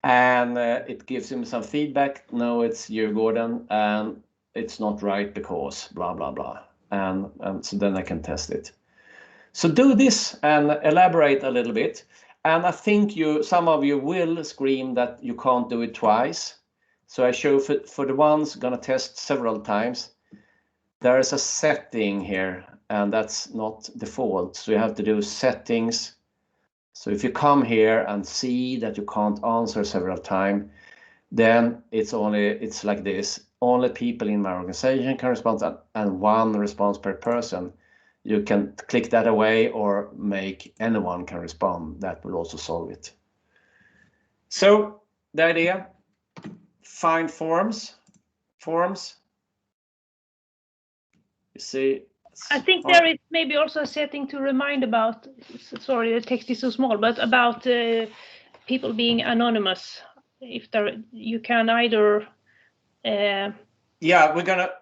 Speaker 1: and it gives him some feedback. No, it's Djurgården, and it's not right because blah blah blah. And so then I can test it. So do this and elaborate a little bit. And I think some of you will scream that you can't do it twice. So I show for the ones gonna test several times, there is a setting here, and that's not default. So you have to do settings. So if you come here and see that you can't answer several times, then it's like this. Only people in my organization can respond, and 1 response per person. You can click that away or make anyone can respond. That will also solve it. So the idea, find forms. You see.
Speaker 7: I think there is maybe also a setting to remind about, sorry, the text is so small, but about people being anonymous. If you can either
Speaker 1: yeah,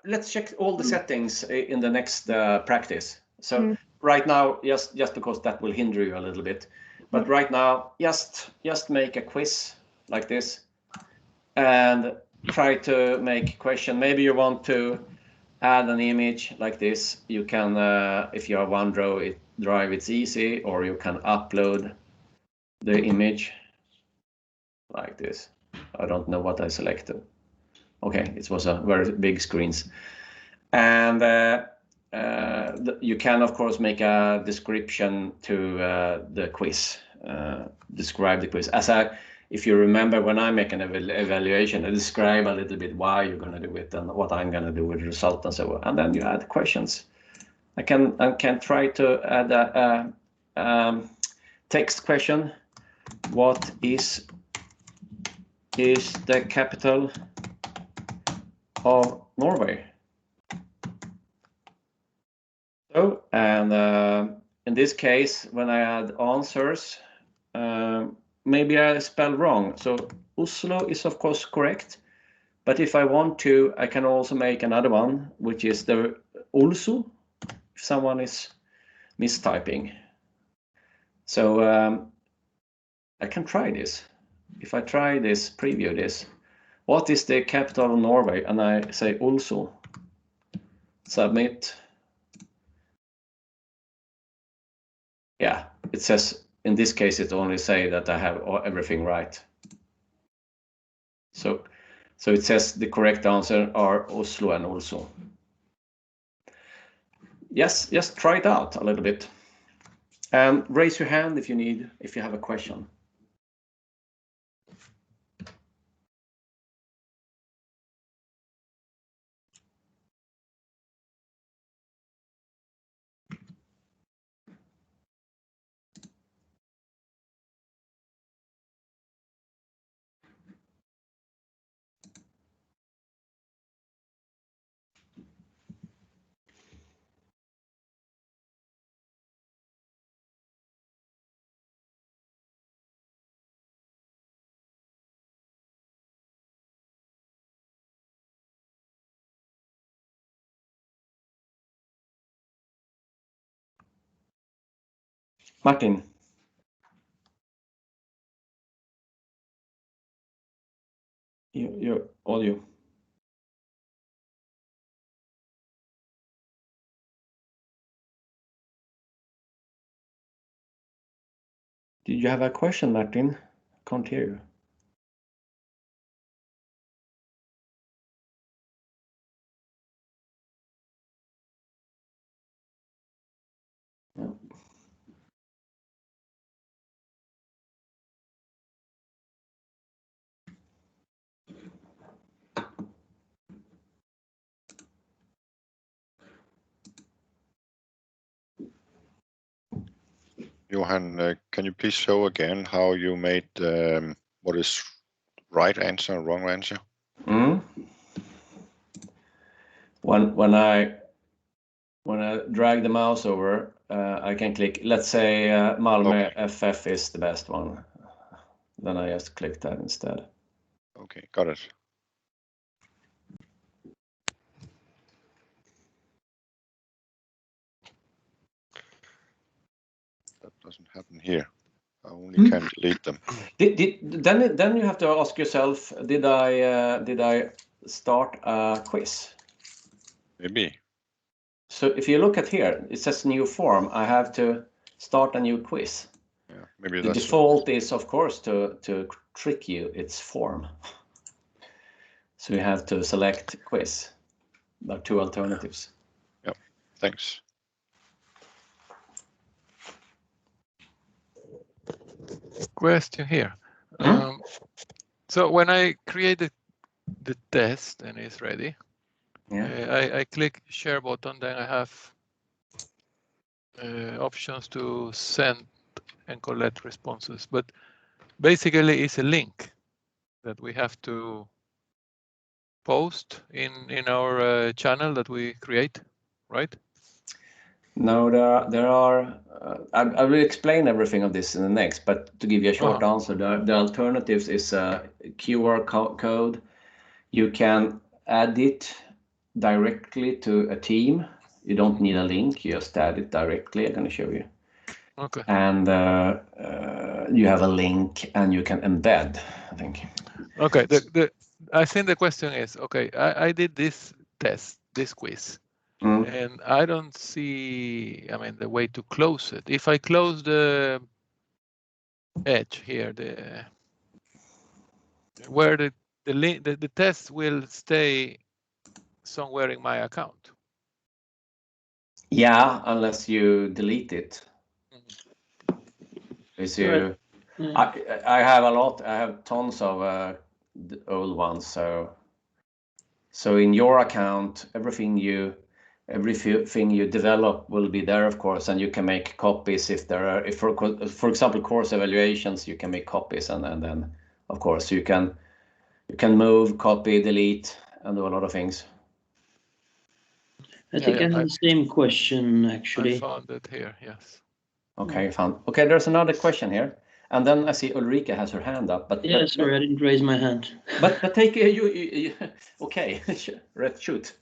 Speaker 1: let's check all the settings in the next practice. So right now, just because that will hinder you a little bit, but right now, just make a quiz like this and try to make a question. Maybe you want to add an image like this. You can, if you have OneDrive, it's easy, or you can upload the image like this. I don't know what I selected. Okay, it was a very big screens. And you can, of course, make a description to the quiz, describe the quiz. If you remember, when I make an evaluation, I describe a little bit why you're going to do it and what I'm going to do with the result and so on. And then you add questions. I can try to add a text question. What is the capital of Norway? So, and in this case, when I add answers, maybe I spelled wrong. So Oslo is of course correct. But if I want to, I can also make another one, which is the also, if someone is mistyping. So I can try this. If I try this, preview this, what is the capital of Norway? And I say also, submit. Yeah, it says, in this case, it only say that I have everything right. So it says the correct answer are Oslo and also. Yes, just try it out a little bit. And raise your hand if you have a question. Martin. Your audio. Did you have a question, Martin? Can't hear you. No.
Speaker 16: Johan, can you please show again how you made what is right answer and wrong answer?
Speaker 1: Mm. When I drag the mouse over, I can click. Let's say Malmö FF is the best one. Then I just click that instead.
Speaker 16: Okay, got it. That doesn't happen here. I only can delete them.
Speaker 1: Then you have to ask yourself, did I start a quiz?
Speaker 16: Maybe.
Speaker 1: So if you look at here, it says new form. I have to start a new quiz.
Speaker 16: Yeah, maybe
Speaker 1: the
Speaker 16: that's
Speaker 1: default is, of course, to trick you. It's form. So you have to select quiz. There are two alternatives.
Speaker 16: Yeah, thanks.
Speaker 3: Question here. So when I created the test and it's ready, I click share button, then I have options to send and collect responses. But basically it's a link that we have to post in our channel that we create, right?
Speaker 1: No, there are. I will explain everything of this in the next, but to give you a short answer, the alternatives is a QR code. You can add it directly to a team. You don't need a link. You just add it directly. I'm going to show you.
Speaker 3: Okay.
Speaker 1: And you have a link, and you can embed, I think.
Speaker 3: Okay. I think the question is, okay, I did this test, this quiz. And I don't see, the way to close it. If I close the edge here, where the link, the test will stay somewhere in my account.
Speaker 1: Yeah, unless you delete it. I have a lot. I have tons of the old ones. So in your account, everything you develop will be there, of course, and you can make copies if there are. If for example, course evaluations, you can make copies, and then of course you can move, copy, delete, and do a lot of things.
Speaker 21: I think I have the same question actually.
Speaker 3: I found it here. Yes.
Speaker 1: Okay, found. Okay, there's another question here. And then I see Ulrika has her hand up. But
Speaker 21: yeah, sorry, I didn't raise my hand.
Speaker 1: But take you okay. Shoot.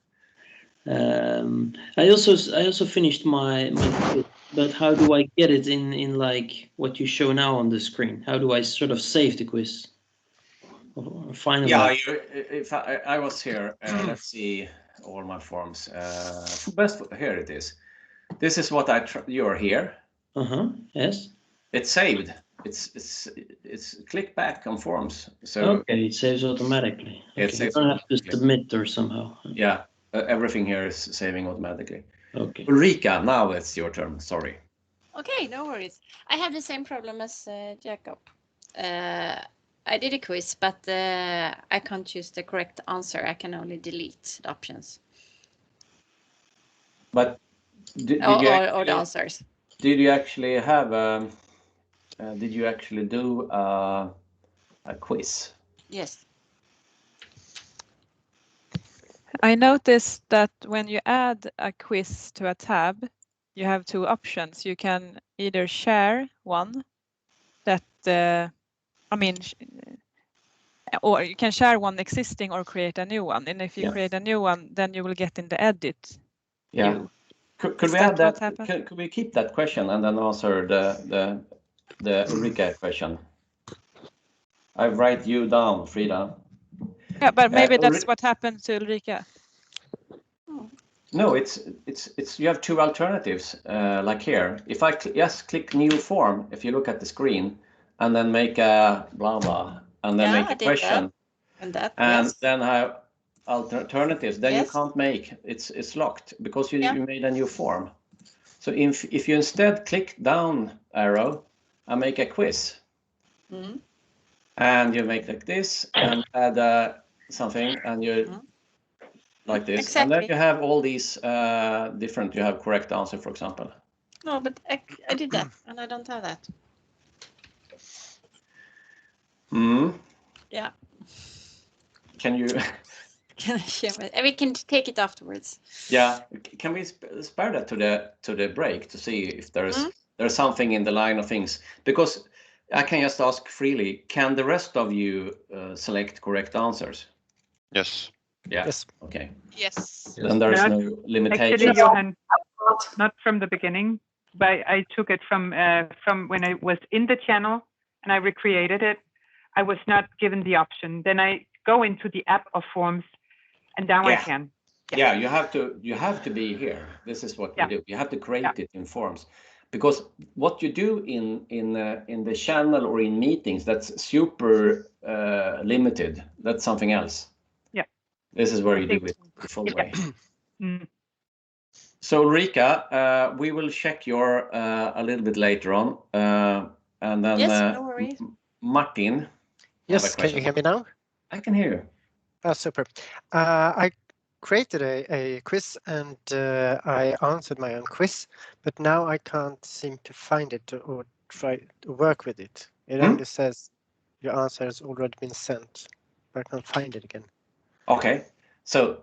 Speaker 21: I also finished my quiz, but how do I get it in like what you show now on the screen? How do I sort of save the quiz? Or finally.
Speaker 1: Yeah, if I was here, let's see all my forms. Here it is. This is what you're here.
Speaker 21: Yes.
Speaker 1: It's saved. It's click back on forms. So
Speaker 21: okay, it saves automatically. Okay, you don't have to submit or somehow.
Speaker 1: Yeah, everything here is saving automatically.
Speaker 21: Okay.
Speaker 1: Ulrika, now it's your turn. Sorry.
Speaker 4: Okay, no worries. I have the same problem as Jacob. I did a quiz, but I can't choose the correct answer. I can only delete the options.
Speaker 1: But did
Speaker 4: or
Speaker 1: you
Speaker 4: the answers.
Speaker 1: Did you actually have? Did you actually do a quiz?
Speaker 4: Yes.
Speaker 6: I noticed that when you add a quiz to a tab, you have two options. You can either share one that, or you can share one existing or create a new one. And if you create a new one, then you will get in the edit.
Speaker 1: Yeah. Could we add that? Could we keep that question and then answer the Ulrika question? I write you down, Frida.
Speaker 6: Yeah, but maybe that's what happened to Ulrika.
Speaker 1: No, it's you have two alternatives. Like here, if I click new form, if you look at the screen, and then make a blah blah, and then make a question, and then have alternatives, then you can't make it's locked because you made a new form. So if you instead click down arrow and make a quiz, and you make like this and add something, and you like this,
Speaker 4: exactly.
Speaker 1: And then you have all these different. You have correct answer, for example.
Speaker 4: No, but I did that, and I don't have that. Yeah.
Speaker 1: Can you?
Speaker 4: Can I share it? We can take it afterwards.
Speaker 1: Yeah. Can we spare that to the break to see if there's something in the line of things? Because I can just ask freely. Can the rest of you select correct answers?
Speaker 16: Yes.
Speaker 1: Yeah.
Speaker 18: Yes.
Speaker 1: Okay.
Speaker 10: Yes.
Speaker 1: Then there is no limitation.
Speaker 18: Actually, Johan, not from the beginning, but I took it from when I was in the channel and I recreated it. I was not given the option. Then I go into the app of forms, and now I can.
Speaker 1: Yeah, you have to be here. This is what you do. You have to create it in forms, because what you do in the channel or in meetings, that's super limited. That's something else.
Speaker 18: Yeah.
Speaker 1: This is where you do it the full way. So Ulrika, we will check your a little bit later on, and then
Speaker 4: no worries.
Speaker 1: Martin.
Speaker 5: Yes, can you hear me now?
Speaker 1: I can hear you.
Speaker 5: Oh, super. I created a quiz and I answered my own quiz, but now I can't seem to find it or try to work with it. It only says your answer has already been sent, but I can't find it again.
Speaker 1: Okay, so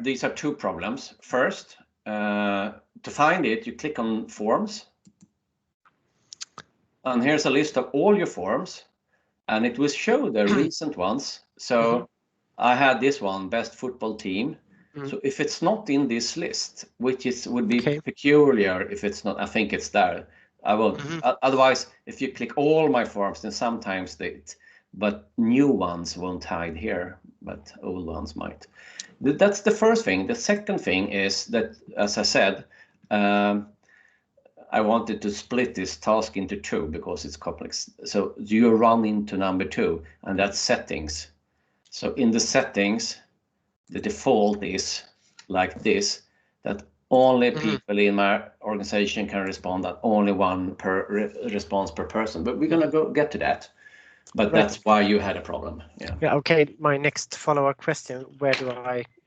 Speaker 1: these are two problems. First, to find it, you click on forms, and here's a list of all your forms, and it will show the recent ones. So I had this one, best football team. So if it's not in this list, which would be peculiar if it's not, I think it's there. I will. Otherwise, if you click all my forms, then sometimes but new ones won't hide here, but old ones might. That's the first thing. The second thing is that, as I said, I wanted to split this task into two because it's complex. So you run into number 2, and that's settings. So in the settings, the default is like this, that only people in my organization can respond, that only one response per person. But we're going to get to that. But that's why you had a problem.
Speaker 5: Yeah. Okay. My next follow-up question: where do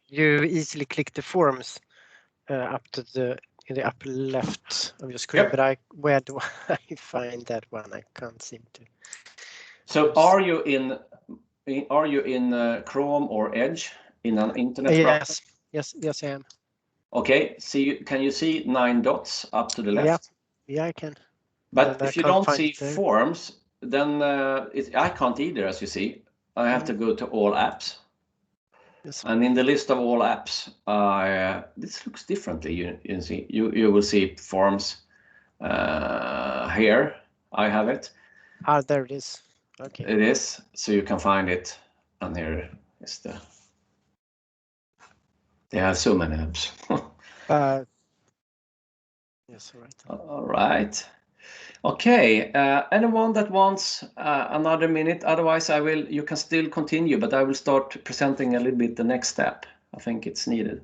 Speaker 5: you easily click the forms up to in the upper left of your screen? But where do I find that one? I can't seem to.
Speaker 1: So are you in Chrome or Edge in an internet browser?
Speaker 5: Yes, I am.
Speaker 1: Okay. Can you see 9 dots up to the left?
Speaker 5: Yeah, I can.
Speaker 1: But if you don't see forms, then I can't either, as you see. I have to go to all apps.
Speaker 5: Yes.
Speaker 1: And in the list of all apps, this looks differently. You see, you will see forms here. I have it.
Speaker 5: Ah, there it is. Okay.
Speaker 1: It is, so you can find it. And here is the. They have so many apps.
Speaker 5: Yes, all right.
Speaker 1: All right. Okay. Anyone that wants another minute? Otherwise, you can still continue, but I will start presenting a little bit the next step. I think it's needed.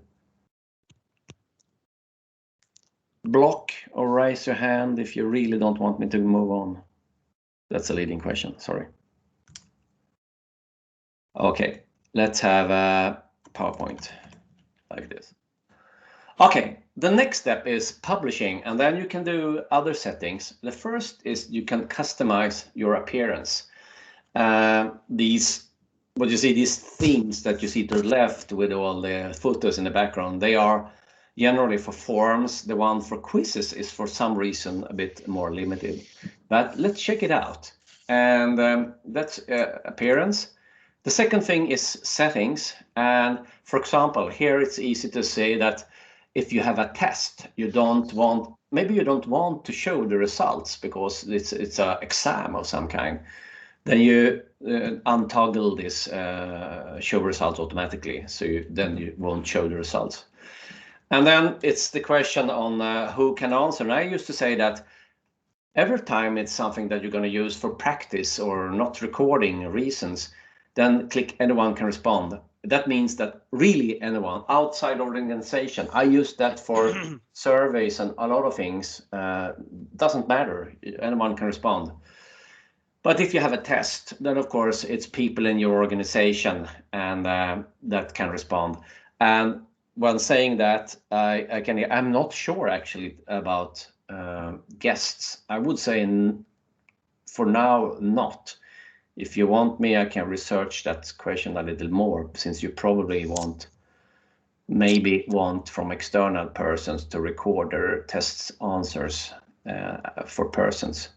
Speaker 1: Block or raise your hand if you really don't want me to move on. That's a leading question. Sorry. Okay. Let's have a PowerPoint like this. Okay, the next step is publishing, and then you can do other settings. The first is you can customize your appearance. These themes that you see to the left with all the photos in the background, they are generally for forms. The one for quizzes is for some reason a bit more limited. But let's check it out. And that's appearance. The second thing is settings. And for example, here it's easy to say that if you have a test, maybe you don't want to show the results because it's an exam of some kind, then you untoggle this show results automatically, so then you won't show the results. And then it's the question on who can answer. And I used to say that every time it's something that you're going to use for practice or not recording reasons, then click anyone can respond. That means that really anyone outside organization. I use that for surveys and a lot of things. Doesn't matter. Anyone can respond. But if you have a test, then of course it's people in your organization and that can respond. And when saying that, I'm not sure actually about guests. I would say for now not. If you want me, I can research that question a little more, since you probably maybe want from external persons to record their tests answers for persons.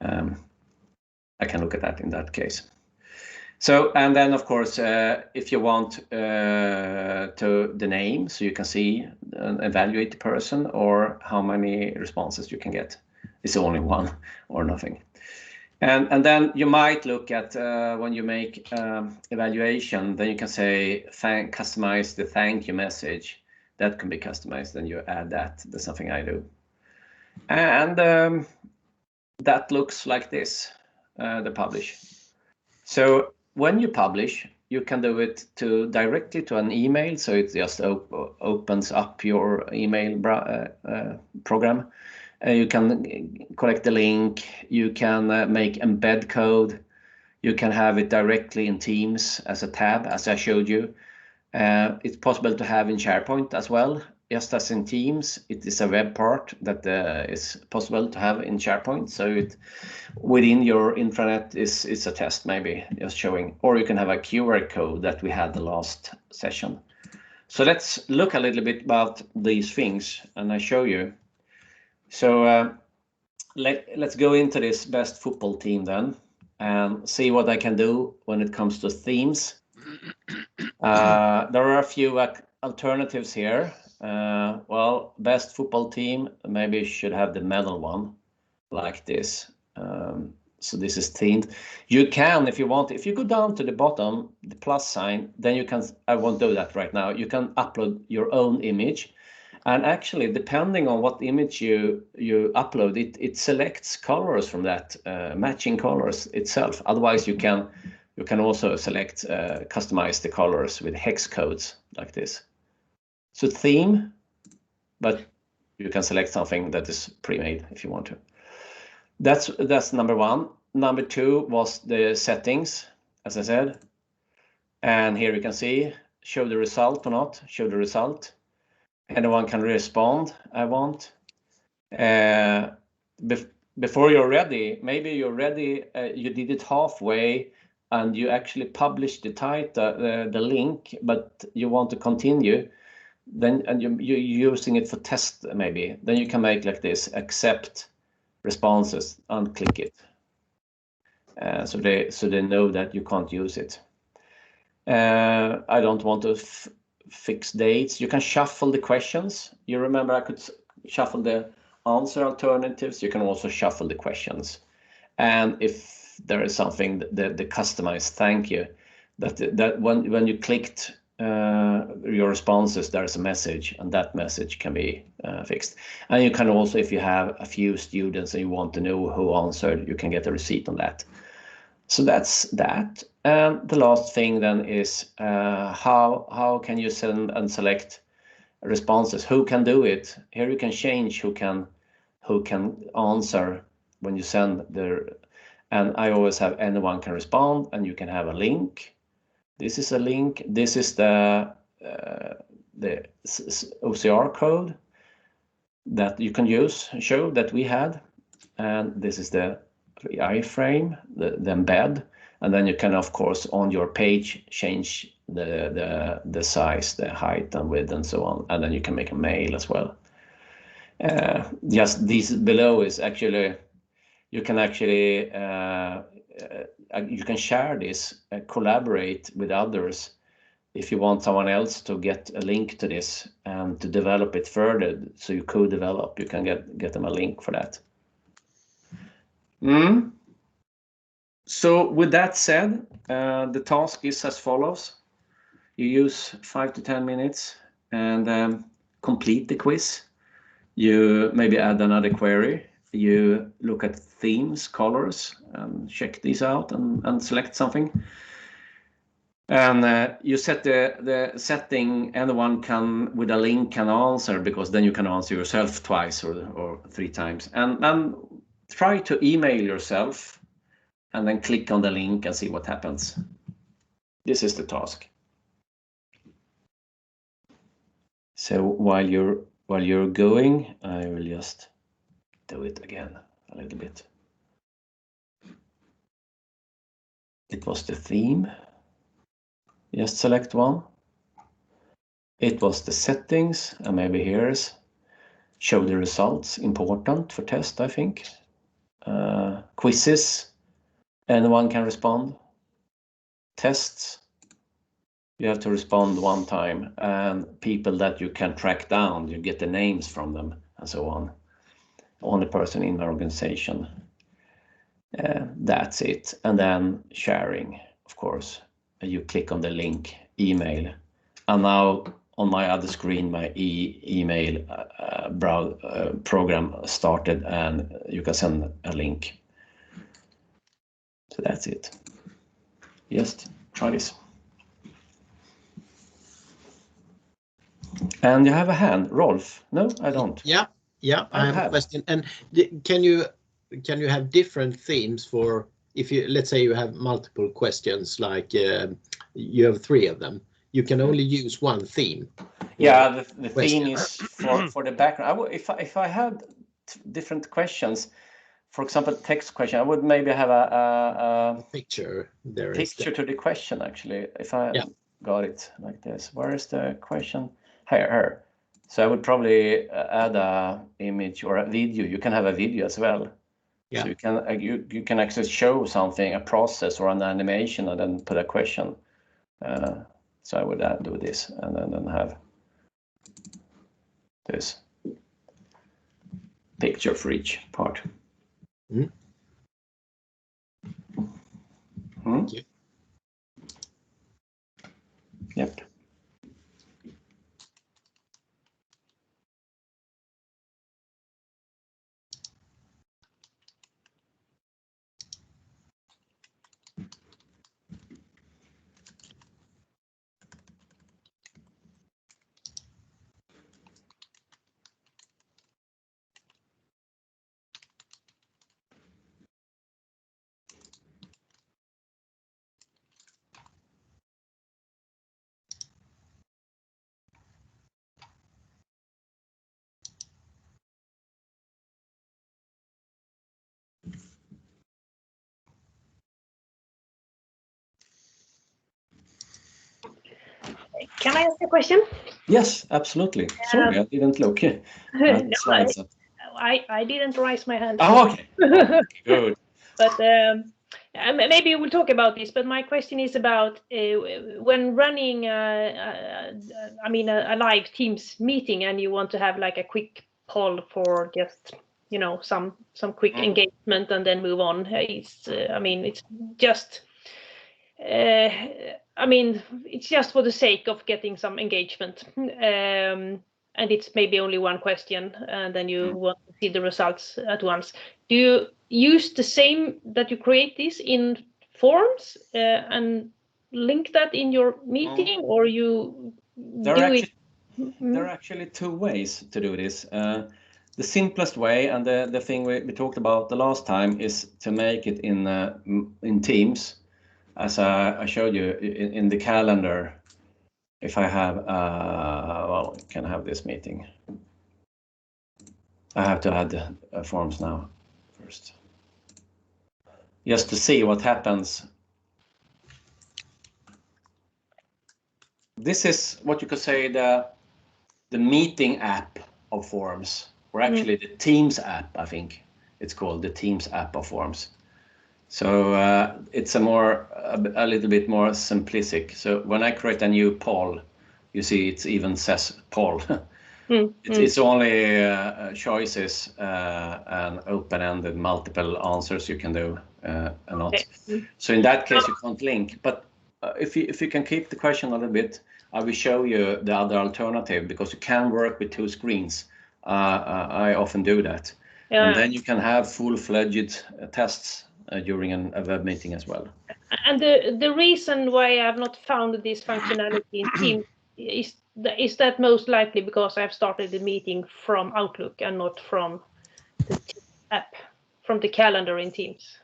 Speaker 1: I can look at that in that case. So, and then of course, if you want the name, so you can see and evaluate the person, or how many responses you can get. It's only one or nothing. And then you might look at when you make evaluation, then you can say customize the thank you message. That can be customized, then you add that. That's something I do. And that looks like this, the publish. So when you publish, you can do it directly to an email. So it just opens up your email program. You can collect the link, you can make embed code, you can have it directly in Teams as a tab, as I showed you. It's possible to have in SharePoint as well. Just as in Teams, it is a web part that is possible to have in SharePoint. So within your intranet is a test, maybe just showing, or you can have a QR code that we had the last session. So let's look a little bit about these things, and I show you. So let's go into this best football team then and see what I can do when it comes to themes. There are a few alternatives here. Well, best football team, maybe you should have the medal one like this. So this is themed. You can, if you want, if you go down to the bottom, the plus sign, then you can, I won't do that right now. You can upload your own image. And actually, depending on what image you upload, it selects colors from that, matching colors itself. Otherwise, you can also select, customize the colors with hex codes like this. So theme, but you can select something that is pre-made if you want to. That's number one. Number two was the settings, as I said. And here you can see, show the result or not, show the result. Anyone can respond, I want. Before you're ready, maybe you're ready, you did it halfway and you actually published the title, the link, but you want to continue, then and you're using it for test maybe, then you can make like this, accept responses and click it. so they know that you can't use it. I don't want to fix dates. You can shuffle the questions. You remember I could shuffle the answer alternatives. You can also shuffle the questions. And if there is something that the customized thank you, that when you clicked your responses, there's a message, and that message can be fixed. And you can also, if you have a few students and you want to know who answered, you can get a receipt on that. So that's that. And the last thing then is how can you send and select responses? Who can do it? Here you can change who can answer when you send the. And I always have anyone can respond, and you can have a link. This is a link. This is the OCR code that you can use, show that we had, and this is the iframe, the embed, and then you can, of course, on your page change the size, the height and width and so on, and then you can make a mail as well. Just these below is actually, you can actually you can share this, collaborate with others. If you want someone else to get a link to this and to develop it further, so you co-develop, you can get them a link for that. So with that said, the task is as follows. You use 5 to 10 minutes and complete the quiz. You maybe add another query. You look at themes, colors, and check these out and select something. And you set the setting, anyone can, with a link, can answer, because then you can answer yourself twice or 3 times. And try to email yourself and then click on the link and see what happens. This is the task. So while you're going, I will just do it again a little bit. It was the theme. Just select one. It was the settings, and maybe here's show the results, important for test, I think. Quizzes, anyone can respond. Tests, you have to respond 1 time, and people that you can track down, you get the names from them and so on. Only person in the organization. That's it. And then sharing, of course. You click on the link, email. And now on my other screen, my email program started, and you can send a link. So that's it. Just try this. And you have a hand, Rolf? No, I don't.
Speaker 2: Yeah, I have a question. And can you have different themes for, if you, let's say you have multiple questions, like you have 3 of them, you can only use one theme.
Speaker 1: Yeah, the theme is for the background. If I had different questions, for example, text question, I would maybe have a
Speaker 2: picture there.
Speaker 1: Picture to the question, actually. If I got it like this, where is the question? Here. So I would probably add a image or a video. You can have a video as well. Yeah. So you can actually show something, a process or an animation, and then put a question. So I would do this and then have this picture for each part.
Speaker 2: Thank you.
Speaker 1: Yep.
Speaker 7: Can I ask a question?
Speaker 1: Yes, absolutely. Sorry, I didn't look.
Speaker 7: I didn't raise my hand.
Speaker 1: Oh, okay. Oh, good.
Speaker 7: But maybe we'll talk about this, but my question is about when running, a live Teams meeting, and you want to have like a quick poll for just, some quick engagement and then move on. It's just, it's just for the sake of getting some engagement. And it's maybe only one question, and then you want to see the results at once. Do you use the same that you create this in forums and link that in your meeting, or you
Speaker 1: There are actually two ways to do this. The simplest way, and the thing we talked about the last time, is to make it in Teams, as I showed you in the calendar. If I have, can I have this meeting? I have to add forms now first, just to see what happens. This is what you could say the meeting app of Forms, or actually the Teams app. I think it's called the Teams app of Forms. So it's a little bit more simplistic. So when I create a new poll, you see it even says poll. It's only choices and open-ended multiple answers you can do, and not. So in that case, you can't link. But if you can keep the question a little bit, I will show you the other alternative, because you can work with two screens. I often do that, and then you can have full-fledged tests during a web meeting as well.
Speaker 7: And the reason why I have not found this functionality in Teams is that most likely because I've started the meeting from Outlook and not from the app, from the calendar in Teams.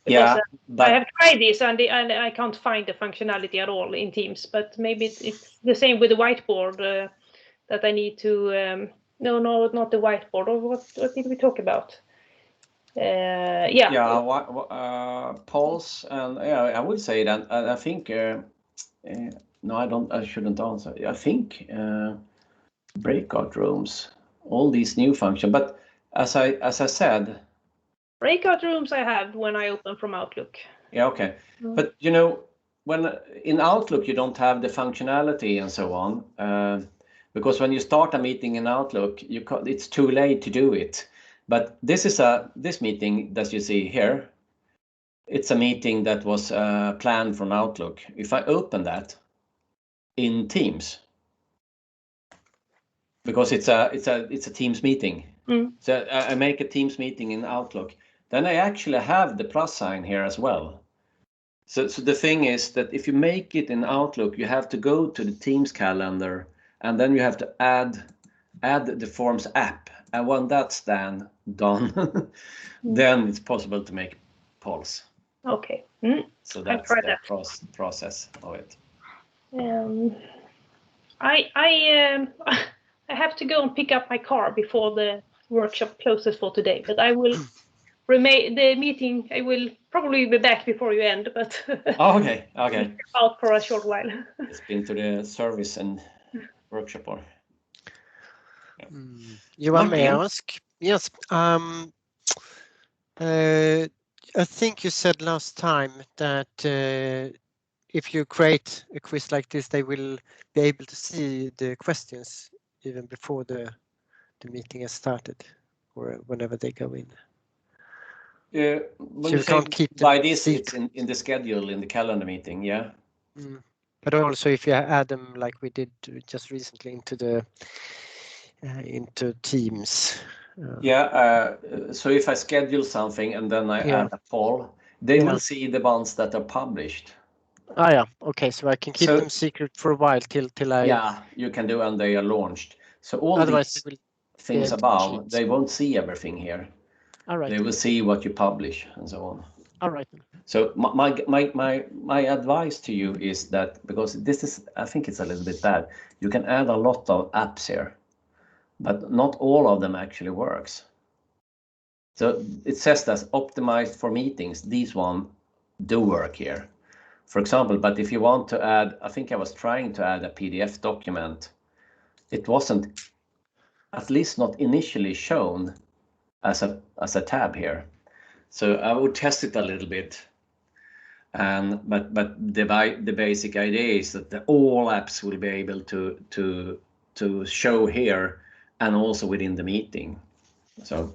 Speaker 7: Because I have tried this and I can't find the functionality at all in Teams, but maybe it's the same with the whiteboard, that I need to, no, not the whiteboard, or what did we talk about?
Speaker 1: Polls, and I would say that I think no, I shouldn't answer. I think breakout rooms, all these new functions, but as I said,
Speaker 7: breakout rooms I have when I open from Outlook.
Speaker 1: Yeah, okay. But when in Outlook you don't have the functionality and so on, because when you start a meeting in Outlook, it's too late to do it. But this meeting that you see here, it's a meeting that was planned from Outlook. If I open that in Teams, because it's a Teams meeting, so I make a Teams meeting in Outlook, then I actually have the plus sign here as well. So the thing is that if you make it in Outlook, you have to go to the Teams calendar, and then you have to add the Forms app. And when that's done, then it's possible to make polls.
Speaker 7: Okay.
Speaker 1: So that's the process of it.
Speaker 7: I have to go and pick up my car before the workshop closes for today, but I will remain the meeting. I will probably be back before you end, but
Speaker 1: okay.
Speaker 7: Out for a short while.
Speaker 1: It's been to the service and workshop or.
Speaker 5: Johan, may I ask? Yes. I think you said last time that if you create a quiz like this, they will be able to see the questions even before the meeting has started, or whenever they go in.
Speaker 1: Yeah,
Speaker 5: so you can't keep
Speaker 1: by this, it's in the schedule in the calendar meeting, yeah.
Speaker 5: But also if you add them like we did just recently into Teams.
Speaker 1: So if I schedule something and then I add a poll, they will see the ones that are published.
Speaker 5: Okay, so I can keep them secret for a while till I.
Speaker 1: Yeah, you can do, and they are launched. So all these things above, they won't see everything here.
Speaker 5: All right.
Speaker 1: They will see what you publish and so on.
Speaker 5: All right.
Speaker 1: So my advice to you is that, because this is, I think it's a little bit bad, you can add a lot of apps here, but not all of them actually works. So it says that's optimized for meetings. These ones do work here, for example. But if you want to add, I think I was trying to add a PDF document. It wasn't, at least not initially, shown as a tab here. So I would test it a little bit. And but the basic idea is that all apps will be able to show here and also within the meeting. So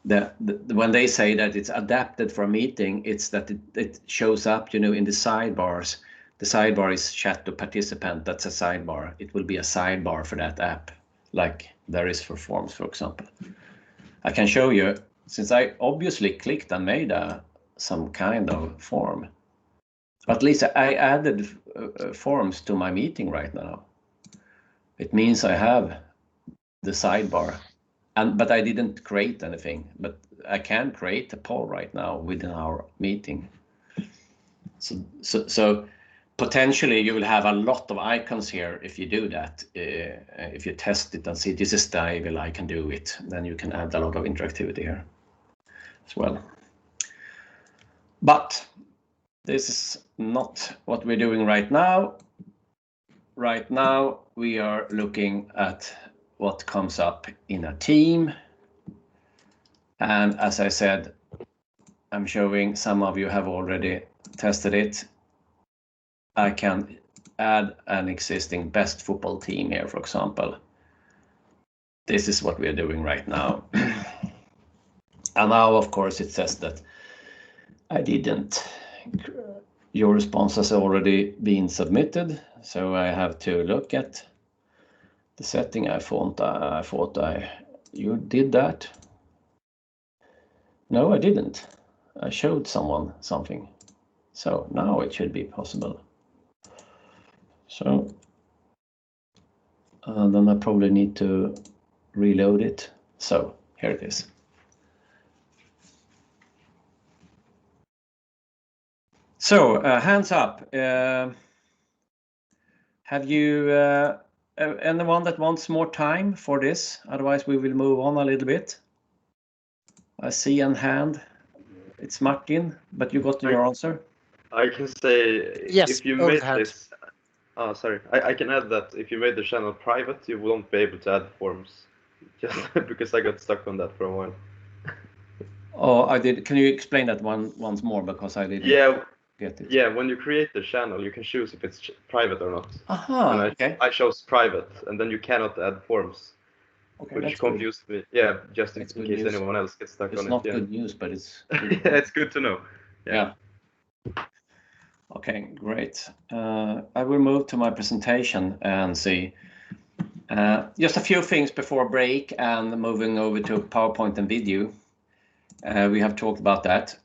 Speaker 1: when they say that it's adapted for a meeting, it's that it shows up, in the sidebars. The sidebar is chat to participant. That's a sidebar. It will be a sidebar for that app, like there is for Forms, for example. I can show you, since I obviously clicked and made some kind of form. At least I added forms to my meeting right now. It means I have the sidebar, but I didn't create anything. But I can create a poll right now within our meeting. So potentially you will have a lot of icons here if you do that. If you test it and see this is stable, I can do it. Then you can add a lot of interactivity here as well. But this is not what we're doing right now. Right now, we are looking at what comes up in a team. And as I said, I'm showing some of you have already tested it. I can add an existing best football team here, for example. This is what we are doing right now. And now, of course, it says that I didn't. Your response has already been submitted, so I have to look at the setting. I thought you did that. No, I didn't. I showed someone something. So now it should be possible. So then I probably need to reload it. So here it is. So hands up. Have you anyone that wants more time for this? Otherwise, we will move on a little bit. I see a hand. It's Martin, but you got your answer.
Speaker 8: I can say
Speaker 5: yes,
Speaker 8: if you made this. Oh, sorry. I can add that if you made the channel private, you won't be able to add forms. Just because I got stuck on that for a while.
Speaker 1: Oh, I did. Can you explain that once more? Because I didn't.
Speaker 8: Yeah.
Speaker 1: Get it.
Speaker 8: Yeah, when you create the channel, you can choose if it's private or not.
Speaker 1: Aha, okay.
Speaker 8: I chose private, and then you cannot add forms,
Speaker 1: okay,
Speaker 8: which confused me. Yeah, just in case
Speaker 1: news.
Speaker 8: Anyone else gets stuck
Speaker 1: it's
Speaker 8: on it.
Speaker 1: It's not good news, but it's.
Speaker 8: Yeah, it's good to know.
Speaker 1: Yeah. Okay, great. I will move to my presentation and see. Just a few things before break and moving over to PowerPoint and video. We have talked about that.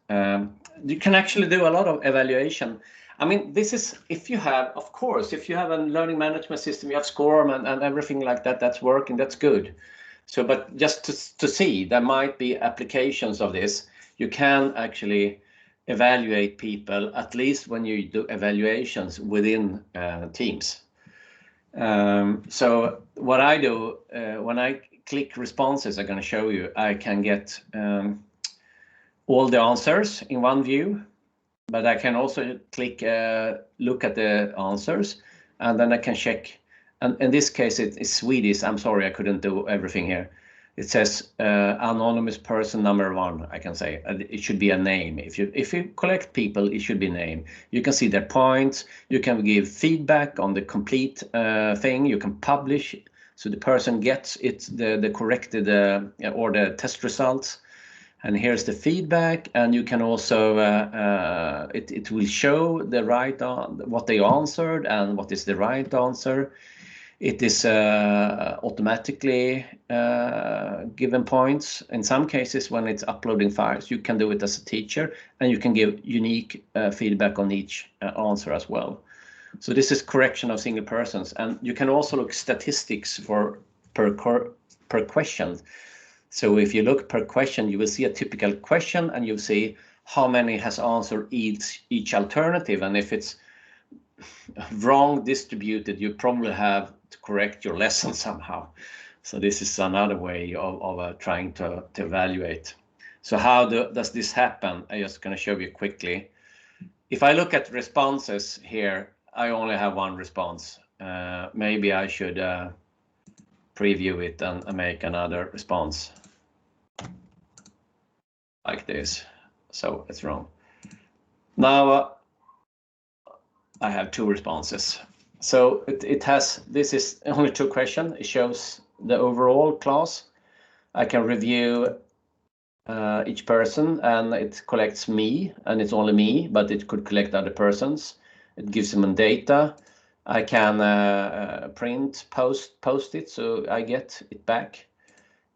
Speaker 1: You can actually do a lot of evaluation. I mean, this is if you have, of course, if you have a learning management system, you have SCORM and everything like that, that's working, that's good. So, but just to see, there might be applications of this. You can actually evaluate people, at least when you do evaluations within teams. So what I do, when I click responses, I'm going to show you, I can get all the answers in one view, but I can also click look at the answers, and then I can check. And in this case, it's Swedish. I'm sorry, I couldn't do everything here. It says anonymous person number 1. I can say it should be a name. If you collect people, it should be a name. You can see their points. You can give feedback on the complete thing. You can publish, so the person gets it the corrected or the test results. And here's the feedback, and you can also it will show the right what they answered and what is the right answer. It is automatically given points. In some cases, when it's uploading files, you can do it as a teacher, and you can give unique feedback on each answer as well. So this is correction of single persons, and you can also look statistics for per question. So if you look per question, you will see a typical question, and you'll see how many has answered each alternative. And if it's wrong distributed, you probably have to correct your lesson somehow. So this is another way of trying to evaluate. So how does this happen? I'm just going to show you quickly. If I look at responses here, I only have one response. Maybe I should preview it and make another response like this. so it's wrong. Now I have 2 responses. So it has, this is only 2 questions. It shows the overall class. I can review each person, and it collects me, and it's only me, but it could collect other persons. It gives them data. I can print, post it, so I get it back,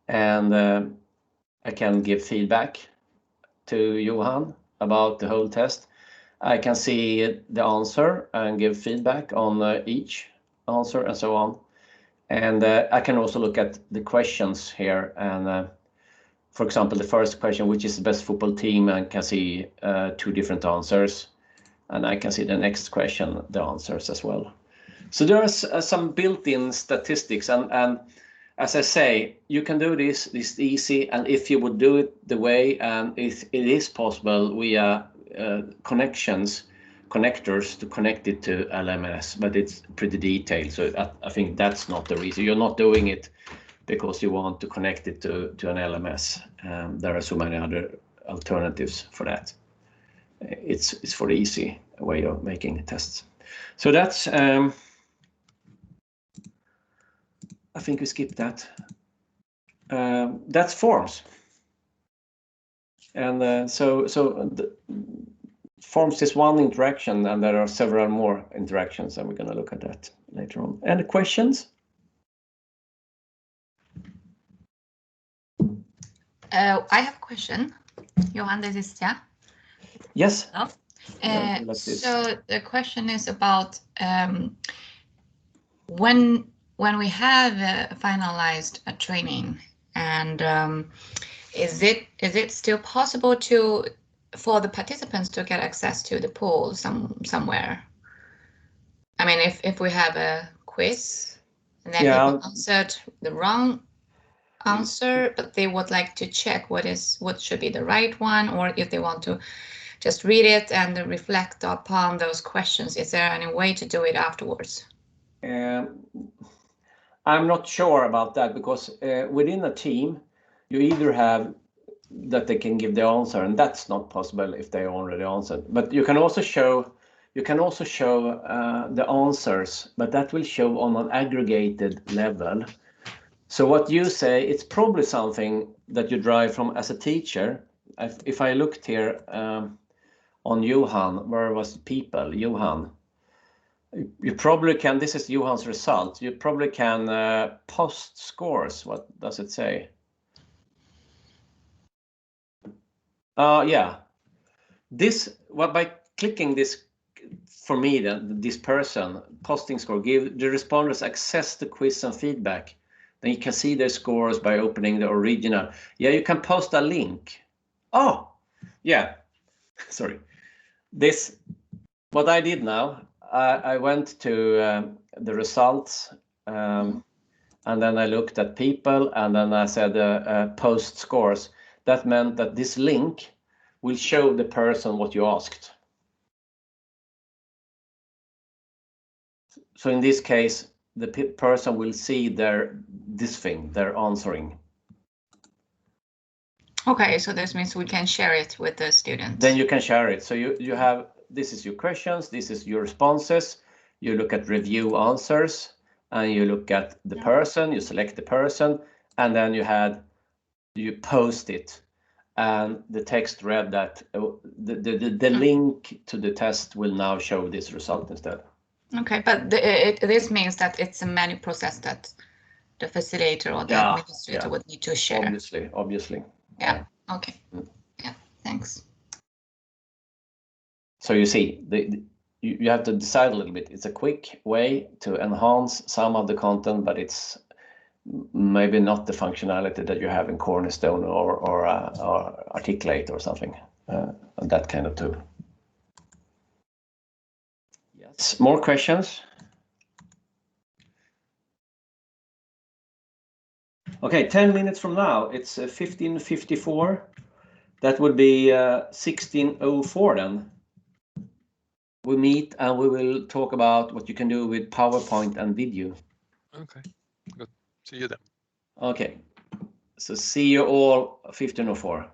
Speaker 1: and I can give feedback to Johan about the whole test. I can see the answer and give feedback on each answer and so on. And I can also look at the questions here. And for example, the first question, which is the best football team, and can see 2 different answers. And I can see the next question, the answers as well. So there is some built-in statistics. And as I say, you can do this easy. And if you would do it the way, and if it is possible via connectors to connect it to LMS, but it's pretty detailed. So I think that's not the reason. You're not doing it because you want to connect it to an LMS. There are so many other alternatives for that. It's for the easy way of making tests. So that's, I think we skipped that. That's forms. And so the forms is one interaction, and there are several more interactions, and we're going to look at that later on. Any questions?
Speaker 13: I have a question. Johan, this is Tia.
Speaker 1: Yes.
Speaker 13: So the question is about when we have finalized a training, and is it still possible for the participants to get access to the poll somewhere? I mean, if we have a quiz and then people answered the wrong answer, but they would like to check what should be the right one, or if they want to just read it and reflect upon those questions, is there any way to do it afterwards?
Speaker 1: I'm not sure about that, because within a team, you either have that they can give the answer, and that's not possible if they already answered. But you can also show the answers, but that will show on an aggregated level. So what you say, it's probably something that you drive from as a teacher. If I looked here on Johan, where was people? Johan. You probably can, this is Johan's result. You probably can post scores. What does it say? Yeah. By clicking this, for me, this person, posting score, give the responders access to quiz and feedback. Then you can see their scores by opening the original. Yeah, you can post a link. Oh, yeah. Sorry. What I did now, I went to the results, and then I looked at people, and then I said post scores. That meant that this link will show the person what you asked. So in this case, the person will see they're answering.
Speaker 13: Okay, so this means we can share it with the students.
Speaker 1: Then you can share it. So you have, this is your questions, this is your responses. You look at review answers, and you look at the person, you select the person, and then you post it. And the text read that the link to the test will now show this result instead.
Speaker 13: Okay, but this means that it's a manual process that the facilitator or the administrator would need to share.
Speaker 1: Obviously.
Speaker 13: Yeah. Okay. Yeah. Thanks.
Speaker 1: So you see, you have to decide a little bit. It's a quick way to enhance some of the content, but it's maybe not the functionality that you have in Cornerstone or Articulate or something, that kind of tool. Yes, more questions? Okay, 10 minutes from now, it's 15:54. That would be 16:04 then. We meet and we will talk about what you can do with PowerPoint and video.
Speaker 3: Okay, good. See you then.
Speaker 1: Okay, so see you all 16:04.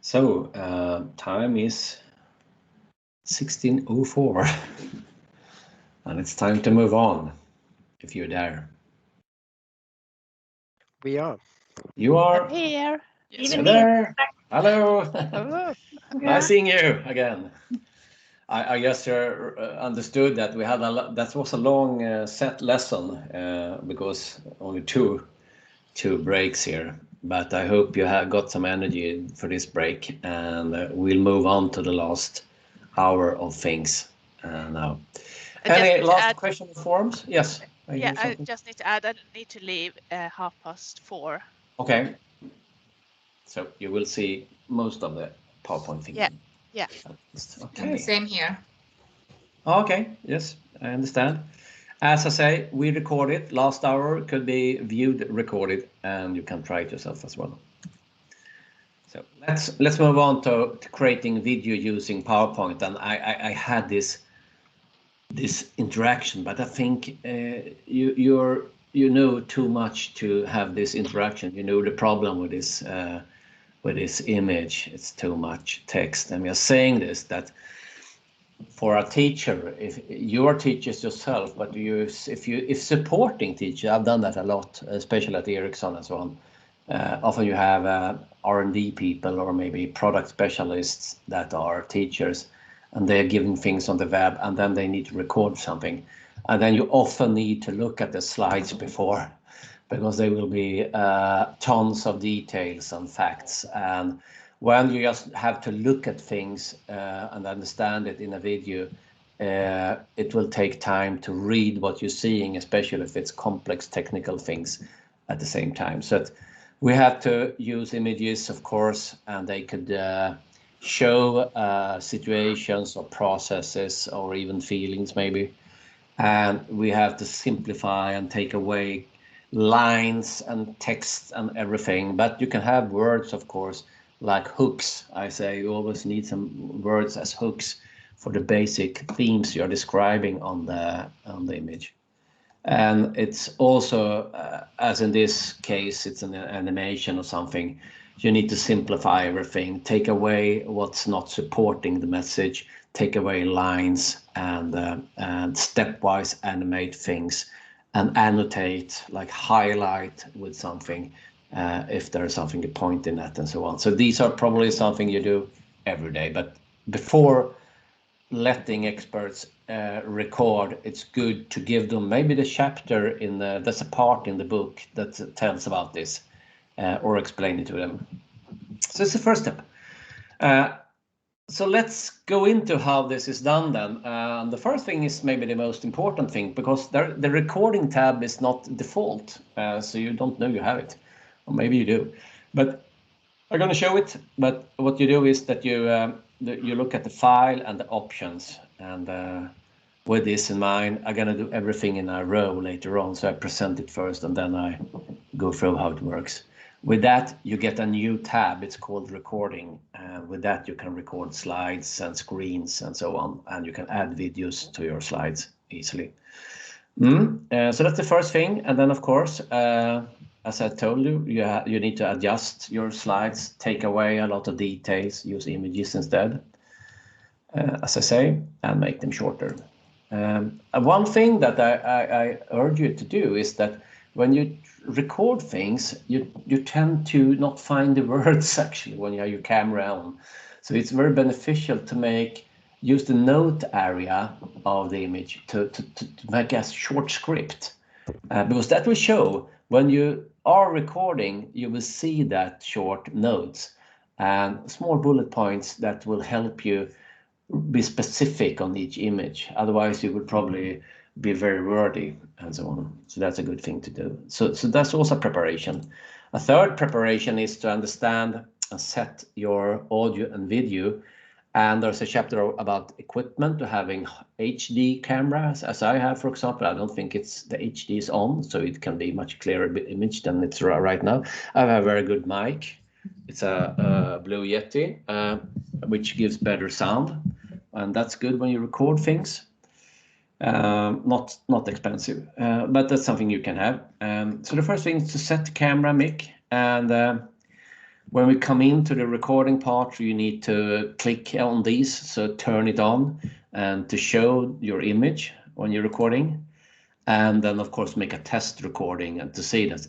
Speaker 1: So time is 16:04 and it's time to move on, if you're there.
Speaker 5: We are.
Speaker 1: You are?
Speaker 10: I'm here.
Speaker 1: You're there. Hello.
Speaker 10: Hello.
Speaker 1: Nice seeing you again. I just understood that we had that was a long set lesson because only two breaks here. But I hope you have got some energy for this break, and we'll move on to the last hour of things now. Any last question forms? Yes.
Speaker 10: Yeah, I just need to add. I need to leave 4:30.
Speaker 1: Okay. So you will see most of the PowerPoint thing.
Speaker 10: Yeah. Yeah.
Speaker 1: Okay.
Speaker 13: Same here.
Speaker 1: Okay. Yes, I understand. As I say, we record it. Last hour could be viewed, recorded, and you can try it yourself as well. So let's move on to creating video using PowerPoint. And I had this interaction, but I think you know too much to have this interaction. You know the problem with this image. It's too much text. And we are saying this that. For a teacher, if you are teachers yourself, but if supporting teacher, I've done that a lot, especially at Ericsson and so on. Often you have R&D people or maybe product specialists that are teachers, and they're giving things on the web, and then they need to record something, and then you often need to look at the slides before, because there will be tons of details and facts. And when you just have to look at things and understand it in a video, it will take time to read what you're seeing, especially if it's complex technical things at the same time. So we have to use images, of course, and they could show situations or processes or even feelings maybe. And we have to simplify and take away lines and text and everything. But you can have words, of course, like hooks. I say you always need some words as hooks for the basic themes you're describing on the image. And it's also, as in this case, it's an animation or something, you need to simplify everything, take away what's not supporting the message, take away lines, and stepwise animate things, and annotate, like highlight with something, if there is something to point in at and so on. So these are probably something you do every day, but before letting experts record, it's good to give them maybe the chapter there's a part in the book that tells about this, or explain it to them. So it's the first step. So let's go into how this is done then. The first thing is maybe the most important thing, because the recording tab is not default, so you don't know you have it. Or maybe you do, but I'm going to show it. But what you do is that you look at the file and the options, and with this in mind, I'm going to do everything in a row later on. So I present it first, and then I go through how it works. With that, you get a new tab. It's called recording. With that, you can record slides and screens and so on, and you can add videos to your slides easily. So that's the first thing. And then, of course, as I told you, you need to adjust your slides, take away a lot of details, use images instead, as I say, and make them shorter. One thing that I urge you to do is that when you record things, you tend to not find the words actually when you have your camera on. So it's very beneficial to use the note area of the image to make a short script, because that will show when you are recording, you will see that short notes and small bullet points that will help you be specific on each image. Otherwise, you would probably be very wordy and so on. So that's a good thing to do. So that's also preparation. A third preparation is to understand and set your audio and video. And there's a chapter about equipment to having HD cameras, as I have, for example. I don't think the HD is on, so it can be much clearer image than it's right now. I have a very good mic. It's a Blue Yeti, which gives better sound, and that's good when you record things. Not expensive, but that's something you can have. So the first thing is to set the camera mic, and When we come into the recording part, you need to click on these, so turn it on and to show your image when you're recording. And then of course make a test recording and to see that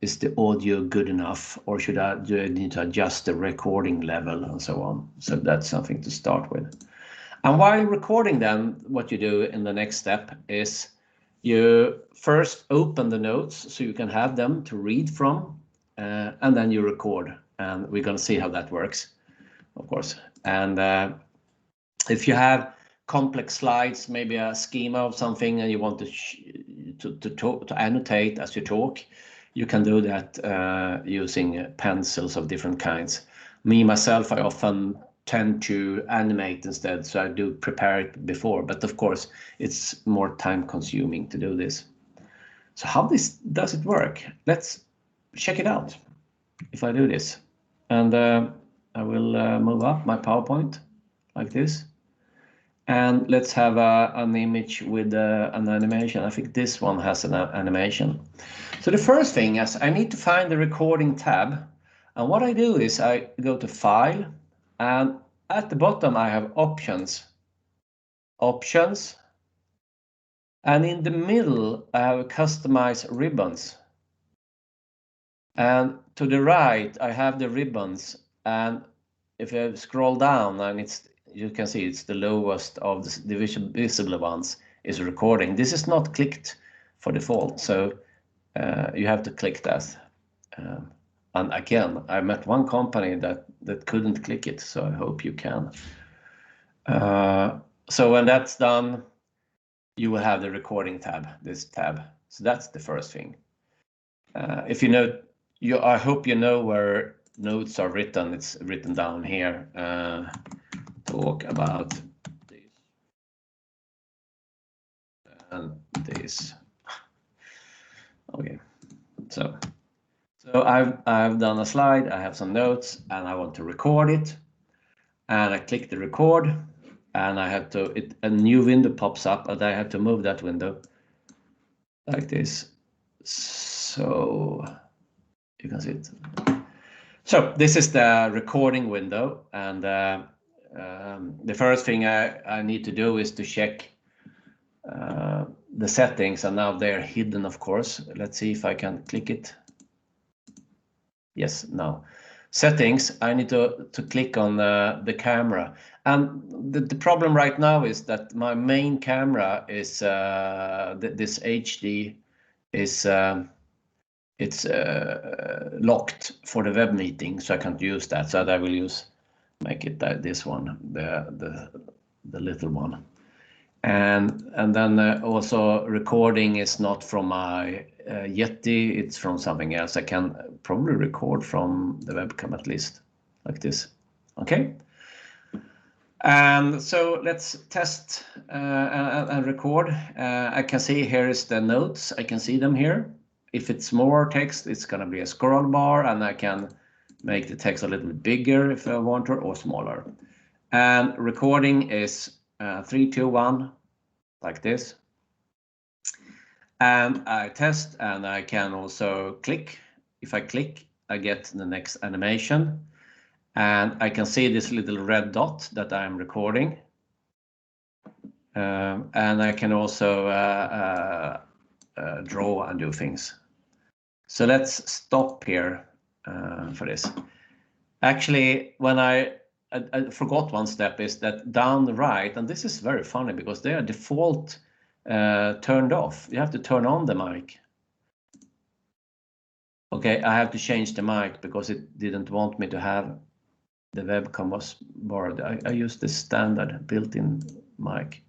Speaker 1: is the audio good enough, or do I need to adjust the recording level and so on. So that's something to start with. And while recording then, what you do in the next step is you first open the notes so you can have them to read from, and then you record. And we're going to see how that works, of course. And if you have complex slides, maybe a schema of something, and you want to annotate as you talk, you can do that using pencils of different kinds. Myself, I often tend to animate instead, so I do prepare it before, but of course it's more time consuming to do this. So how does it work? Let's check it out. If I do this, and I will move up my PowerPoint like this, and let's have an image with an animation. I think this one has an animation. So the first thing is I need to find the recording tab, and what I do is I go to File, and at the bottom I have Options, and in the middle I have Customize Ribbons, and to the right I have the ribbons, and if I scroll down, and you can see it's the lowest of the visible ones is recording. This is not clicked for default, so you have to click that. And again, I met one company that couldn't click it, so I hope you can. So when that's done, you will have the recording tab, this tab. So that's the first thing. If you know, I hope you know where notes are written. It's written down here. Talk about this and this. Okay, so I've done a slide. I have some notes, and I want to record it. And I click the record, and I have to. A new window pops up, and I have to move that window like this, so you can see it. So this is the recording window, and the first thing I need to do is to check the settings, and now they're hidden, of course. Let's see if I can click it. Yes, now settings, I need to click on the camera, and the problem right now is that my main camera is this HD is it's locked for the web meeting, so I can't use that. So I will make it this one, the little one, and then also recording is not from my Yeti, it's from something else. I can probably record from the webcam at least, like this. Okay. And so let's test and record. I can see here is the notes. I can see them here. If it's more text, it's going to be a scroll bar, and I can make the text a little bit bigger if I want to, or smaller. And recording is 3, 2, 1, like this. And I test, and I can also click. If I click, I get the next animation. And I can see this little red dot that I'm recording. And I can also draw and do things. So let's stop here for this. Actually, when I forgot one step is that down the right, and this is very funny because they are default turned off. You have to turn on the mic. Okay, I have to change the mic because it didn't want me to have the webcam was borrowed. I used the standard built-in mic.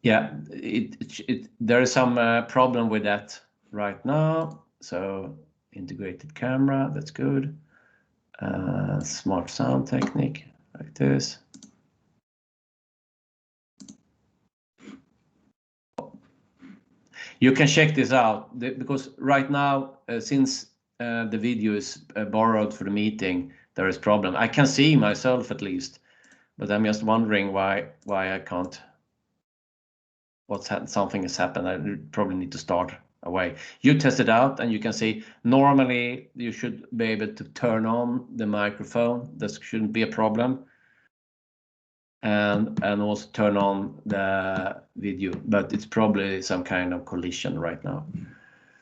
Speaker 1: Yeah, there is some problem with that right now. So integrated camera, that's good. Smart sound technique, like this. You can check this out because right now, since the video is borrowed for the meeting, there is problem. I can see myself at least, but I'm just wondering why I can't something has happened. I probably need to start away. You test it out, and you can see normally you should be able to turn on the microphone. This shouldn't be a problem. And also turn on the video, but it's probably some kind of collision right now.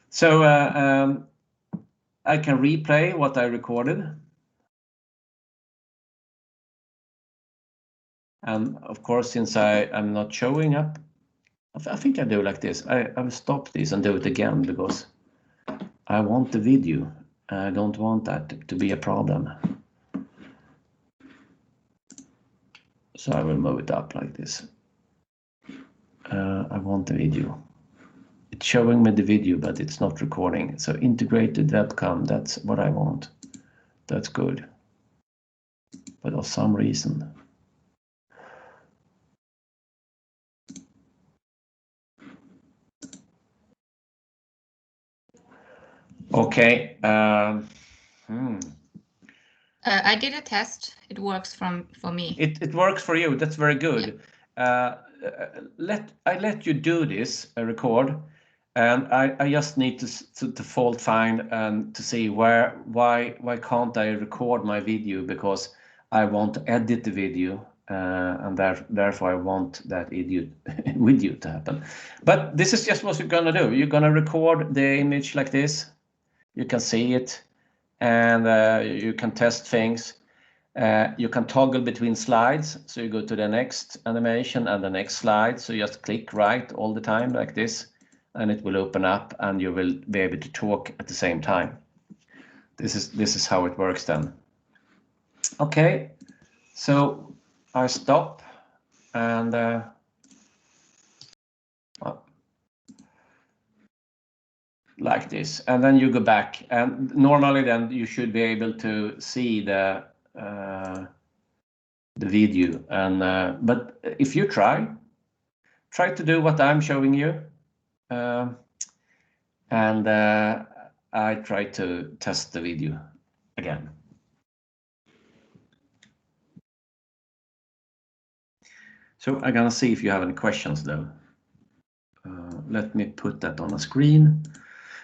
Speaker 1: So I can replay what I recorded. And of course, since I'm not showing up, I think I do like this. I will stop this and do it again because I want the video. I don't want that to be a problem. So I will move it up like this. I want the video. It's showing me the video, but it's not recording. So integrated webcam, that's what I want. That's good. But for some reason. Okay.
Speaker 13: I did a test. It works for me.
Speaker 1: It works for you. That's very good. Yeah. I let you do this record, and I just need to fault find and to see why can't I record my video, because I want to edit the video, and therefore I want that video to happen. But this is just what you're gonna do. You're gonna record the image like this. You can see it, and you can test things. You can toggle between slides, so you go to the next animation and the next slide. So you just click right all the time like this, and it will open up, and you will be able to talk at the same time. This is how it works then. Okay, so I stop and like this, and then you go back, and normally then you should be able to see the video, and but if you try to do what I'm showing you, and I try to test the video again. So I'm gonna see if you have any questions though. Let me put that on a screen.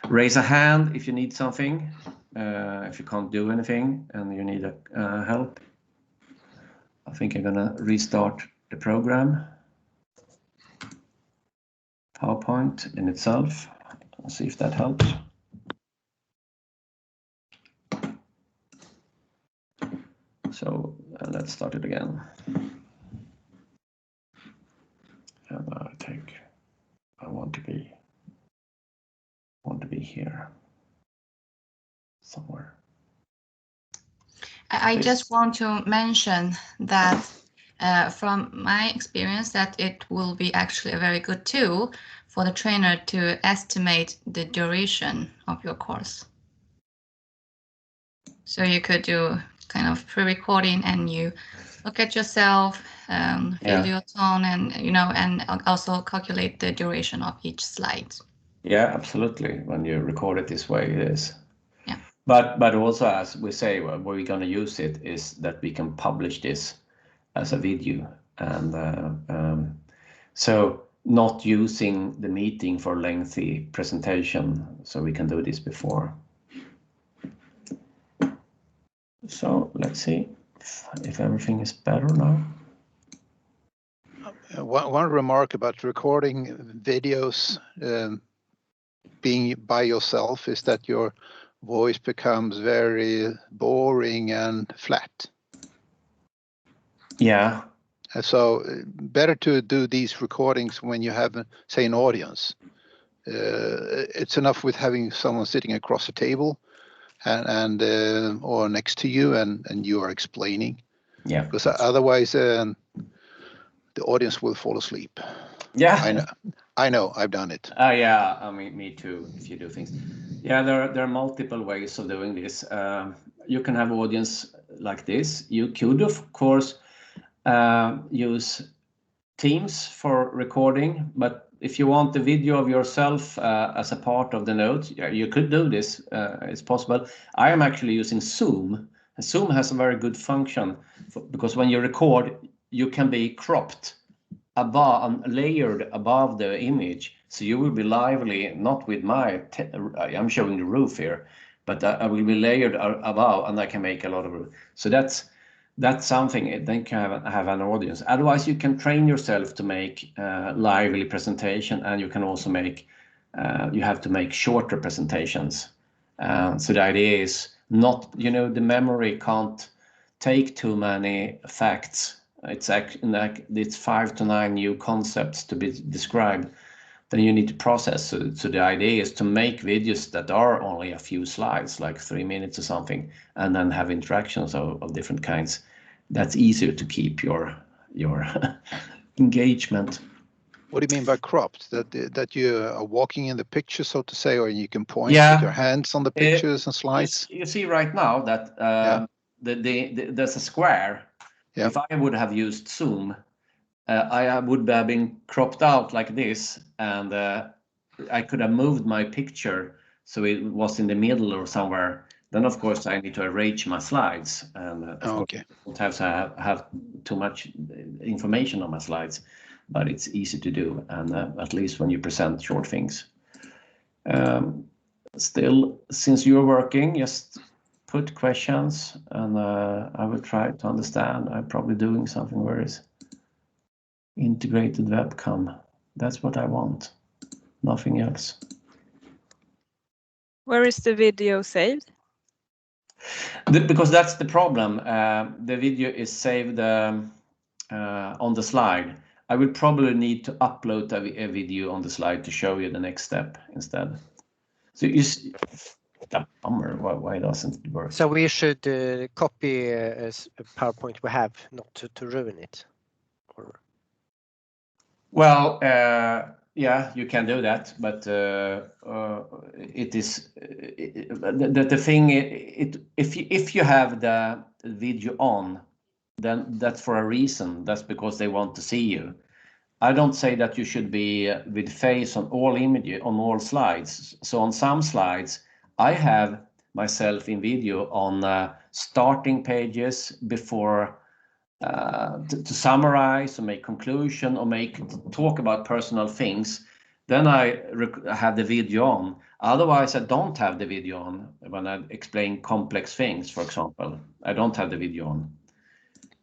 Speaker 1: Raise a hand if you need something, if you can't do anything and you need help. I think I'm gonna restart the program. PowerPoint in itself. Let's see if that helps. So let's start it again. And I want to be here somewhere.
Speaker 13: I just want to mention that from my experience that it will be actually a very good tool for the trainer to estimate the duration of your course. So you could do kind of pre-recording and you look at yourself, feel your tone, and and also calculate the duration of each slide.
Speaker 1: Yeah, absolutely. When you record it this way, it is. Yeah. But also, as we say, where we're going to use it is that we can publish this as a video, and so not using the meeting for lengthy presentation, so we can do this before. So let's see if everything is better now.
Speaker 11: One remark about recording videos being by yourself is that your voice becomes very boring and flat.
Speaker 1: Yeah.
Speaker 11: So better to do these recordings when you have, say, an audience. It's enough with having someone sitting across the table and or next to you and you are explaining.
Speaker 1: Yeah.
Speaker 11: Because otherwise the audience will fall asleep.
Speaker 1: Yeah.
Speaker 11: I know, I've done it.
Speaker 1: Yeah, I mean, me too, if you do things. Yeah, there are multiple ways of doing this. You can have audience like this. You could, of course, use Teams for recording, but if you want the video of yourself as a part of the notes, you could do this. It's possible. I am actually using Zoom. Zoom has a very good function because when you record, you can be cropped above, layered above the image. So you will be lively, not with my, I'm showing the roof here, but I will be layered above, and I can make a lot of roof. So that's something. Then can have an audience. Otherwise, you can train yourself to make lively presentation, and you can also make, you have to make shorter presentations. So the idea is not, the memory can't take too many facts. It's actually it's 5 to 9 new concepts to be described. Then you need to process. So the idea is to make videos that are only a few slides, like 3 minutes or something, and then have interactions of different kinds. That's easier to keep your engagement.
Speaker 11: What do you mean by cropped? That you are walking in the picture, so to say, or you can point with your hands on the pictures and slides?
Speaker 1: You see right now that there's a square.
Speaker 11: Yeah.
Speaker 1: If I would have used Zoom, I would have been cropped out like this, and I could have moved my picture so it was in the middle or somewhere. Then of course I need to arrange my slides, and
Speaker 11: okay.
Speaker 1: I don't have to have too much information on my slides, but it's easy to do, and at least when you present short things. Still, since you're working, just put questions, and I will try to understand. I'm probably doing something where is integrated webcam. That's what I want, nothing else.
Speaker 6: Where is the video saved?
Speaker 1: Because that's the problem. The video is saved on the slide. I will probably need to upload a video on the slide to show you the next step instead. So you see, bummer. Why doesn't it work?
Speaker 5: So we should copy a PowerPoint we have, not to ruin it. Or...
Speaker 1: Well, yeah, you can do that, but it is the thing. If you have the video on, then that's for a reason. That's because they want to see you. I don't say that you should be with face on all images on all slides. So on some slides, I have myself in video on starting pages before to summarize or make conclusion or talk about personal things. Then I have the video on. Otherwise, I don't have the video on when I explain complex things, for example. I don't have the video on.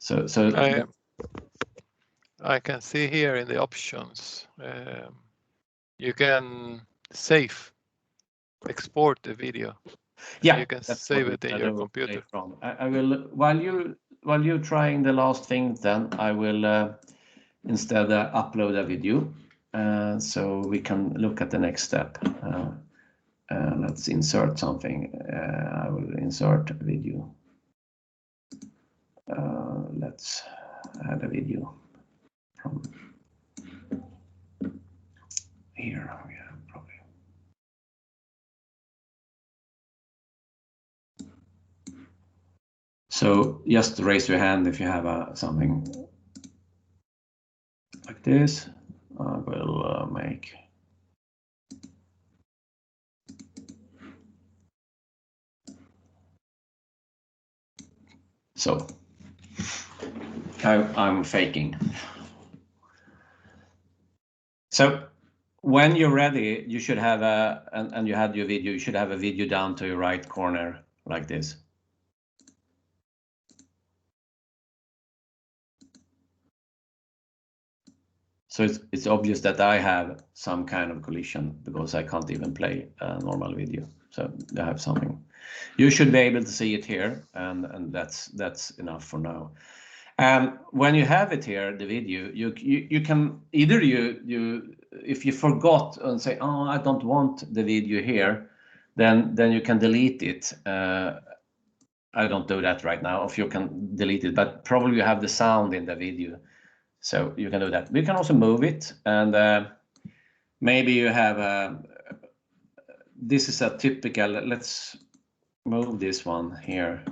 Speaker 1: So
Speaker 3: I can see here in the options, you can export the video.
Speaker 1: Yeah,
Speaker 3: you can save it in your computer.
Speaker 1: I will, while you're trying the last thing, then I will instead upload a video so we can look at the next step. Let's insert something. I will insert a video. Let's add a video from here. We have probably. So just raise your hand if you have something like this. I will make. So I'm faking. So when you're ready, you should have and you had your video, you should have a video down to your right corner like this. So it's obvious that I have some kind of collision because I can't even play a normal video. So I have something. You should be able to see it here, and that's enough for now. When you have it here, the video, you can either you if you forgot and say, oh, I don't want the video here, then you can delete it. I don't do that right now. If you can delete it, but probably you have the sound in the video, so you can do that. We can also move it, and maybe you have this is a typical. Let's move this one here.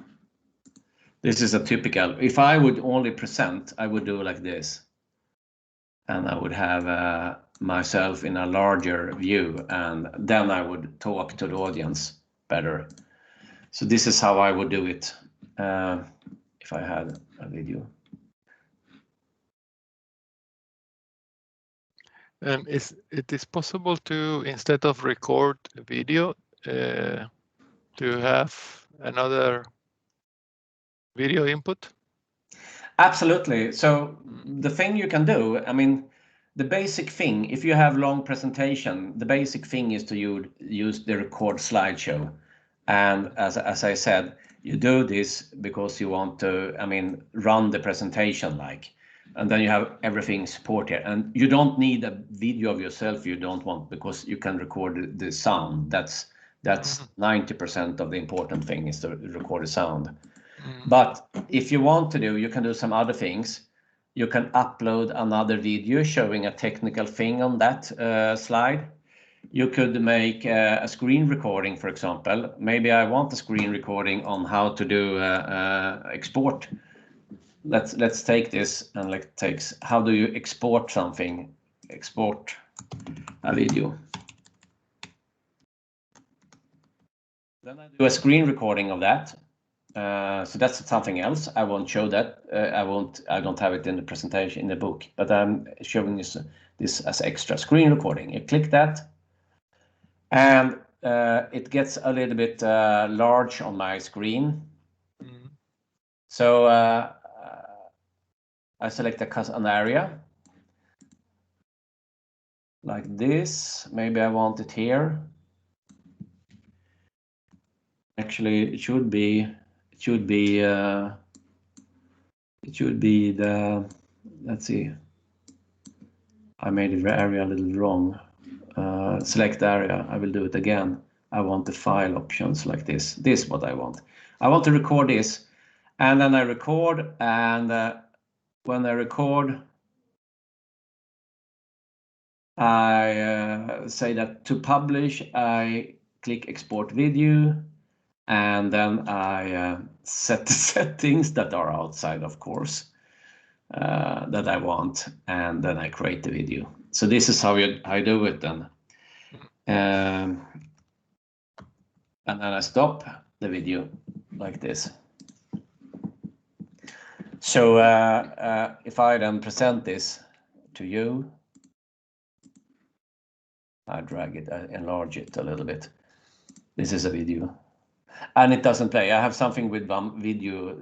Speaker 1: This is a typical. If I would only present, I would do like this, and I would have myself in a larger view, and then I would talk to the audience better. So this is how I would do it if I had a video.
Speaker 3: And it is possible to, instead of record a video, to have another video input?
Speaker 1: Absolutely. So the thing you can do, I mean, the basic thing, if you have long presentation, the basic thing is to use the record slideshow. And as I said, you do this because you want to, I mean, run the presentation like, and then you have everything supported. And you don't need a video of yourself you don't want, because you can record the sound. That's 90% of the important thing, is to record the sound. But if you want to do, you can do some other things. You can upload another video showing a technical thing on that slide. You could make a screen recording, for example. Maybe I want a screen recording on how to do export. Let's take this and how do you export something? Export a video. Then I do a screen recording of that. So that's something else. I won't show that. I don't have it in the presentation in the book, but I'm showing this as extra screen recording. You click that, and it gets a little bit large on my screen. So I select an area like this. Maybe I want it here. Actually, it should be the, let's see, I made the area a little wrong. Select area, I will do it again. I want the file options like this. This is what I want. I want to record this, and then I record, and when I record, I say that to publish, I click export video, and then I set the settings that are outside, of course, that I want, and then I create the video. So this is how I do it then. And then I stop the video like this. So if I then present this to you, I drag it, I enlarge it a little bit. This is a video. And it doesn't play. I have something with video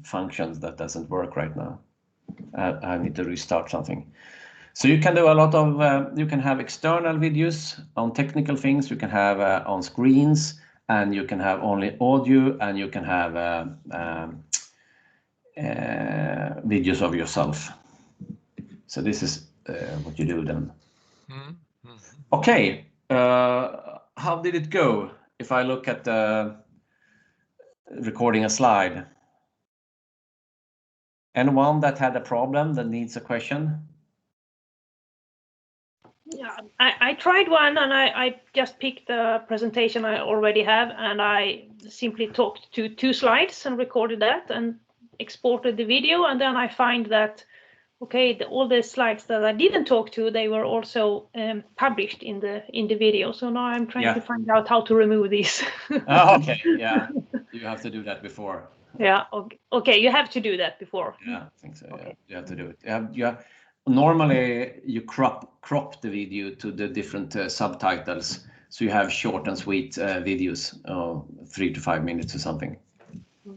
Speaker 1: functions that doesn't work right now. I need to restart something. So you can do a lot of, you can have external videos on technical things, you can have on screens, and you can have only audio, and you can have videos of yourself. So this is what you do then. Okay, how did it go? If I look at recording a slide, anyone that had a problem that needs a question?
Speaker 7: Yeah, I tried one, and I just picked the presentation I already have, and I simply talked to 2 slides and recorded that and exported the video, and then I find that, okay, all the slides that I didn't talk to, they were also published in the video. So now I'm trying to find out how to remove these.
Speaker 1: Okay, yeah, you have to do that before.
Speaker 7: Yeah, okay, you have to do that before.
Speaker 1: Yeah, I think so. Okay. Yeah, you have to do it. Normally you crop the video to the different subtitles, so you have short and sweet videos, 3 to 5 minutes or something.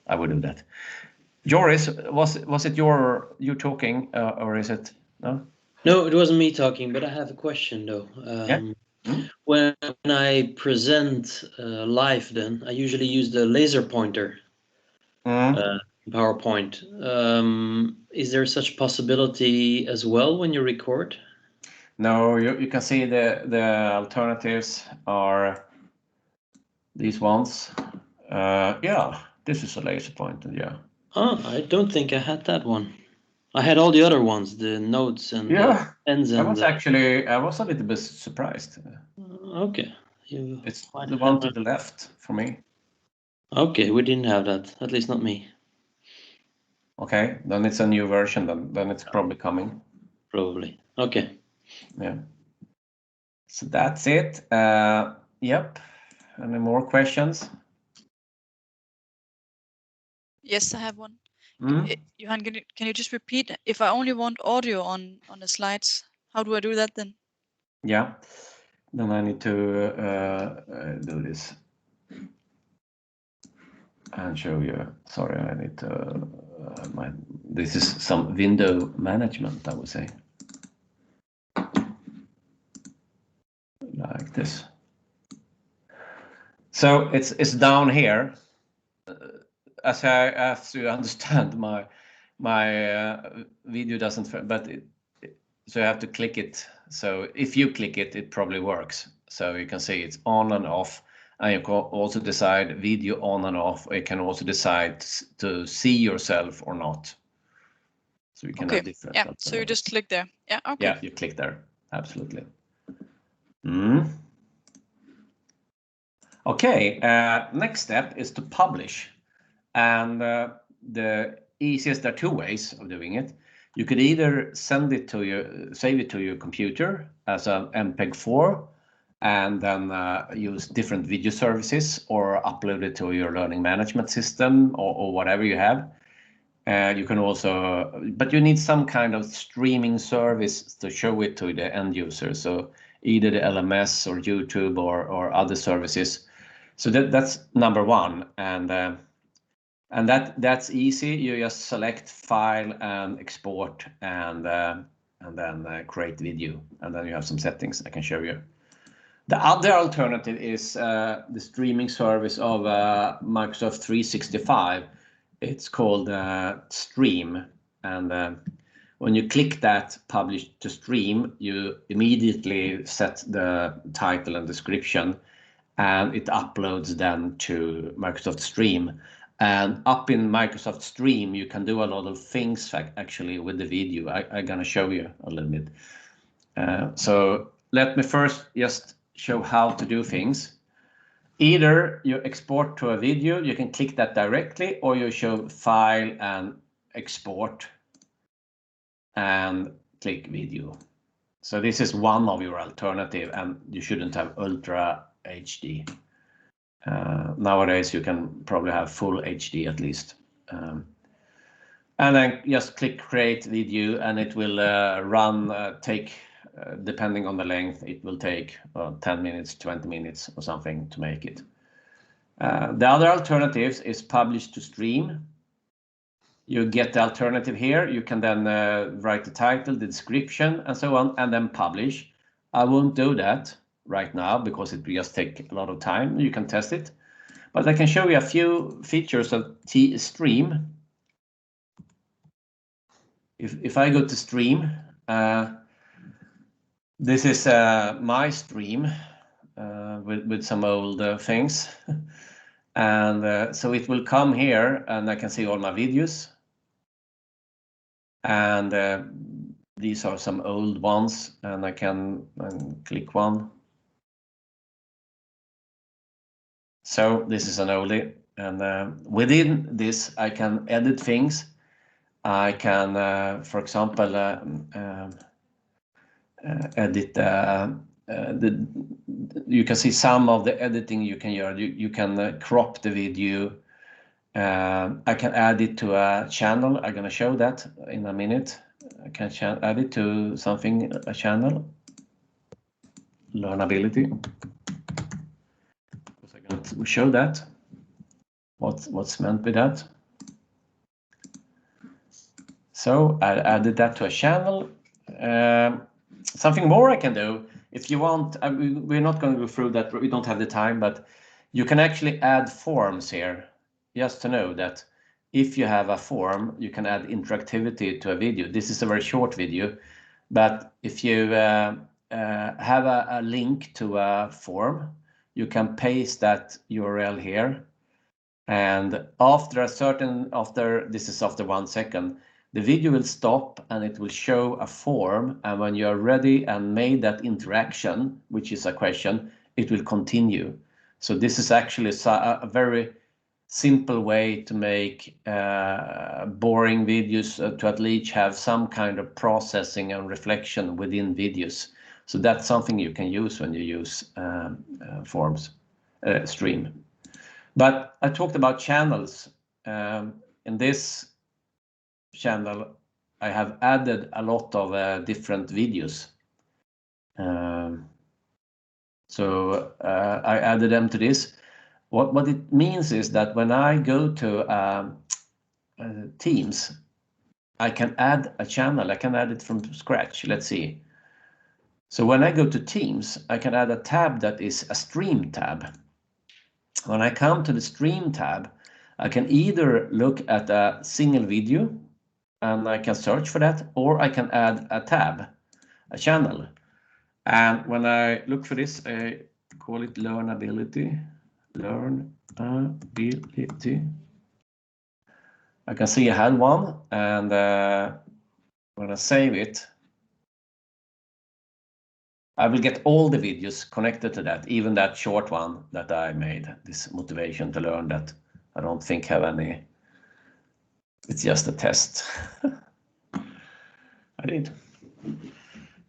Speaker 1: I would do that. Joris, was it you talking, or is it no?
Speaker 21: No, it wasn't me talking, but I have a question though. When I present live, then I usually use the laser pointer. PowerPoint. Is there such possibility as well when you record?
Speaker 1: No, you can see the alternatives are these ones. Yeah, this is a laser pointer. Yeah.
Speaker 21: Oh, I don't think I had that one. I had all the other ones, the notes and the pens.
Speaker 1: I was a little bit surprised.
Speaker 21: Okay.
Speaker 1: It's the one to the left for me.
Speaker 21: Okay, we didn't have that. At least not me.
Speaker 1: Okay, then it's a new version. Then it's probably coming.
Speaker 21: Probably. Okay.
Speaker 1: Yeah. So that's it. Yep. Any more questions?
Speaker 14: Yes, I have one. Johan, can you just repeat? If I only want audio on the slides, How do I do that then?
Speaker 1: Yeah, then I need to do this and show you. Sorry, I need to. This is some window management, I would say. Like this. So it's down here. As you understand, my video doesn't, but so you have to click it. So if you click it, it probably works. So you can see it's on and off, and you can also decide video on and off. Or you can also decide to see yourself or not. So you can have different.
Speaker 14: Yeah. So you just click there. Yeah. Okay.
Speaker 1: Yeah, you click there. Absolutely. Okay. Next step is to publish, and the easiest, there are two ways of doing it. You could either save it to your computer as an MPEG-4 and then use different video services, or upload it to your learning management system or whatever you have. You can also, but you need some kind of streaming service to show it to the end user. So either the LMS or YouTube or other services. So that's number one, and that's easy. You just select file and export, and then create video, and then you have some settings I can show you. The other alternative is the streaming service of Microsoft 365. It's called Stream, and when you click that publish to stream, you immediately set the title and description, and it uploads then to Microsoft Stream. And up in Microsoft Stream, you can do a lot of things actually with the video. I'm gonna show you a little bit. So let me first just show how to do things. Either you export to a video, you can click that directly, or you show file and export and click video. So this is one of your alternative, and you shouldn't have Ultra HD. Nowadays you can probably have full HD at least. And then just click create video, and it will take, depending on the length, it will take 10 minutes, 20 minutes or something to make it. The other alternatives is publish to stream. You get the alternative here. You can then write the title, the description, and so on, and then publish. I won't do that right now because it will just take a lot of time. You can test it, but I can show you a few features of Stream. If I go to Stream, this is my stream with some old things, and so it will come here, and I can see all my videos, and these are some old ones, and I can click one. So this is an oldie, and within this I can edit things. I can, for example, edit you can see some of the editing you can do. You can crop the video. I can add it to a channel. I'm going to show that in a minute. I can add it to something, a channel. Learnability. I'm going to show that. What's meant with that. So I added that to a channel. Something more I can do, if you want, we're not going to go through that, we don't have the time, but you can actually add forms here. Just to know that if you have a form, you can add interactivity to a video. This is a very short video, but if you have a link to a form, you can paste that URL here. And after this is after 1 second, the video will stop and it will show a form, and when you are ready and made that interaction, which is a question, it will continue. So this is actually a very simple way to make boring videos to at least have some kind of processing and reflection within videos. So that's something you can use when you use forms, Stream. But I talked about channels. In this channel, I have added a lot of different videos So I added them to this. What it means is that when I go to Teams, I can add a channel. I can add it from scratch. Let's see. So when I go to Teams, I can add a tab that is a stream tab. When I come to the stream tab, I can either look at a single video and I can search for that, or I can add a tab, a channel. And when I look for this, I call it learnability. I can see I had one, and when I save it, I will get all the videos connected to that, even that short one that I made, this motivation to learn, that I don't think have any, it's just a test. I did.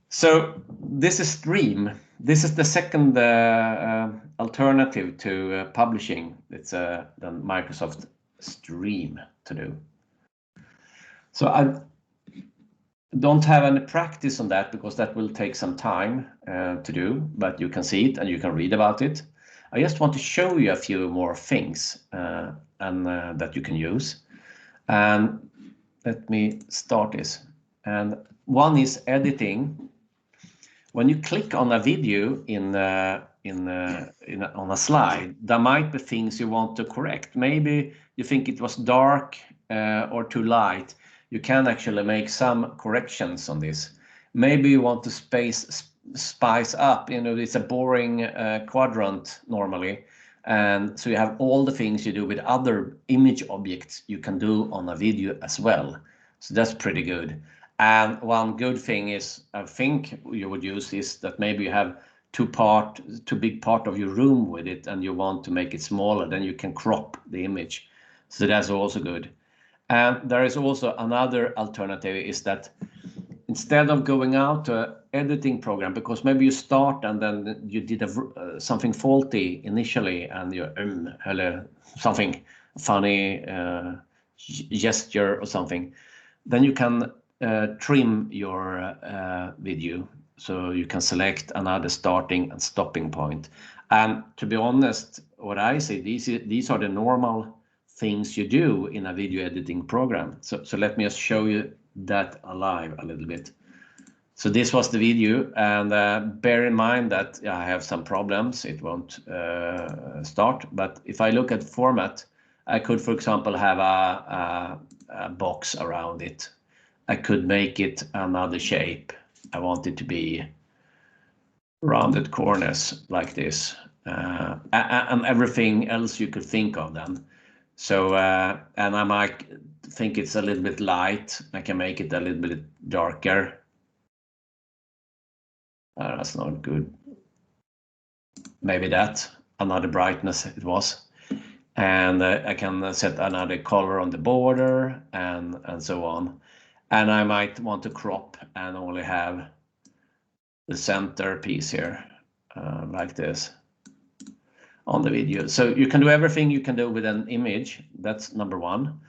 Speaker 1: So this is Stream. This is the second alternative to publishing. It's the Microsoft Stream to do. So I don't have any practice on that because that will take some time to do, but you can see it and you can read about it. I just want to show you a few more things that you can use. And let me start this. And one is editing. When you click on a video on a slide, there might be things you want to correct. Maybe you think it was dark or too light. You can actually make some corrections on this. Maybe you want to spice up. You know, it's a boring quadrant normally, and so you have all the things you do with other image objects you can do on a video as well. So that's pretty good. And one good thing is, I think you would use is that maybe you have too big part of your room with it and you want to make it smaller, then you can crop the image. So that's also good. And there is also another alternative, is that instead of going out to an editing program, because maybe you start and then you did something faulty initially and you something funny gesture or something, then you can trim your video, so you can select another starting and stopping point. And to be honest, what I say, these are the normal things you do in a video editing program. So let me just show you that alive a little bit. So this was the video, and bear in mind that I have some problems. It won't start, but if I look at format, I could, for example, have a box around it. I could make it another shape. I want it to be rounded corners like this, and everything else you could think of then. So, and I might think it's a little bit light. I can make it a little bit darker. That's not good. Maybe that, another brightness it was. And I can set another color on the border and so on. And I might want to crop and only have the center piece here, like this, on the video. So you can do everything you can do with an image. That's number one.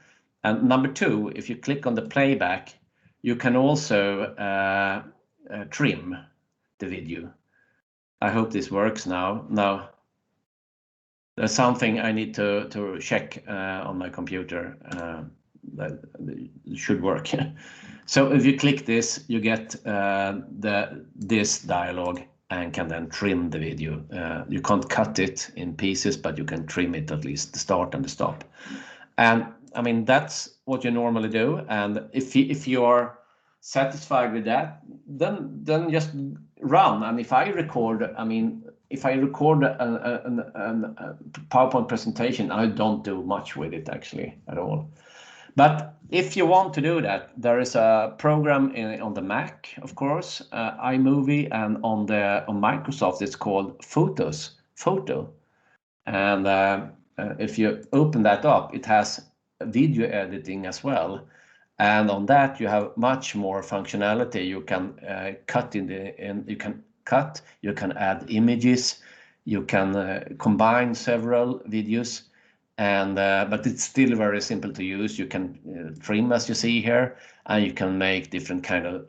Speaker 1: And number two, if you click on the playback, you can also trim the video. I hope this works now. Now, there's something I need to check on my computer. That should work. So if you click this, you get this dialog and can then trim the video. You can't cut it in pieces, but you can trim it, at least the start and the stop. And I mean, that's what you normally do. And if you are satisfied with that, then just run. And if I record, I mean, if I record a PowerPoint presentation, I don't do much with it actually at all. But if you want to do that, there is a program on the Mac, of course, iMovie, and on Microsoft it's called Photo. And if you open that up, it has video editing as well. And on that you have much more functionality. You can you can add images, you can combine several videos, and but it's still very simple to use. You can trim as you see here, and you can make different kind of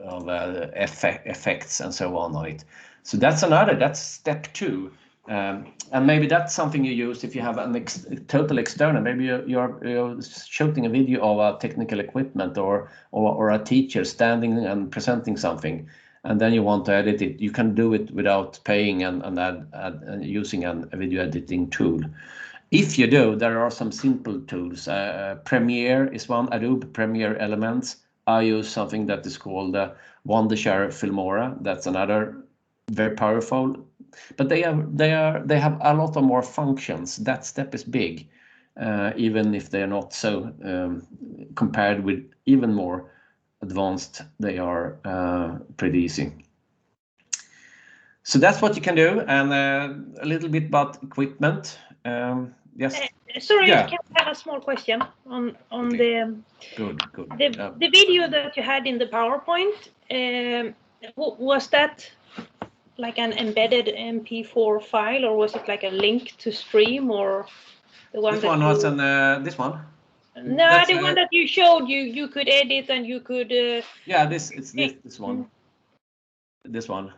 Speaker 1: effects and so on it. So that's step 2. And maybe that's something you use if you have a total external. Maybe you're shooting a video of a technical equipment or a teacher standing and presenting something, and then you want to edit it. You can do it without paying and using a video editing tool. If you do, there are some simple tools. Premiere is one, Adobe Premiere Elements. I use something that is called Wondershare Filmora. That's another very powerful, but they have a lot of more functions. That step is big, even if they are not so compared with even more advanced. They are pretty easy. So that's what you can do, and a little bit about equipment. Yes.
Speaker 7: Sorry,
Speaker 1: Yeah.
Speaker 7: can I have a small question on
Speaker 1: Okay.
Speaker 7: the video that you had in the PowerPoint? Was that like an embedded MP4 file, or was it like a link to stream, or the one
Speaker 1: This
Speaker 7: that
Speaker 1: one
Speaker 7: you...
Speaker 1: was this one.
Speaker 7: No,
Speaker 1: That's
Speaker 7: the one that you showed. You could edit and you could.
Speaker 1: Yeah, this one. This one.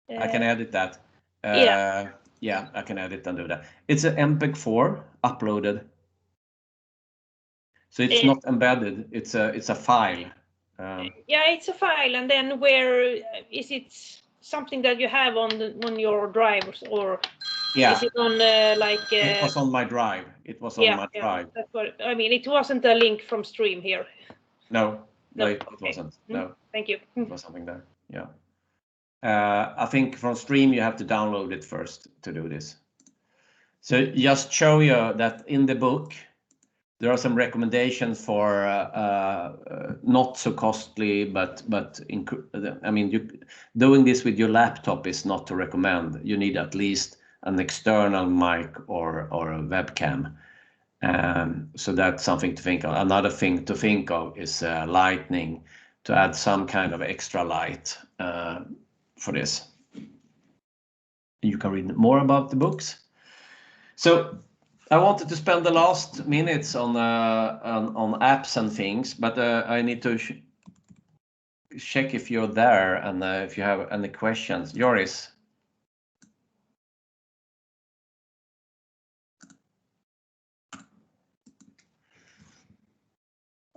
Speaker 1: I can edit that.
Speaker 7: Yeah.
Speaker 1: Yeah, I can edit and do that. It's an MPEG-4 uploaded. So it's not embedded. It's a file.
Speaker 7: Yeah, it's a file, and then where is it? Something that you have on your drives, or
Speaker 1: yeah.
Speaker 7: is it on like?
Speaker 1: It was on my drive. It was on my drive.
Speaker 7: That's what I mean. It wasn't a link from Stream here.
Speaker 1: No, it wasn't. No.
Speaker 7: Thank you.
Speaker 1: It was something there. Yeah. I think from Stream you have to download it first to do this. So just show you that in the book there are some recommendations for not so costly, but I mean, doing this with your laptop is not to recommend. You need at least an external mic or a webcam. So that's something to think of. Another thing to think of is lighting, to add some kind of extra light for this. You can read more about the books. So I wanted to spend the last minutes on apps and things, but I need to check if you're there and if you have any questions. Joris.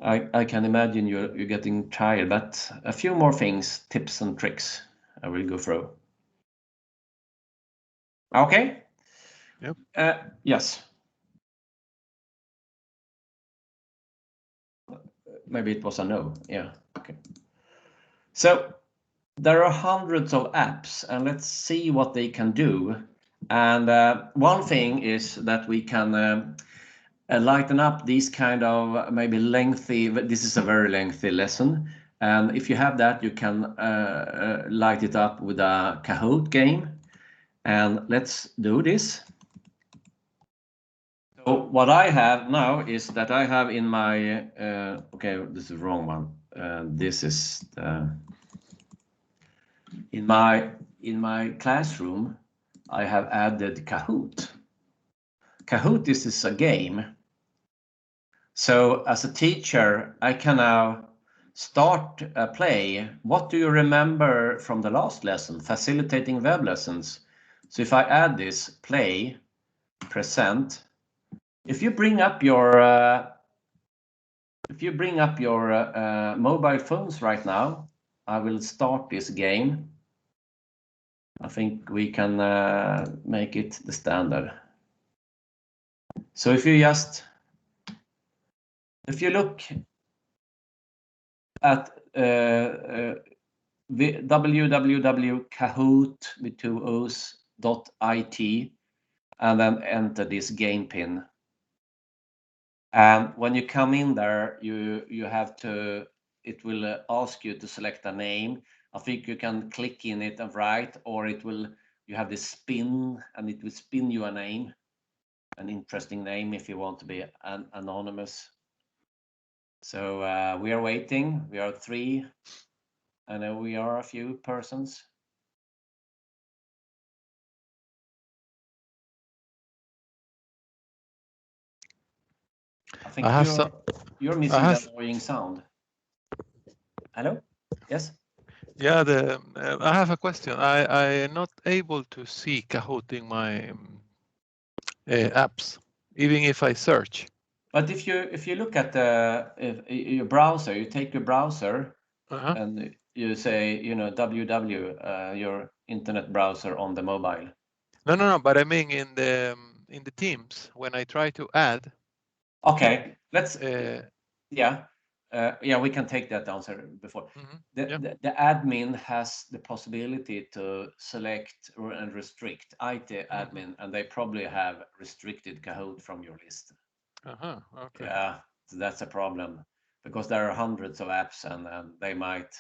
Speaker 1: I can imagine you're getting tired, but a few more things, tips and tricks I will go through. Okay. Yep. Yes. Maybe it was a no. Yeah. Okay. So there are hundreds of apps, and let's see what they can do. And one thing is that we can lighten up these kind of maybe lengthy. This is a very lengthy lesson, and if you have that, you can light it up with a Kahoot game. And let's do this. So what I have now is that I have in my okay, this is the wrong one. This is in my classroom. I have added Kahoot. Kahoot is a game. So as a teacher, I can now start a play. What do you remember from the last lesson? Facilitating web lessons. So if I add this play, present. If you bring up your mobile phones right now, I will start this game. I think we can make it the standard. So if you look at www.kahoot.it and then enter this game pin. And when you come in there, you have to, it will ask you to select a name. I think you can click in it and write, or it will, you have this spin and it will spin you a name, an interesting name if you want to be anonymous. So we are waiting. We are 3. I know we are a few persons. I think you're missing the annoying sound. Hello? Yes?
Speaker 3: Yeah, I have a question. I am not able to see Kahoot in my apps, even if I search.
Speaker 1: But if you look at your browser, you take your browser and you say, www, your internet browser on the mobile.
Speaker 3: No. But I mean in the Teams when I try to add.
Speaker 1: Okay, let's. We can take that answer before. The admin has the possibility to select and restrict IT admin, and they probably have restricted Kahoot from your list.
Speaker 3: Okay.
Speaker 1: Yeah, so that's a problem because there are hundreds of apps and they might.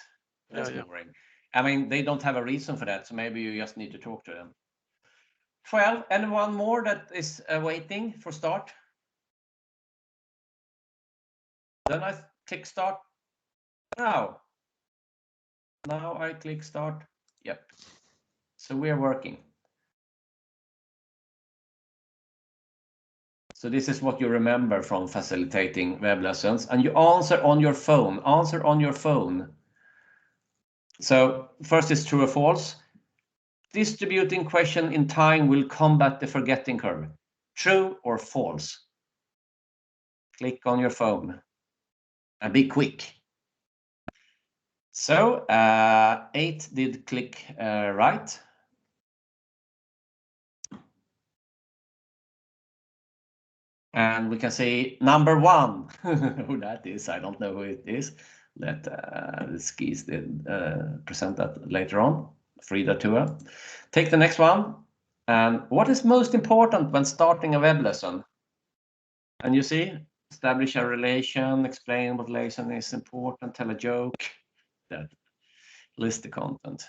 Speaker 1: That's boring. I mean, they don't have a reason for that, so maybe you just need to talk to them. 12. Anyone more that is waiting for start? Then I click start now. Now I click start. Yep. So we are working. So this is what you remember from facilitating web lessons, and you answer on your phone. Answer on your phone. So first is true or false. Distributing question in time will combat the forgetting curve. True or false? Click on your phone and be quick. So 8 did click right. And we can say number 1. Who that is, I don't know who it is. Let the skis present that later on. Frida Tua. Take the next one. And what is most important when starting a web lesson? And you see, establish a relation, explain what lesson is important, tell a joke. That list the content.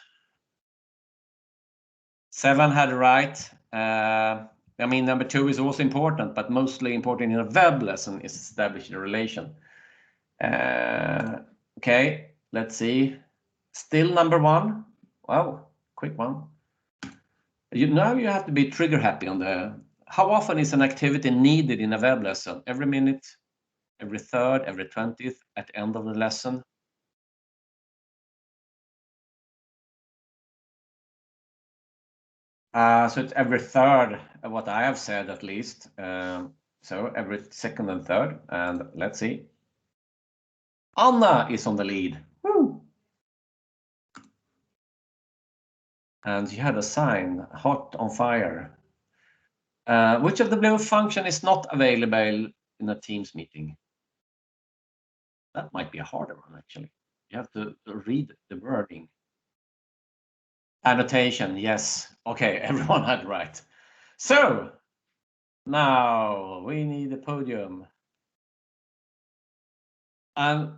Speaker 1: 7 had right. I mean, number 2 is also important, but mostly important in a web lesson is establish a relation. Okay, let's see. Still number 1. Wow, quick one. Now you have to be trigger happy on the. How often is an activity needed in a web lesson? Every minute, every third, every 20th, at the end of the lesson? So it's every third, what I have said at least. So every second and third. And let's see. Anna is on the lead. Woo! And she had a sign, hot on fire. Which of the blue function is not available in a Teams meeting? That might be a harder one, actually. You have to read the wording. Annotation, yes. Okay, everyone had right. So now we need a podium. And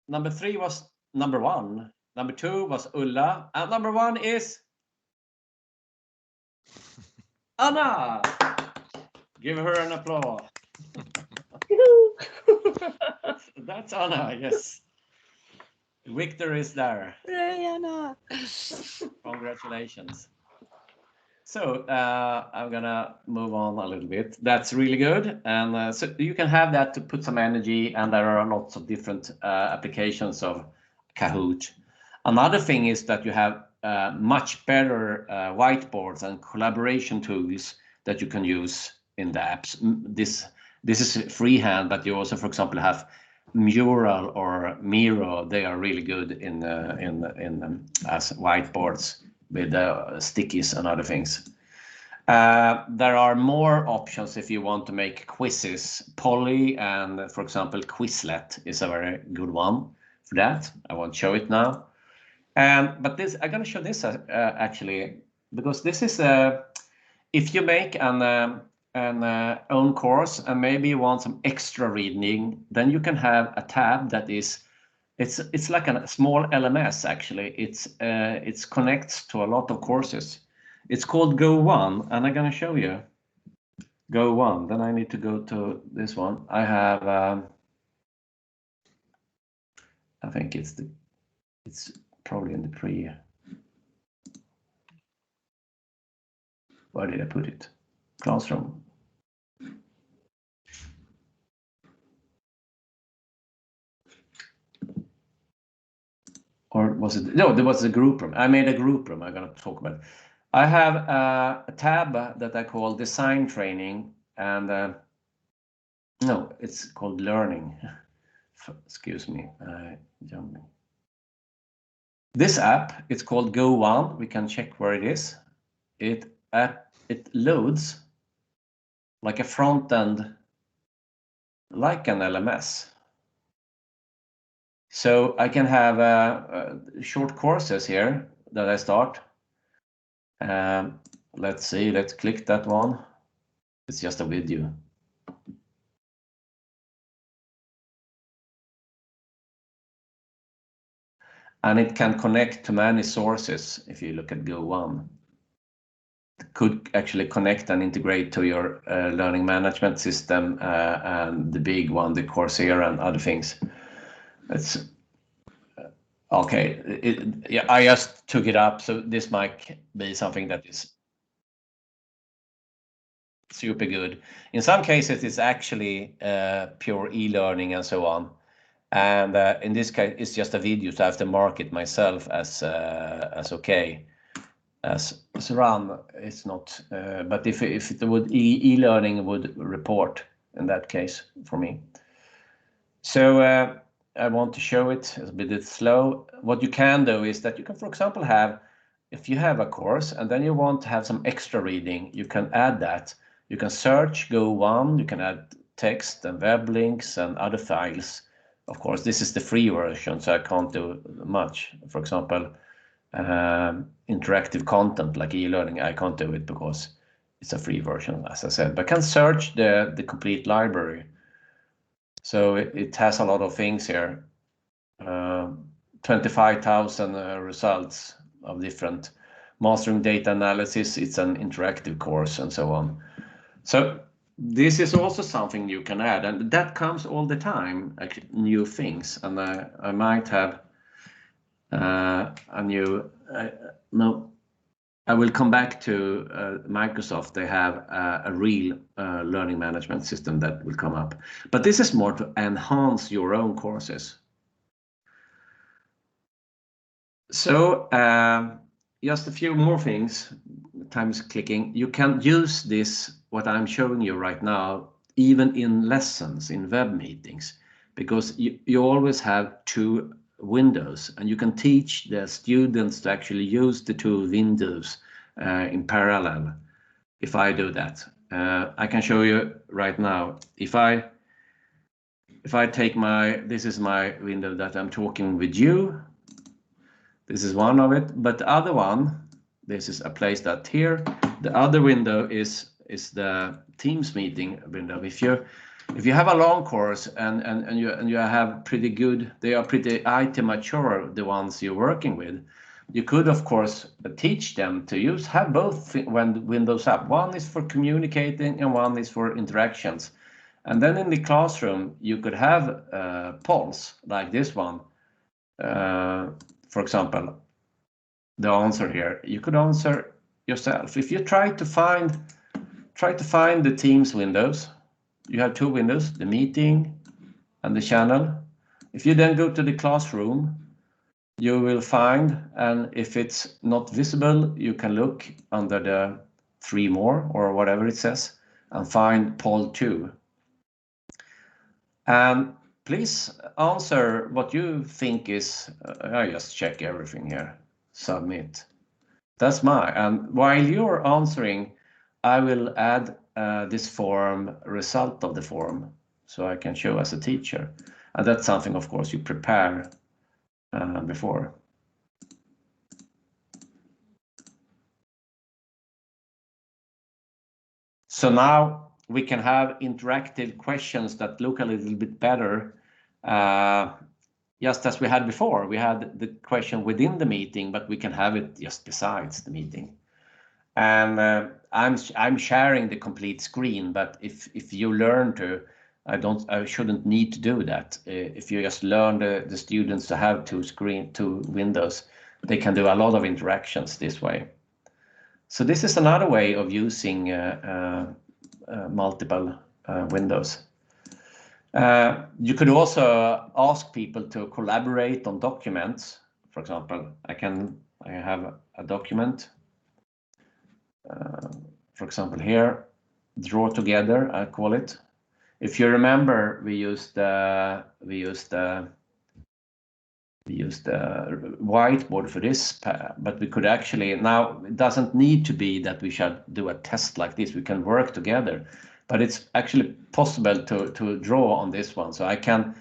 Speaker 1: number 3 was number 1. Number 2 was Ulla. And number 1 is Anna. Give her an applause. That's Anna, yes. Victor is there.
Speaker 4: Yay, Anna.
Speaker 1: Congratulations. So I'm gonna move on a little bit. That's really good. And so you can have that to put some energy, and there are lots of different applications of Kahoot. Another thing is that you have much better whiteboards and collaboration tools that you can use in the apps. This is freehand, but you also, for example, have Mural or Miro. They are really good in as whiteboards with stickies and other things. There are more options if you want to make quizzes. Polly and, for example, Quizlet is a very good one for that. I won't show it now. But this, I'm going to show this actually, because this is if you make an own course and maybe you want some extra reading, then you can have a tab that is it's like a small LMS actually. It's connects to a lot of courses. It's called Go1, and I'm going to show you Go1. Then I need to go to this one. I have I think it's probably in the pre. Where did I put it? Classroom. or was it? No, there was a group room. I made a group room. I'm going to talk about it. I have a tab that I call design training, and no, it's called learning. Excuse me, jumping. This app, it's called Go One. We can check where it is. It loads like a front end, like an LMS. So I can have short courses here that I start. Let's see, let's click that one. It's just a video. And it can connect to many sources. If you look at Go One, it could actually connect and integrate to your learning management system and the big one, the Coursera and other things. It's okay. Yeah, I just took it up, so this might be something that is super good. In some cases, it's actually pure e-learning and so on. And in this case, it's just a video, so I have to mark it myself as okay. As run, it's not. But if it would e-learning would report in that case for me. So I want to show it. It's a bit slow. What you can do is that you can, for example, have, if you have a course and then you want to have some extra reading, you can add that. You can search Go One. You can add text and web links and other files. Of course, this is the free version, so I can't do much. For example, interactive content like e-learning, I can't do it because it's a free version, as I said. But I can search the complete library. So it has a lot of things here. 25,000 results of different mastering data analysis. It's an interactive course and so on. So this is also something you can add, and that comes all the time, actually, new things. And I might have a new, no, I will come back to Microsoft. They have a real learning management system that will come up. But this is more to enhance your own courses. So just a few more things. Time is clicking. You can use this, what I'm showing you right now, even in lessons, in web meetings, because you always have two windows, and you can teach the students to actually use the two windows in parallel. If I do that, I can show you right now. If I take this is my window that I'm talking with you. This is one of it, but the other one, this is a place that here. The other window is the Teams meeting window. If you have a long course and you have pretty good, they are pretty IT mature, the ones you're working with, you could of course teach them to have both windows up. One is for communicating and one is for interactions. And then in the classroom you could have polls like this one. For example, the answer here, you could answer yourself. If you try to find the Teams windows, you have two windows, the meeting and the channel. If you then go to the classroom, you will find, and if it's not visible, you can look under the 3 more or whatever it says and find poll 2. And please answer what you think is, I just check everything here, submit. That's and while you're answering, I will add this form, result of the form, so I can show as a teacher. And that's something, of course, you prepare before. So now we can have interactive questions that look a little bit better. Just as we had before, we had the question within the meeting, but we can have it just besides the meeting. And I'm sharing the complete screen, but if you learn to, I shouldn't need to do that. If you just learn the students to have two windows, they can do a lot of interactions this way. So this is another way of using multiple windows. You could also ask people to collaborate on documents. for example, I have a document. For example, here, draw together, I call it. If you remember, we used the whiteboard for this, but we could actually, now it doesn't need to be that we should do a test like this. We can work together, but it's actually possible to draw on this one. So I can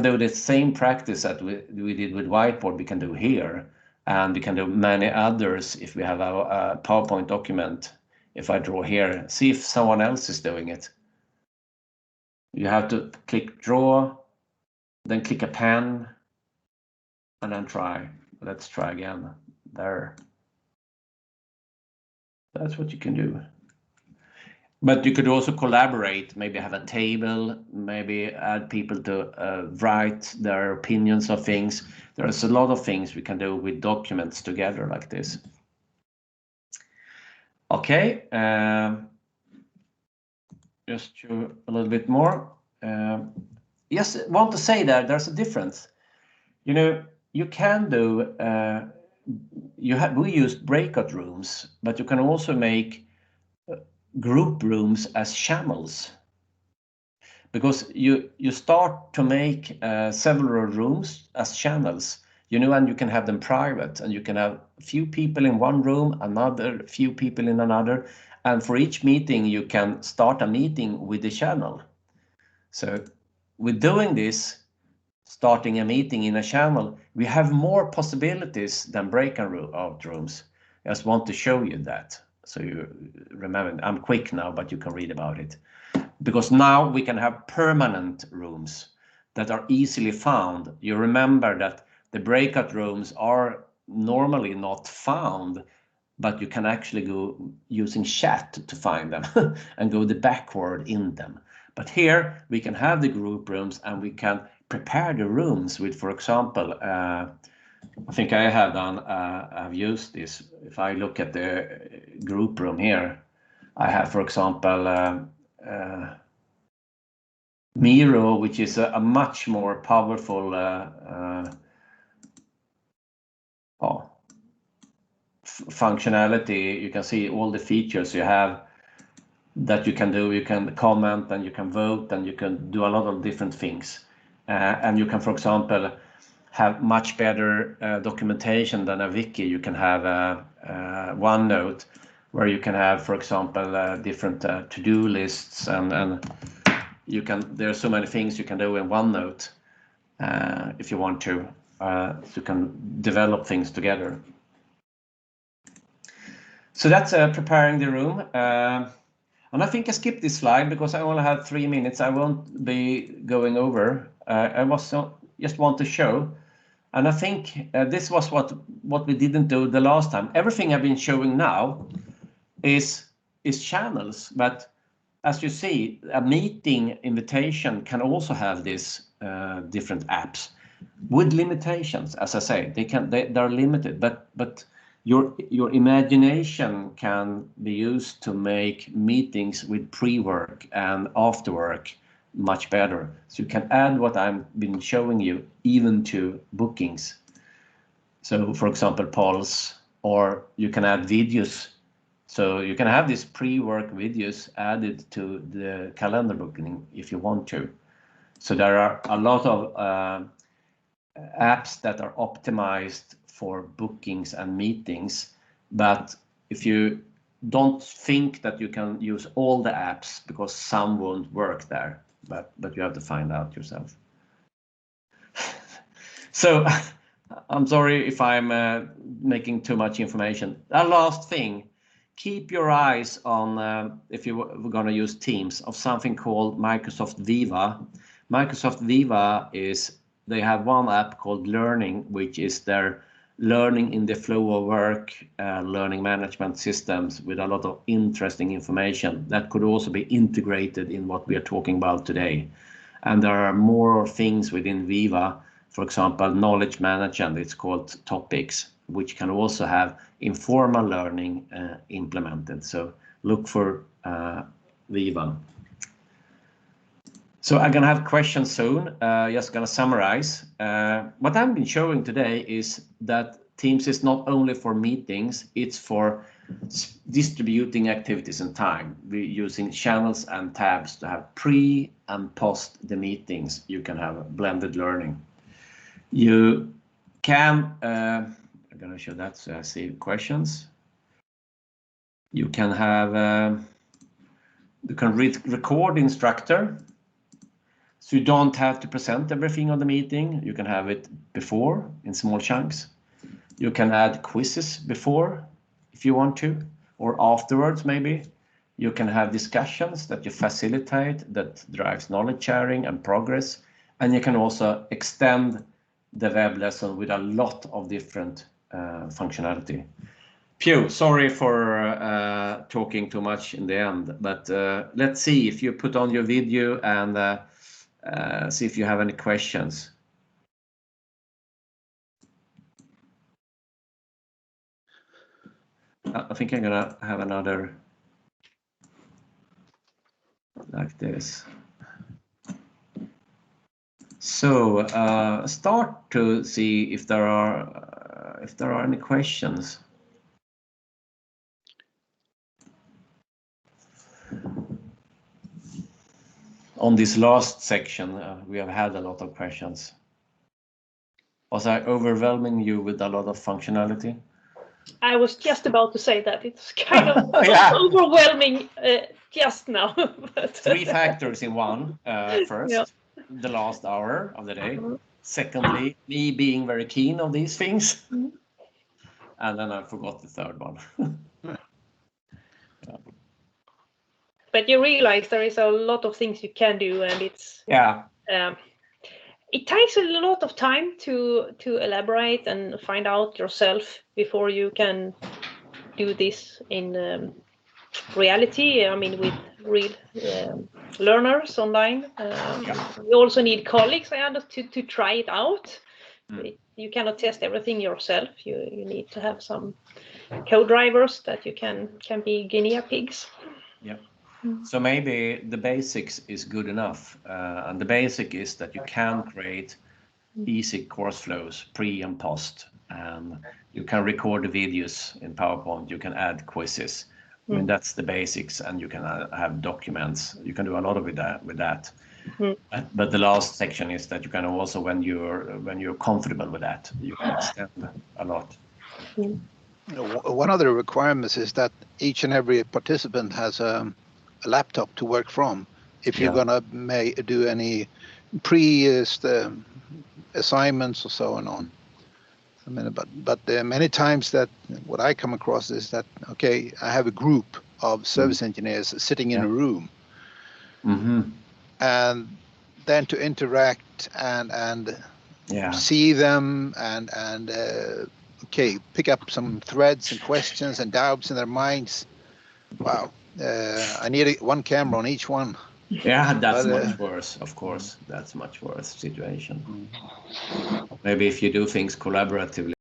Speaker 1: do the same practice that we did with whiteboard, we can do here, and we can do many others if we have a PowerPoint document. If I draw here, see if someone else is doing it. You have to click draw, then click a pen, and then try. Let's try again. There. That's what you can do. But you could also collaborate, maybe have a table, maybe add people to write their opinions of things. There's a lot of things we can do with documents together like this. Okay, just show a little bit more. Yes, want to say that there's a difference. You know, you can do, we use breakout rooms, but you can also make group rooms as channels, because you start to make several rooms as channels, you know, and you can have them private, and you can have a few people in one room, another few people in another, and for each meeting you can start a meeting with the channel. So with doing this, starting a meeting in a channel, we have more possibilities than breakout rooms. I just want to show you that. So you remember, I'm quick now, but you can read about it. Because now we can have permanent rooms that are easily found. You remember that the breakout rooms are normally not found, but you can actually go using chat to find them and go the backward in them. But here we can have the group rooms, and we can prepare the rooms with, for example, I think I have done, I've used this. If I look at the group room here, I have, for example, Miro, which is a much more powerful functionality. You can see all the features you have that you can do. You can comment, and you can vote, and you can do a lot of different things. And you can, for example, have much better documentation than a wiki. You can have OneNote, where you can have, for example, different to-do lists, and you can. There are so many things you can do in OneNote if you want to. So you can develop things together. So that's preparing the room. And I think I skipped this slide because I only have 3 minutes. I won't be going over. I just want to show. And I think this was what we didn't do the last time. Everything I've been showing now is channels, but as you see, a meeting invitation can also have these different apps with limitations. As I say, they're limited, but your imagination can be used to make meetings with pre-work and after work much better. So you can add what I've been showing you even to bookings. So for example, polls, or you can add videos. So you can have these pre-work videos added to the calendar booking if you want to. So there are a lot of apps that are optimized for bookings and meetings, but if you don't think that you can use all the apps because some won't work there, but you have to find out yourself. So I'm sorry if I'm making too much information. A last thing, keep your eyes on, if you're going to use Teams, of something called Microsoft Viva. Microsoft Viva they have one app called Learning, which is their learning in the flow of work, learning management systems with a lot of interesting information that could also be integrated in what we are talking about today. And there are more things within Viva, for example, knowledge management, it's called Topics, which can also have informal learning implemented. So look for Viva. So I'm gonna have questions soon. Just gonna summarize. What I've been showing today is that Teams is not only for meetings, it's for distributing activities in time. We're using channels and tabs to have pre and post the meetings. You can have blended learning. You can, I'm gonna show that so I see questions. You can have, you can record instructor. So you don't have to present everything on the meeting. You can have it before in small chunks. You can add quizzes before if you want to, or afterwards maybe. You can have discussions that you facilitate that drives knowledge sharing and progress. And you can also extend the web lesson with a lot of different functionality. Phew, sorry for talking too much in the end, but let's see if you put on your video and see if you have any questions. I think I'm gonna have another like this. So start to see if there are any questions. On this last section, we have had a lot of questions. Was I overwhelming you with a lot of functionality?
Speaker 7: I was just about to say that it's kind of overwhelming just now. But
Speaker 1: 3 factors in one. First, the last hour of the day. Secondly, me being very keen on these things. And then I forgot the third one.
Speaker 7: But you realize there is a lot of things you can do, and it's it takes a lot of time to elaborate and find out yourself before you can do this in reality. I mean, with real learners online. You also need colleagues, I understand, to try it out. You cannot test everything yourself. You need to have some co-drivers that you can be guinea pigs.
Speaker 1: Yeah. So maybe the basics is good enough, and the basic is that you can create easy course flows pre and post, and you can record the videos in PowerPoint. You can add quizzes. I mean, that's the basics, and you can have documents. You can do a lot of with that. But the last section is that you can also, when you're comfortable with that, you can extend a lot.
Speaker 11: One of the requirements is that each and every participant has a laptop to work from if you're gonna do any assignments or so on. I mean, but many times that what I come across is that, okay, I have a group of service engineers sitting in a room, and then to interact and see them and okay, pick up some threads and questions and doubts in their minds. Wow. I need one camera on each one.
Speaker 1: Yeah, that's much worse, of course. That's much worse situation. Maybe if you do things collaboratively.